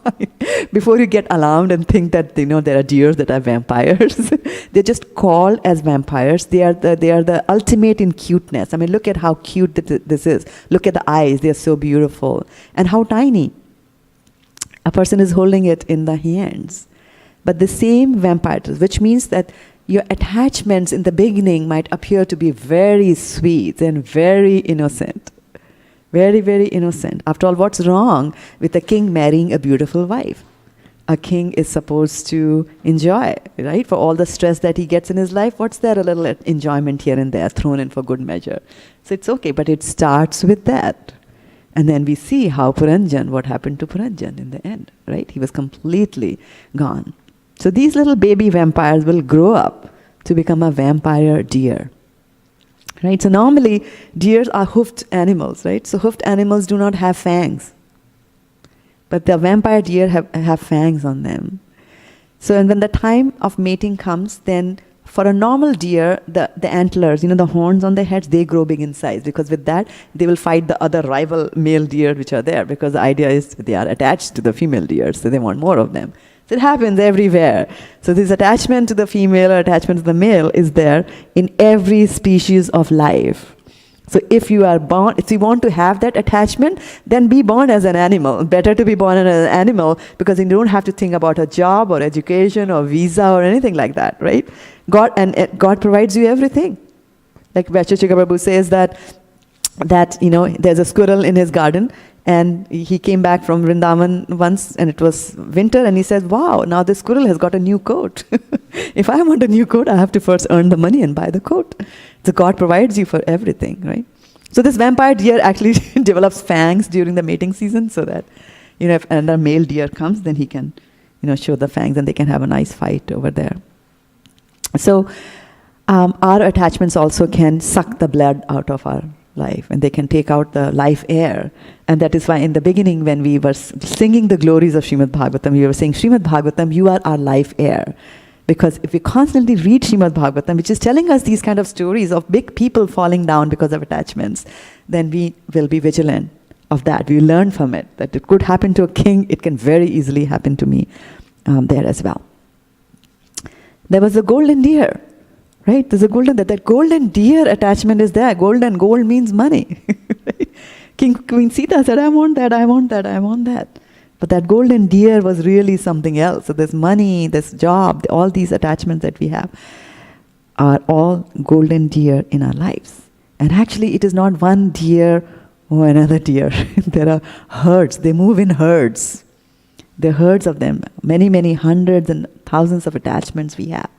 before you get alarmed and think that there are deers that are vampires, they're just called as vampires. They are the ultimate in cuteness. I mean, look at how cute this is. Look at the eyes; they are so beautiful, and how tiny. A person is holding it in the hands. But the same vampires, which means that your attachments in the beginning might appear to be very sweet and very innocent. Very, very innocent. After all, what's wrong with a king marrying a beautiful wife? A king is supposed to enjoy, right? For all the stress that he gets in his life, what's there? A little enjoyment here and there thrown in for good measure. So it's okay, but it starts with that. And then we see how what happened to Puranjan in the end, right? He was completely gone. So these little baby vampires will grow up to become a vampire deer. Right? So normally deers are hoofed animals, right? So hoofed animals do not have fangs. But the vampire deer have fangs on them. So and when the time of mating comes, then for a normal deer, the antlers, the horns on their heads, they grow big in size, because with that they will fight the other rival male deer which are there, because the idea is they are attached to the female deer, so they want more of them. So it happens everywhere. So this attachment to the female or attachment to the male is there in every species of life. So if you want to have that attachment, then be born as an animal. Better to be born as an animal, because you don't have to think about a job or education or visa or anything like that, right? God provides you everything. Like Vaishya Prabhu says that there's a squirrel in his garden, and he came back from Vrindavan once, and it was winter, and he said, wow, now this squirrel has got a new coat. If I want a new coat, I have to first earn the money and buy the coat. So God provides you for everything, right? So this vampire deer actually develops fangs during the mating season, so that, if another male deer comes, then he can, show the fangs, and they can have a nice fight over there. So our attachments also can suck the blood out of our life, and they can take out the life air. And that is why in the beginning, when we were singing the glories of Srimad Bhagavatam, we were saying, Srimad Bhagavatam, you are our life air. Because if we constantly read Srimad Bhagavatam, which is telling us these kind of stories of big people falling down because of attachments, then we will be vigilant of that. We learn from it, that it could happen to a king, it can very easily happen to me there as well. There was a golden deer. Right? There's a that golden deer attachment is there. Gold means money. Right? Queen Sita said, I want that, I want that, I want that. But that golden deer was really something else. So there's money, there's job, all these attachments that we have are all golden deer in our lives. And actually it is not one deer or another deer. There are herds. They move in herds. There are herds of them. Many, many hundreds and thousands of attachments we have.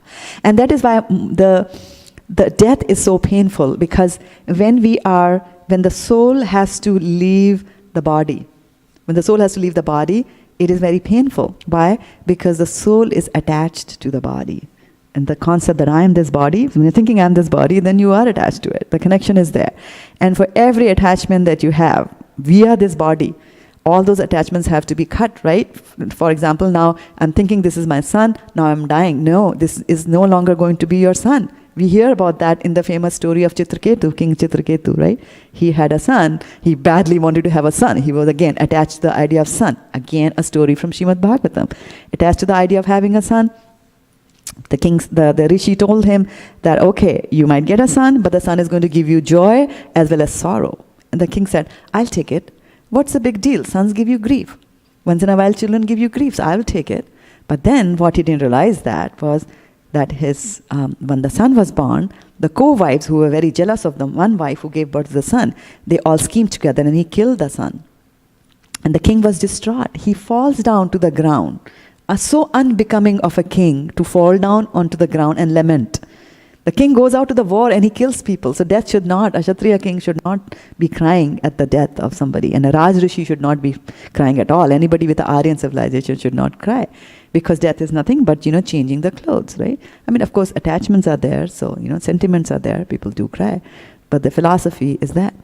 And that is why the death is so painful, because when the soul has to leave the body, it is very painful. Why? Because the soul is attached to the body. And the concept that I am this body, when you're thinking I am this body, then you are attached to it. The connection is there. And for every attachment that you have via this body, All those attachments have to be cut, right? For example, now I'm thinking this is my son, now I'm dying. No, this is no longer going to be your son. We hear about that in the famous story of Chitraketu, King Chitraketu, right? He had a son, he badly wanted to have a son. He was again attached to the idea of son. Again, a story from Srimad Bhagavatam. Attached to the idea of having a son, the rishi told him that, okay, you might get a son, but the son is going to give you joy as well as sorrow. And the king said, I'll take it. What's the big deal? Sons give you grief. Once in a while, children give you grief, so I will take it. But then what he didn't realize that was that his when the son was born, the co-wives who were very jealous of the one wife who gave birth to the son, they all schemed together and he killed the son. And the king was distraught. He falls down to the ground. So unbecoming of a king to fall down onto the ground and lament. The king goes out to the war and he kills people. So death should not, a Kshatriya king should not be crying at the death of somebody. And a Raj Rishi should not be crying at all. Anybody with the Aryan civilization should not cry. Because death is nothing but, changing the clothes, right? I mean, of course, attachments are there. So, sentiments are there. People do cry. But the philosophy is that.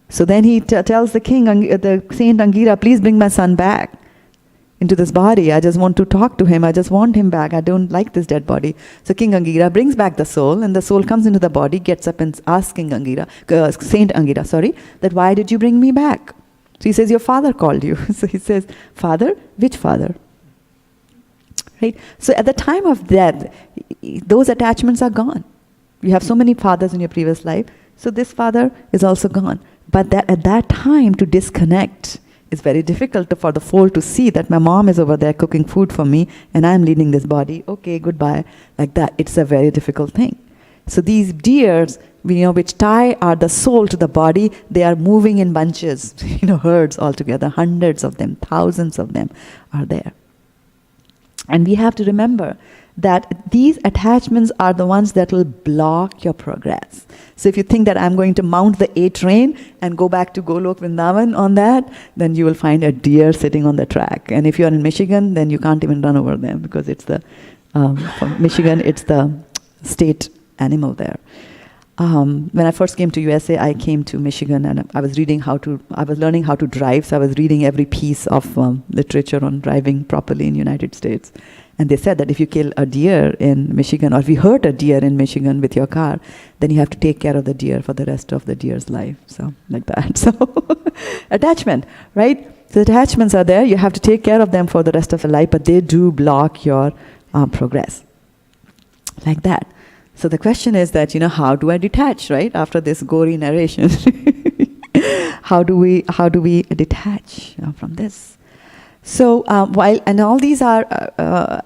So then he tells the king, the Saint Angira, please bring my son back into this body. I just want to talk to him. I just want him back. I don't like this dead body. So King Angira brings back the soul, and the soul comes into the body, gets up and asks King Angira, Saint Angira, that why did you bring me back? So he says, your father called you. So he says, father? Which father? Right? So at the time of death, those attachments are gone. You have so many fathers in your previous life. So this father is also gone. But at that time, to disconnect, it's very difficult for the soul to see that my mom is over there cooking food for me and I'm leading this body. Okay, goodbye. Like that. It's a very difficult thing. So these deers, which tie the soul to the body, they are moving in bunches, herds altogether. Hundreds of them, thousands of them are there. And we have to remember that these attachments are the ones that will block your progress. So if you think that I'm going to mount the A train and go back to Golok Vrindavan on that, then you will find a deer sitting on the track. And if you're in Michigan, then you can't even run over them because it's from Michigan, it's the state animal there. When I first came to USA, I came to Michigan and I was learning how to drive. So I was reading every piece of literature on driving properly in United States. And they said that if you kill a deer in Michigan, or if you hurt a deer in Michigan with your car, then you have to take care of the deer for the rest of the deer's life. So, like that. So, attachment, right? So, attachments are there. You have to take care of them for the rest of your life, but they do block your progress. Like that. So, the question is that, how do I detach, right? After this gory narration. How do we detach from this? So and all these are,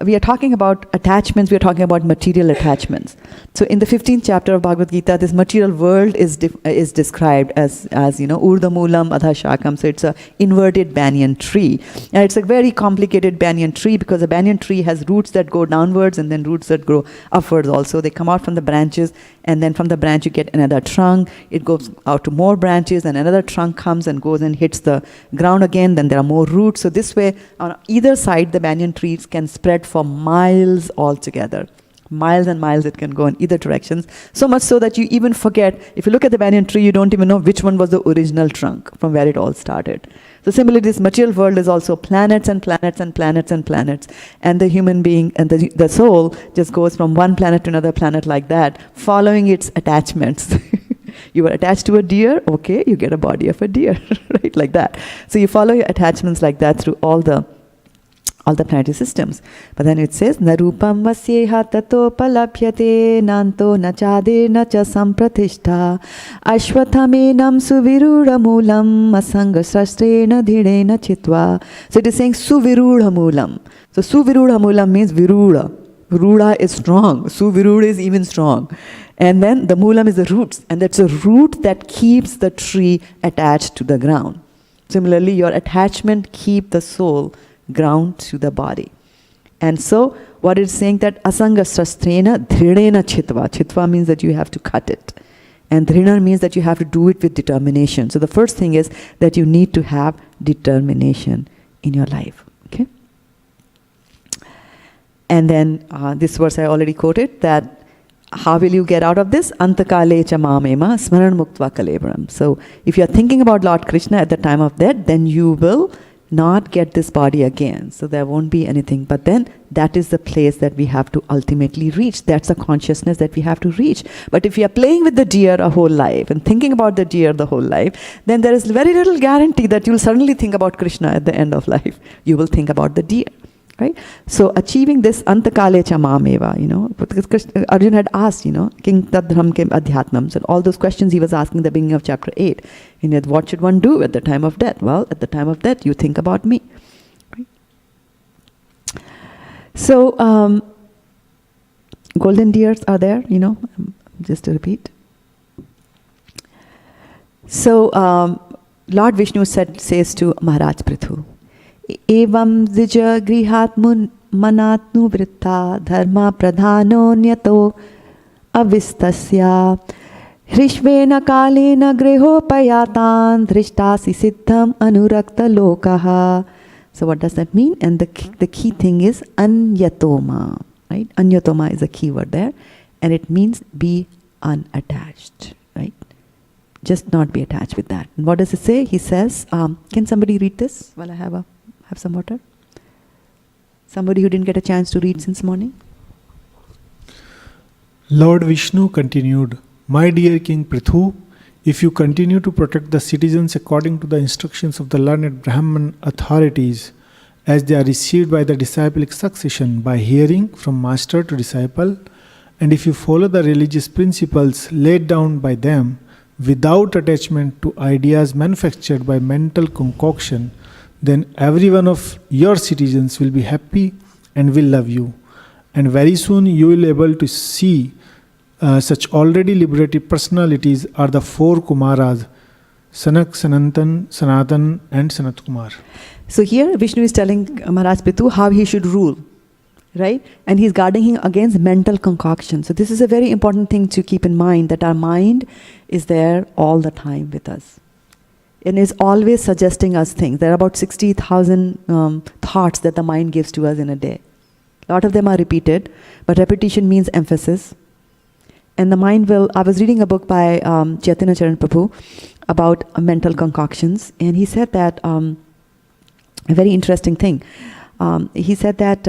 we are talking about attachments, we are talking about material attachments. So in the 15th chapter of Bhagavad Gita, this material world is described as Urdhamulam Adha Shakam. So it's an inverted banyan tree. And it's a very complicated banyan tree because a banyan tree has roots that go downwards and then roots that grow upwards also. They come out from the branches and then from the branch you get another trunk. It goes out to more branches and another trunk comes and goes and hits the ground again. Then there are more roots. So this way, on either side, the banyan trees can spread for miles altogether. Miles and miles it can go in either directions. So much so that you even forget, if you look at the banyan tree, you don't even know which one was the original trunk from where it all started. So similarly, this material world is also planets and planets and planets and planets. And the human being and the soul just goes from one planet to another planet like that, following its attachments. You were attached to a deer, okay, you get a body of a deer, right, like that. So you follow your attachments like that through all the planetary systems. But then it says, Narupam vasyeha tato palapyate nanto nachade nacha sampratishta ashwathamenam suvirudha moolam asanga sastrena dhirena chitva. So it is saying suvirudha moolam. So suvirudha moolam means virudha. Virudha is strong. Suvirudha is even strong. And then the moolam is the roots. And that's a root that keeps the tree attached to the ground. Similarly, your attachment keep the soul ground to the body. And so, what it's saying that asanga sastrena dhirena chitva. Chitva means that you have to cut it. And dhrina means that you have to do it with determination. So the first thing is that you need to have determination in your life. Okay? And then this verse I already quoted, that how will you get out of this? Antakale cha mamema smaran muktva kalebram. So if you are thinking about Lord Krishna at the time of death, then you will not get this body again. So there won't be anything. But then that is the place that we have to ultimately reach. That's the consciousness that we have to reach. But if you are playing with the deer a whole life and thinking about the deer the whole life, then there is very little guarantee that you'll suddenly think about Krishna at the end of life. You will think about the deer. Right? So achieving this antakale cha mameva, because Arjuna had asked, King Tadhram ke adhyatmam. So all those questions he was asking at the beginning of chapter 8. And yet, what should one do at the time of death? Well, at the time of death, you think about me. Right? So, golden deers are there, just to repeat. So, Lord Vishnu says to Maharaj Prithu, Evam dvija grihat manatnu vritta dharma pradhano nyato avistasya hrishvena kalena grihopayatan drishtasi siddham anurakta lokaha. So what does that mean? And the key thing is anyatoma, right? Anyatoma is a key word there, and it means be unattached, right? Just not be attached with that. And what does it say? He says, can somebody read this while I have some water? Somebody who didn't get a chance to read since morning? Lord Vishnu continued, My dear King Prithu, if you continue to protect the citizens according to the instructions of the learned Brahman authorities, as they are received by the disciplic succession by hearing from master to disciple, and if you follow the religious principles laid down by them without attachment to ideas manufactured by mental concoction, then every one of your citizens will be happy and will love you. And very soon you will be able to see such already liberated personalities are the four Kumaras, Sanak, Sanatan, and Sanat Kumar. So here Vishnu is telling Maharaj Prithu how he should rule, right? And he's guarding him against mental concoction. So this is a very important thing to keep in mind, that our mind is there all the time with us. And is always suggesting us things. There are about 60,000 thoughts that the mind gives to us in a day. A lot of them are repeated, but repetition means emphasis. And the mind will, I was reading a book by Chaitanya Charan Prabhu about mental concoctions, and he said that, a very interesting thing. He said that,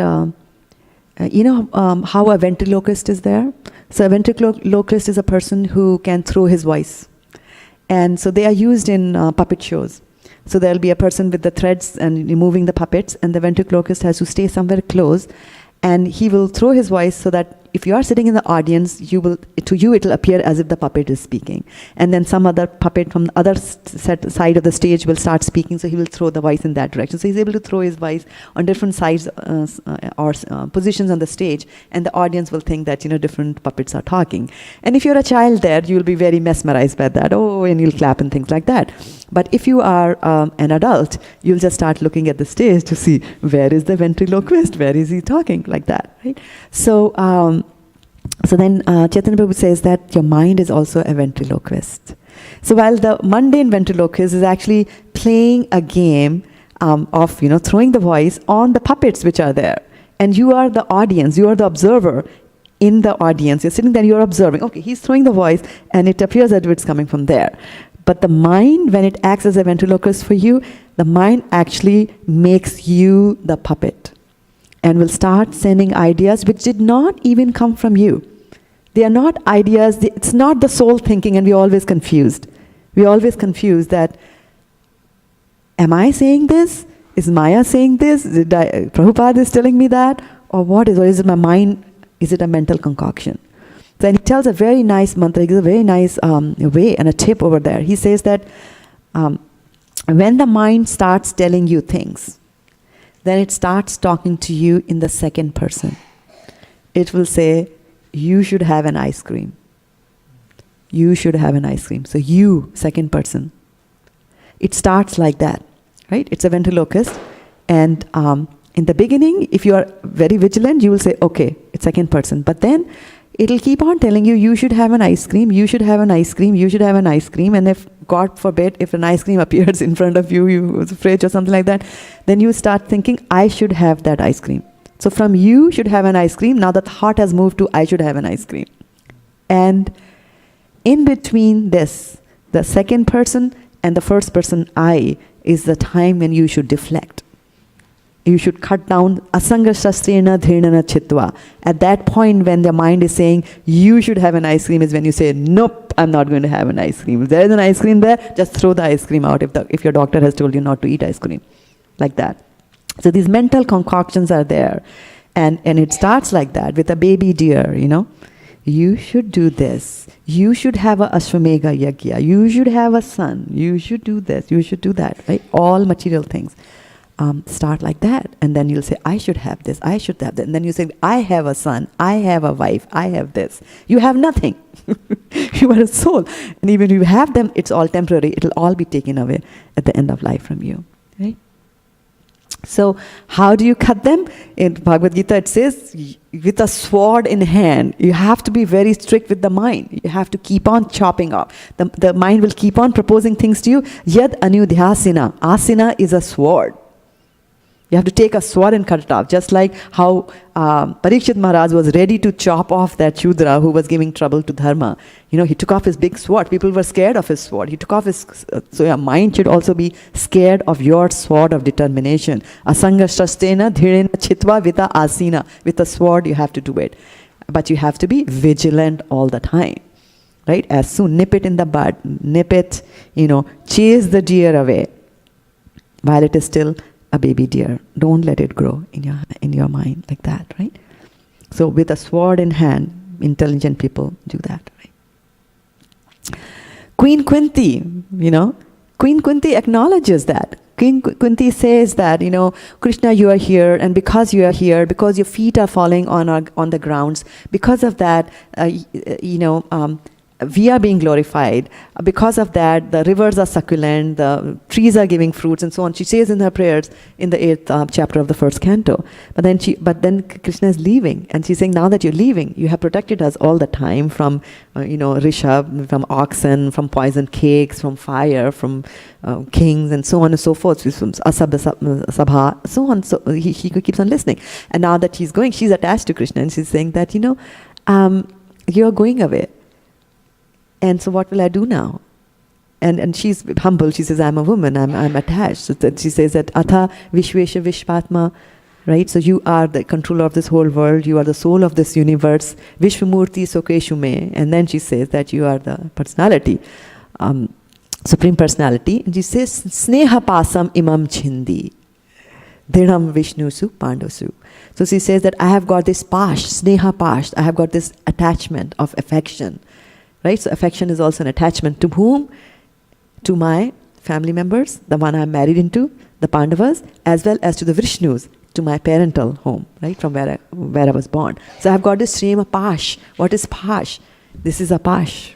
how a ventriloquist is there? So a ventriloquist is a person who can throw his voice. And so they are used in puppet shows. So there'll be a person with the threads and removing the puppets, and the ventriloquist has to stay somewhere close, and he will throw his voice so that if you are sitting in the audience, to you it will appear as if the puppet is speaking. And then some other puppet from the other side of the stage will start speaking, so he will throw the voice in that direction. So he's able to throw his voice on different sides or positions on the stage, and the audience will think that, different puppets are talking. And if you're a child there, you'll be very mesmerized by that. Oh, and you'll clap and things like that. But if you are an adult, you'll just start looking at the stage to see where is the ventriloquist, where is he talking, like that, right? So then Chaitanya Prabhu says that your mind is also a ventriloquist. So while the mundane ventriloquist is actually playing a game of throwing the voice on the puppets which are there, and you are the audience, you are the observer in the audience. You're sitting there, you're observing. Okay, he's throwing the voice, and it appears that it's coming from there. But the mind, when it acts as a ventriloquist for you, the mind actually makes you the puppet and will start sending ideas which did not even come from you. They are not ideas, it's not the soul thinking, and we're always confused. We're always confused that, am I saying this? Is Maya saying this? Prabhupada is telling me that? Or what is? Or is it my mind? Is it a mental concoction? Then he tells a very nice mantra, he gives a very nice way and a tip over there. He says that when the mind starts telling you things, then it starts talking to you in the second person. It will say, you should have an ice cream. You should have an ice cream. So you, second person. It starts like that, right? It's a ventriloquist. And in the beginning, if you are very vigilant, you will say, okay, it's second person. But then it'll keep on telling you, you should have an ice cream, you should have an ice cream, you should have an ice cream. And if, God forbid, if an ice cream appears in front of you, you fridge or something like that, then you start thinking, I should have that ice cream. So from you should have an ice cream, now the thought has moved to I should have an ice cream. And in between this, the second person and the first person I is the time when you should deflect. You should cut down asanga shastrena dhirnana chitva. At that point when the mind is saying you should have an ice cream is when you say, nope, I'm not going to have an ice cream. If there is an ice cream there, just throw the ice cream out if your doctor has told you not to eat ice cream. Like that. So these mental concoctions are there. And it starts like that with a baby deer, You should do this. You should have a Ashwamedha Yajna. You should have a son. You should do this. You should do that. Right? All material things. Start like that. And then you'll say, I should have this. I should have that. And then you say, I have a son. I have a wife. I have this. You have nothing. You are a soul. And even if you have them, it's all temporary. It'll all be taken away at the end of life from you. Right? So how do you cut them? In Bhagavad Gita it says, with a sword in hand. You have to be very strict with the mind. You have to keep on chopping off. The mind will keep on proposing things to you. Yad anudhyasina. Asina is a sword. You have to take a sword and cut it off. Just like how Parikshit Maharaj was ready to chop off that Shudra who was giving trouble to Dharma. He took off his big sword. People were scared of his sword. He took off his... so your mind should also be scared of your sword of determination. Asanga shastena dhirena chitva vita asina. With a sword you have to do it. But you have to be vigilant all the time. Right? As soon, nip it in the bud. Nip it, chase the deer away. While it is still a baby deer. Don't let it grow in your mind like that, right? So with a sword in hand, intelligent people do that, right? Queen Kunti, Queen Kunti acknowledges that. Queen Kunti says that, Krishna, you are here, and because you are here, because your feet are falling on the grounds, because of that, we are being glorified. Because of that, the rivers are succulent, the trees are giving fruits, and so on. She says in her prayers in the 8th chapter of the 1st canto. But then Krishna is leaving, and she's saying, now that you're leaving, you have protected us all the time from, Rishabh, from oxen, from poisoned cakes, from fire, from kings, and so on and so forth. From Sabha, so on. So he keeps on listening. And now that he's going, she's attached to Krishna, and she's saying that, you're going away. And so what will I do now? And she's humble. She says, I'm a woman. I'm attached. So that she says that Atha Vishvesha Vishvatma, right? So you are the controller of this whole world. You are the soul of this universe. Vishvamurti Sokeshu Me. And then she says that you are the personality, supreme personality. And she says, Sneha Pasam Imam Chindi. Dhinam Vishnusu Pandosu. So she says that I have got this pash, Sneha pash. I have got this attachment of affection. Right? So affection is also an attachment. To whom? To my family members, the one I'm married into, the Pandavas, as well as to the Vishnus, to my parental home, right? From where I was born. So I've got this stream of pash. What is pash? This is a pash,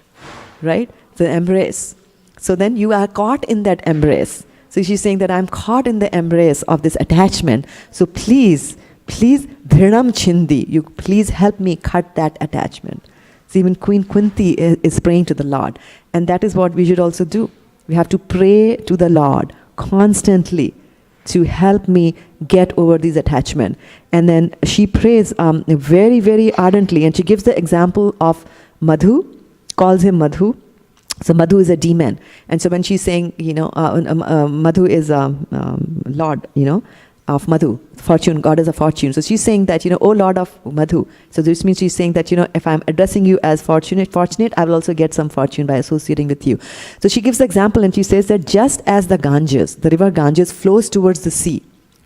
right? The embrace. So then you are caught in that embrace. So she's saying that I'm caught in the embrace of this attachment. So please, dhrinam chindi, you please help me cut that attachment. So even Queen Kunti is praying to the Lord. And that is what we should also do. We have to pray to the Lord constantly to help me get over these attachment. And then she prays very, very ardently. And she gives the example of Madhu, calls him Madhu. So Madhu is a demon. And so when she's saying, Madhu is Lord, of Madhu, fortune, goddess of fortune. So she's saying that, O Lord of Madhu. So this means she's saying that, if I'm addressing you as fortunate, I will also get some fortune by associating with you. So she gives the example and she says that just as the Ganges, the river Ganges flows towards the sea,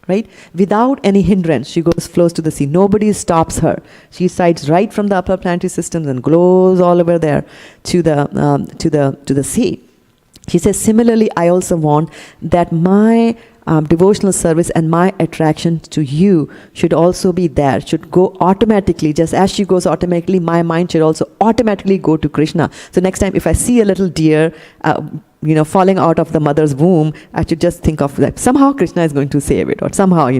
right? Without any hindrance, she flows to the sea. Nobody stops her. She sides right from the upper planetary systems and glows all over there to the sea. She says, similarly, I also want that my devotional service and my attraction to you should also be there, should go automatically. Just as she goes automatically, my mind should also automatically go to Krishna. So next time if I see a little deer, falling out of the mother's womb, I should just think of that. Somehow Krishna is going to save it, or somehow,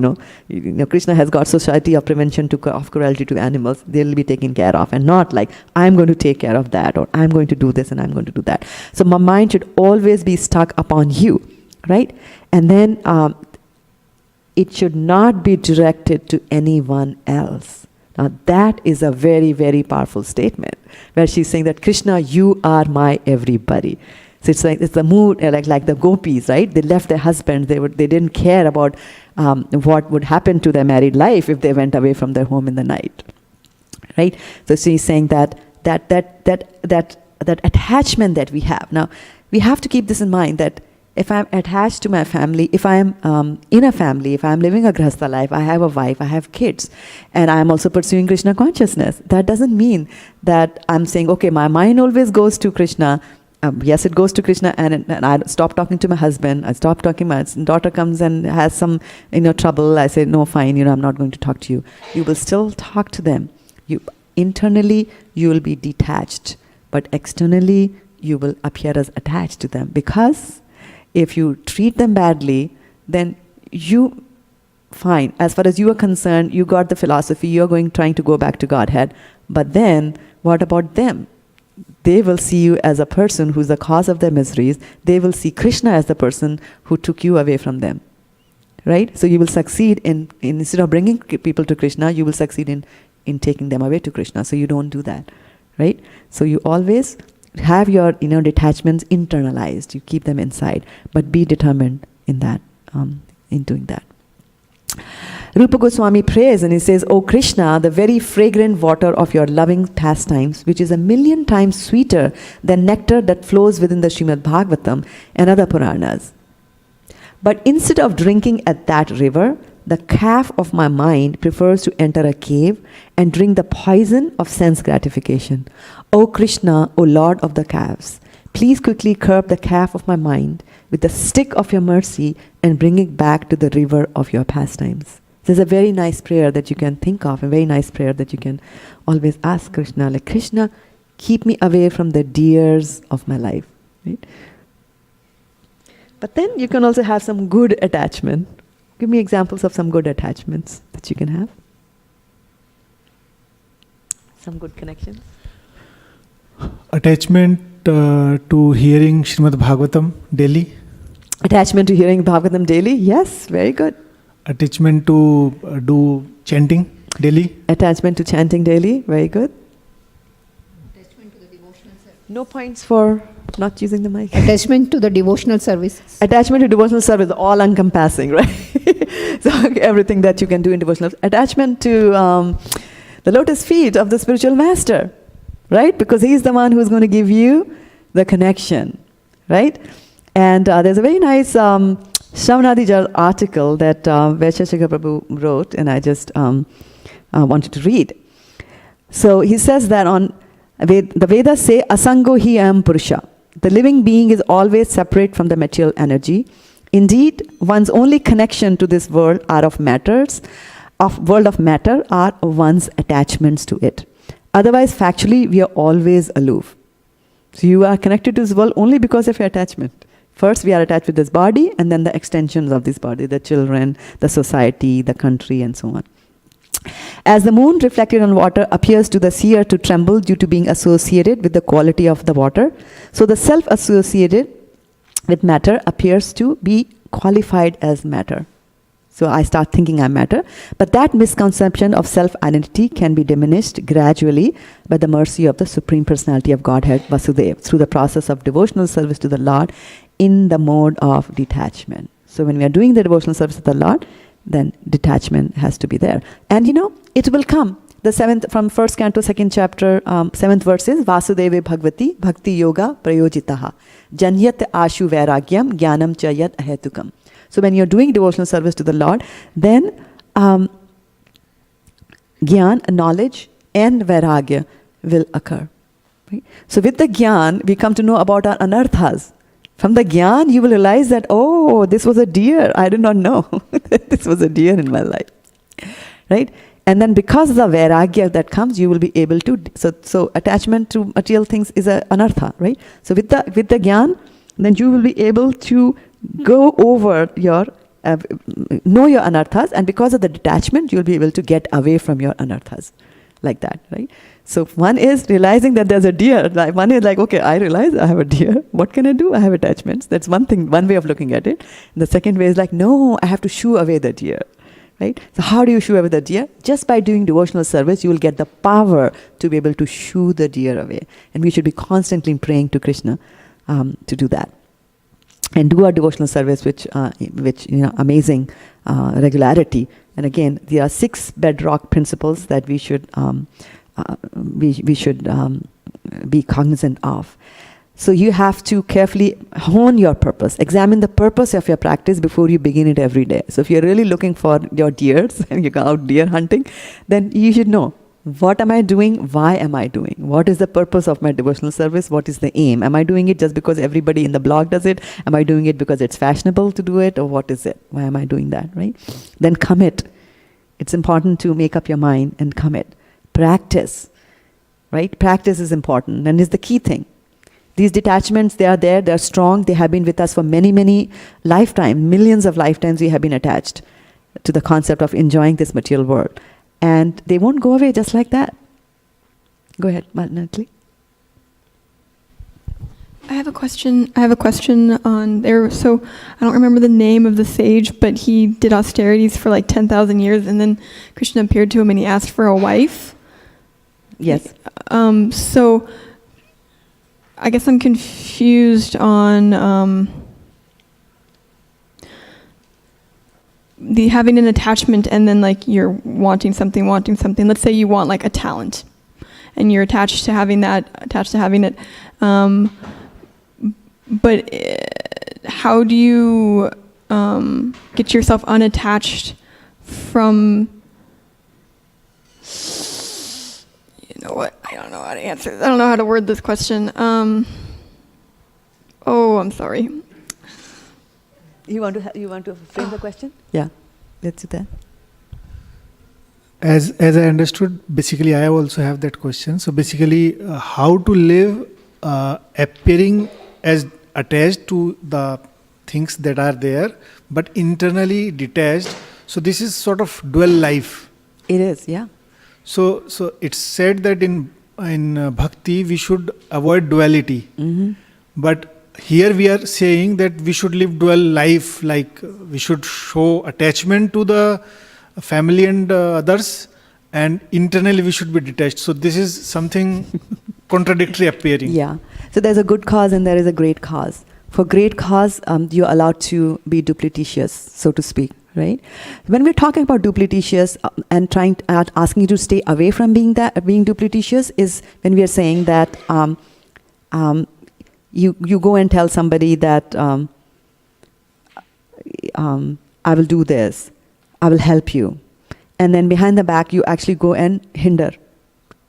Krishna has got Society of Prevention of Cruelty to Animals. They'll be taken care of, and not like I'm going to take care of that, or I'm going to do this and I'm going to do that. So my mind should always be stuck upon you, right? And then it should not be directed to anyone else. Now that is a very, very powerful statement. where she's saying that Krishna, you are my everybody. So it's the mood, like the gopis, right? They left their husbands. They didn't care about what would happen to their married life if they went away from their home in the night, right? So she's saying that attachment that we have. Now, we have to keep this in mind that if I'm attached to my family, if I am in a family, if I'm living a grahastha life, I have a wife, I have kids, and I'm also pursuing Krishna consciousness, that doesn't mean that I'm saying, okay, my mind always goes to Krishna. Yes, it goes to Krishna, and I stop talking to my husband. I stop talking. My daughter comes and has some, trouble. I say, no, fine. I'm not going to talk to you. You will still talk to them. Internally, you will be detached, but externally, you will appear as attached to them. Because if you treat them badly, then fine. As far as you are concerned, you got the philosophy. You're trying to go back to Godhead. But then, what about them? They will see you as a person who's the cause of their miseries. They will see Krishna as the person who took you away from them. Right? So you will succeed in instead of bringing people to Krishna, you will succeed in taking them away to Krishna. So you don't do that. Right? So you always have your detachments internalized. You keep them inside. But be determined in that, in doing that. Rupa Goswami prays and he says, O Krishna, the very fragrant water of your loving pastimes, which is 1,000,000 times sweeter than nectar that flows within the Srimad Bhagavatam and other Puranas. But instead of drinking at that river, the calf of my mind prefers to enter a cave and drink the poison of sense gratification. O Krishna, O Lord of the calves, please quickly curb the calf of my mind with the stick of your mercy and bring it back to the river of your pastimes. This is a very nice prayer that you can think of, a very nice prayer that you can always ask Krishna, like, Krishna, keep me away from the deers of my life. Right? But then you can also have some good attachment. Give me examples of some good attachments that you can have. Some good connections. Attachment to hearing Srimad Bhagavatam daily. Attachment to hearing Bhagavatam daily. Yes, very good. Attachment to do chanting daily. Attachment to chanting daily. Very good. Attachment to the devotional service. No points for not using the mic. Attachment to the devotional services. Attachment to devotional service, all encompassing, right? So everything that you can do in devotional. Attachment to the lotus feet of the spiritual master, right? Because he is the one who is going to give you the connection, right? And there's a very nice Shravanadi article that Vaisheshika Prabhu wrote, and I just wanted to read. So he says that the Vedas say, Asango hi am Purusha. The living being is always separate from the material energy. Indeed, one's only connection to this world world of matter are one's attachments to it. Otherwise, factually, we are always aloof. So you are connected to this world only because of your attachment. First, we are attached with this body, and then the extensions of this body, the children, the society, the country, and so on. As the moon reflected on water appears to the seer to tremble due to being associated with the quality of the water, so the self associated with matter appears to be qualified as matter. So I start thinking I'm matter, but that misconception of self-identity can be diminished gradually by the mercy of the Supreme Personality of Godhead, Vasudeva, through the process of devotional service to the Lord in the mode of detachment. So when we are doing the devotional service to the Lord, then detachment has to be there. And it will come. The 7th, from 1st canto, 2nd chapter, 7th verse is, Vasudeve Bhagavati Bhakti Yoga Prayojitaha Janyat Ashu Vairagyam Jnanam Chayat Ahetukam. So when you're doing devotional service to the Lord, then Gyan, knowledge, and Vairagya will occur. Right? So with the Gyan, we come to know about our anarthas. From the Gyan, you will realize that, oh, this was a deer. I did not know that this was a deer in my life. Right? And then because of the Vairagya that comes, you will be able to, so attachment to material things is an anartha, right? So with the Gyan, then you will be able to go over your, know your anarthas, and because of the detachment, you'll be able to get away from your anarthas, like that, right? So one is realizing that there's a deer. Like one is like, okay, I realize I have a deer. What can I do? I have attachments. That's one thing, one way of looking at it. And the second way is like, no, I have to shoo away the deer, right? So how do you shoo away the deer? Just by doing devotional service, you will get the power to be able to shoo the deer away. And we should be constantly praying to Krishna to do that. And do our devotional service, which amazing regularity. And again, there are 6 bedrock principles that we should be cognizant of. So you have to carefully hone your purpose. Examine the purpose of your practice before you begin it every day. So if you're really looking for your deers and you go out deer hunting, then you should know, what am I doing? Why am I doing? What is the purpose of my devotional service? What is the aim? Am I doing it just because everybody in the blog does it? Am I doing it because it's fashionable to do it? Or what is it? Why am I doing that, right? Then commit. It's important to make up your mind and commit. Practice, right? Practice is important and is the key thing. These detachments, they are there, they're strong, they have been with us for many, many lifetimes, millions of lifetimes we have been attached to the concept of enjoying this material world. And they won't go away just like that. Go ahead, Natalie. I have a question on there. So I don't remember the name of the sage, but he did austerities for like 10,000 years, and then Krishna appeared to him and he asked for a wife. Yes. So I guess I'm confused on the having an attachment and then like you're wanting something. Let's say you want like a talent, and you're attached to having it. But how do you get yourself unattached from? You know what? I don't know how to answer. I don't know how to word this question. I'm sorry. You want to frame the question? Yeah, let's do that. As I understood, basically I also have that question. So basically, how to live appearing as attached to the things that are there, but internally detached. So this is sort of dual life. It is, yeah. So it's said that in bhakti we should avoid duality. Mm-hmm. But here we are saying that we should live dual life, like we should show attachment to the family and others, and internally we should be detached. So this is something contradictory appearing. Yeah. So there's a good cause and there is a great cause. For great cause, you're allowed to be duplicitous, so to speak, right? When we're talking about duplicitous and asking you to stay away from being duplicitous, is when we are saying that you go and tell somebody that I will do this, I will help you, and then behind the back you actually go and hinder,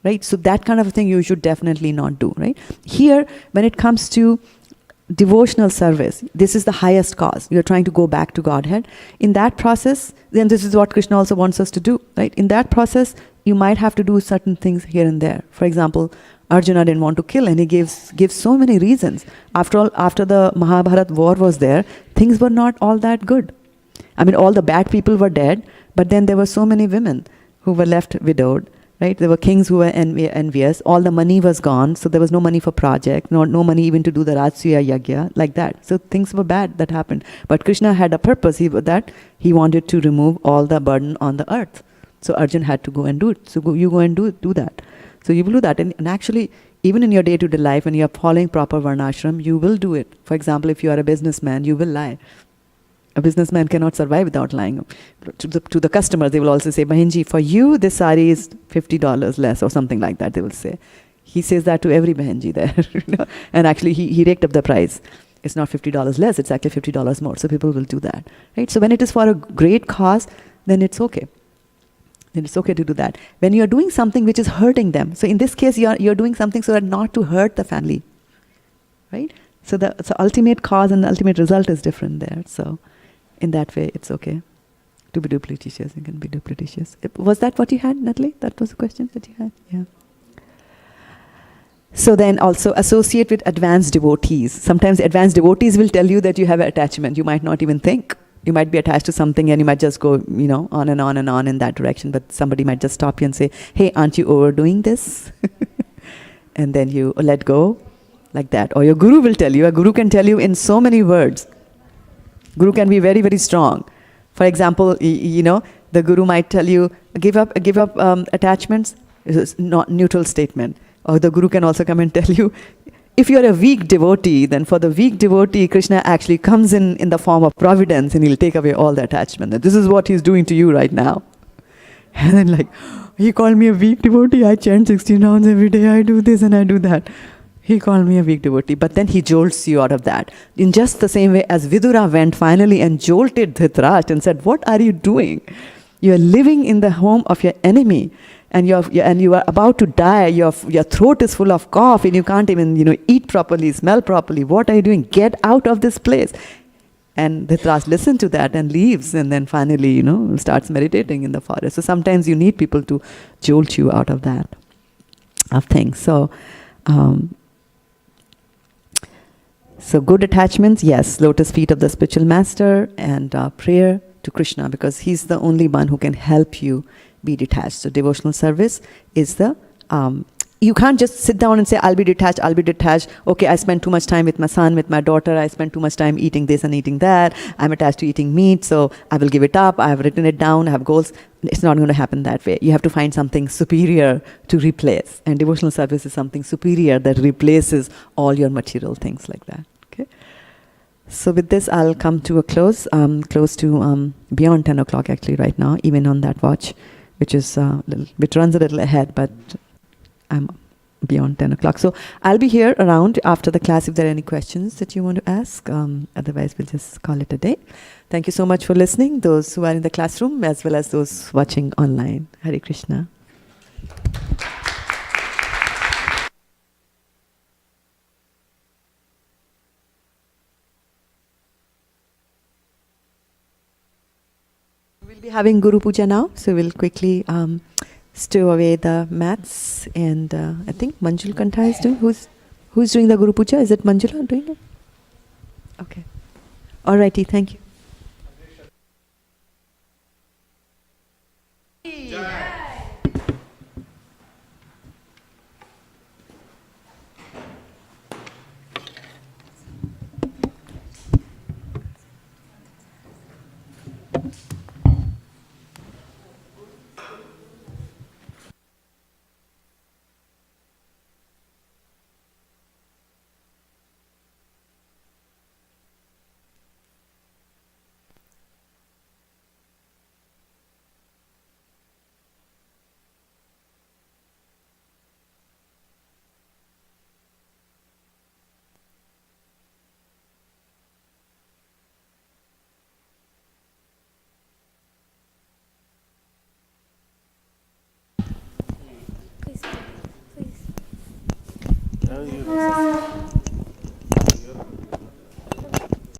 right? So that kind of a thing you should definitely not do, right? Here, when it comes to devotional service, this is the highest cause. You're trying to go back to Godhead. In that process, then this is what Krishna also wants us to do, right? In that process, you might have to do certain things here and there. For example, Arjuna didn't want to kill, and he gives so many reasons. After all, after the Mahabharata war was there, things were not all that good. I mean, all the bad people were dead, but then there were so many women who were left widowed, right? There were kings who were envious. All the money was gone, so there was no money for project, no money even to do the Rajsuya Yagya, like that. So things were bad that happened. But Krishna had a purpose. He wanted to remove all the burden on the earth. So Arjun had to go and do it. So you go and do that. So you will do that. And actually, even in your day-to-day life, when you are following proper varnashram, you will do it. For example, if you are a businessman, you will lie. A businessman cannot survive without lying. To the customers, they will also say, Bahinji, for you, this sari is $50 less, or something like that, they will say. He says that to every Bahinji there. You know? And actually, he raked up the price. It's not $50 less, it's actually $50 more. So people will do that. Right? So when it is for a great cause, then it's okay. Then it's okay to do that. When you're doing something which is hurting them, so in this case, you're doing something so that not to hurt the family. Right? So the ultimate cause and the ultimate result is different there. So in that way, it's okay to be duplicitous. You can be duplicitous. Was that what you had, Natalie? That was the question that you had? Yeah. So then also associate with advanced devotees. Sometimes advanced devotees will tell you that you have an attachment. You might not even think. You might be attached to something and you might just go, on and on and on in that direction. But somebody might just stop you and say, hey, aren't you overdoing this? And then you let go like that. Or your guru will tell you. A guru can tell you in so many words. Guru can be very, very strong. For example, The guru might tell you, give up attachments. It's not neutral statement. Or the guru can also come and tell you, if you're a weak devotee, then for the weak devotee, Krishna actually comes in the form of providence and he'll take away all the attachment. And this is what he's doing to you right now. And then like, he called me a weak devotee. I chant 16 rounds every day. I do this and I do that. He called me a weak devotee. But then he jolts you out of that. In just the same way as Vidura went finally and jolted Dhritarashtra and said, what are you doing? You are living in the home of your enemy. And you are about to die. Your throat is full of cough, and you can't even eat properly, smell properly. What are you doing? Get out of this place. And Dhritarashtra listens to that and leaves, and then finally starts meditating in the forest. So sometimes you need people to jolt you out of that of things. So good attachments, yes, lotus feet of the spiritual master, and prayer to Krishna, because he's the only one who can help you be detached. So devotional service is the, you can't just sit down and say, I'll be detached. Okay, I spend too much time with my son, with my daughter. I spend too much time eating this and eating that. I'm attached to eating meat, so I will give it up. I have written it down. I have goals. It's not going to happen that way. You have to find something superior to replace. And devotional service is something superior that replaces all your material things like that. Okay. So with this, I'll come to a close, close to beyond 10 o'clock actually right now, even on that watch, which runs a little ahead, but I'm beyond 10 o'clock. So I'll be here around after the class if there are any questions that you want to ask. Otherwise, we'll just call it a day. Thank you so much for listening, those who are in the classroom as well as those watching online. Hare Krishna. We'll be having Guru Puja now, so we'll quickly stow away the mats, and I think Manjul Kantha is doing. Who's doing the Guru Puja? Is it Manjula doing it? Okay. Alrighty, thank you. Please.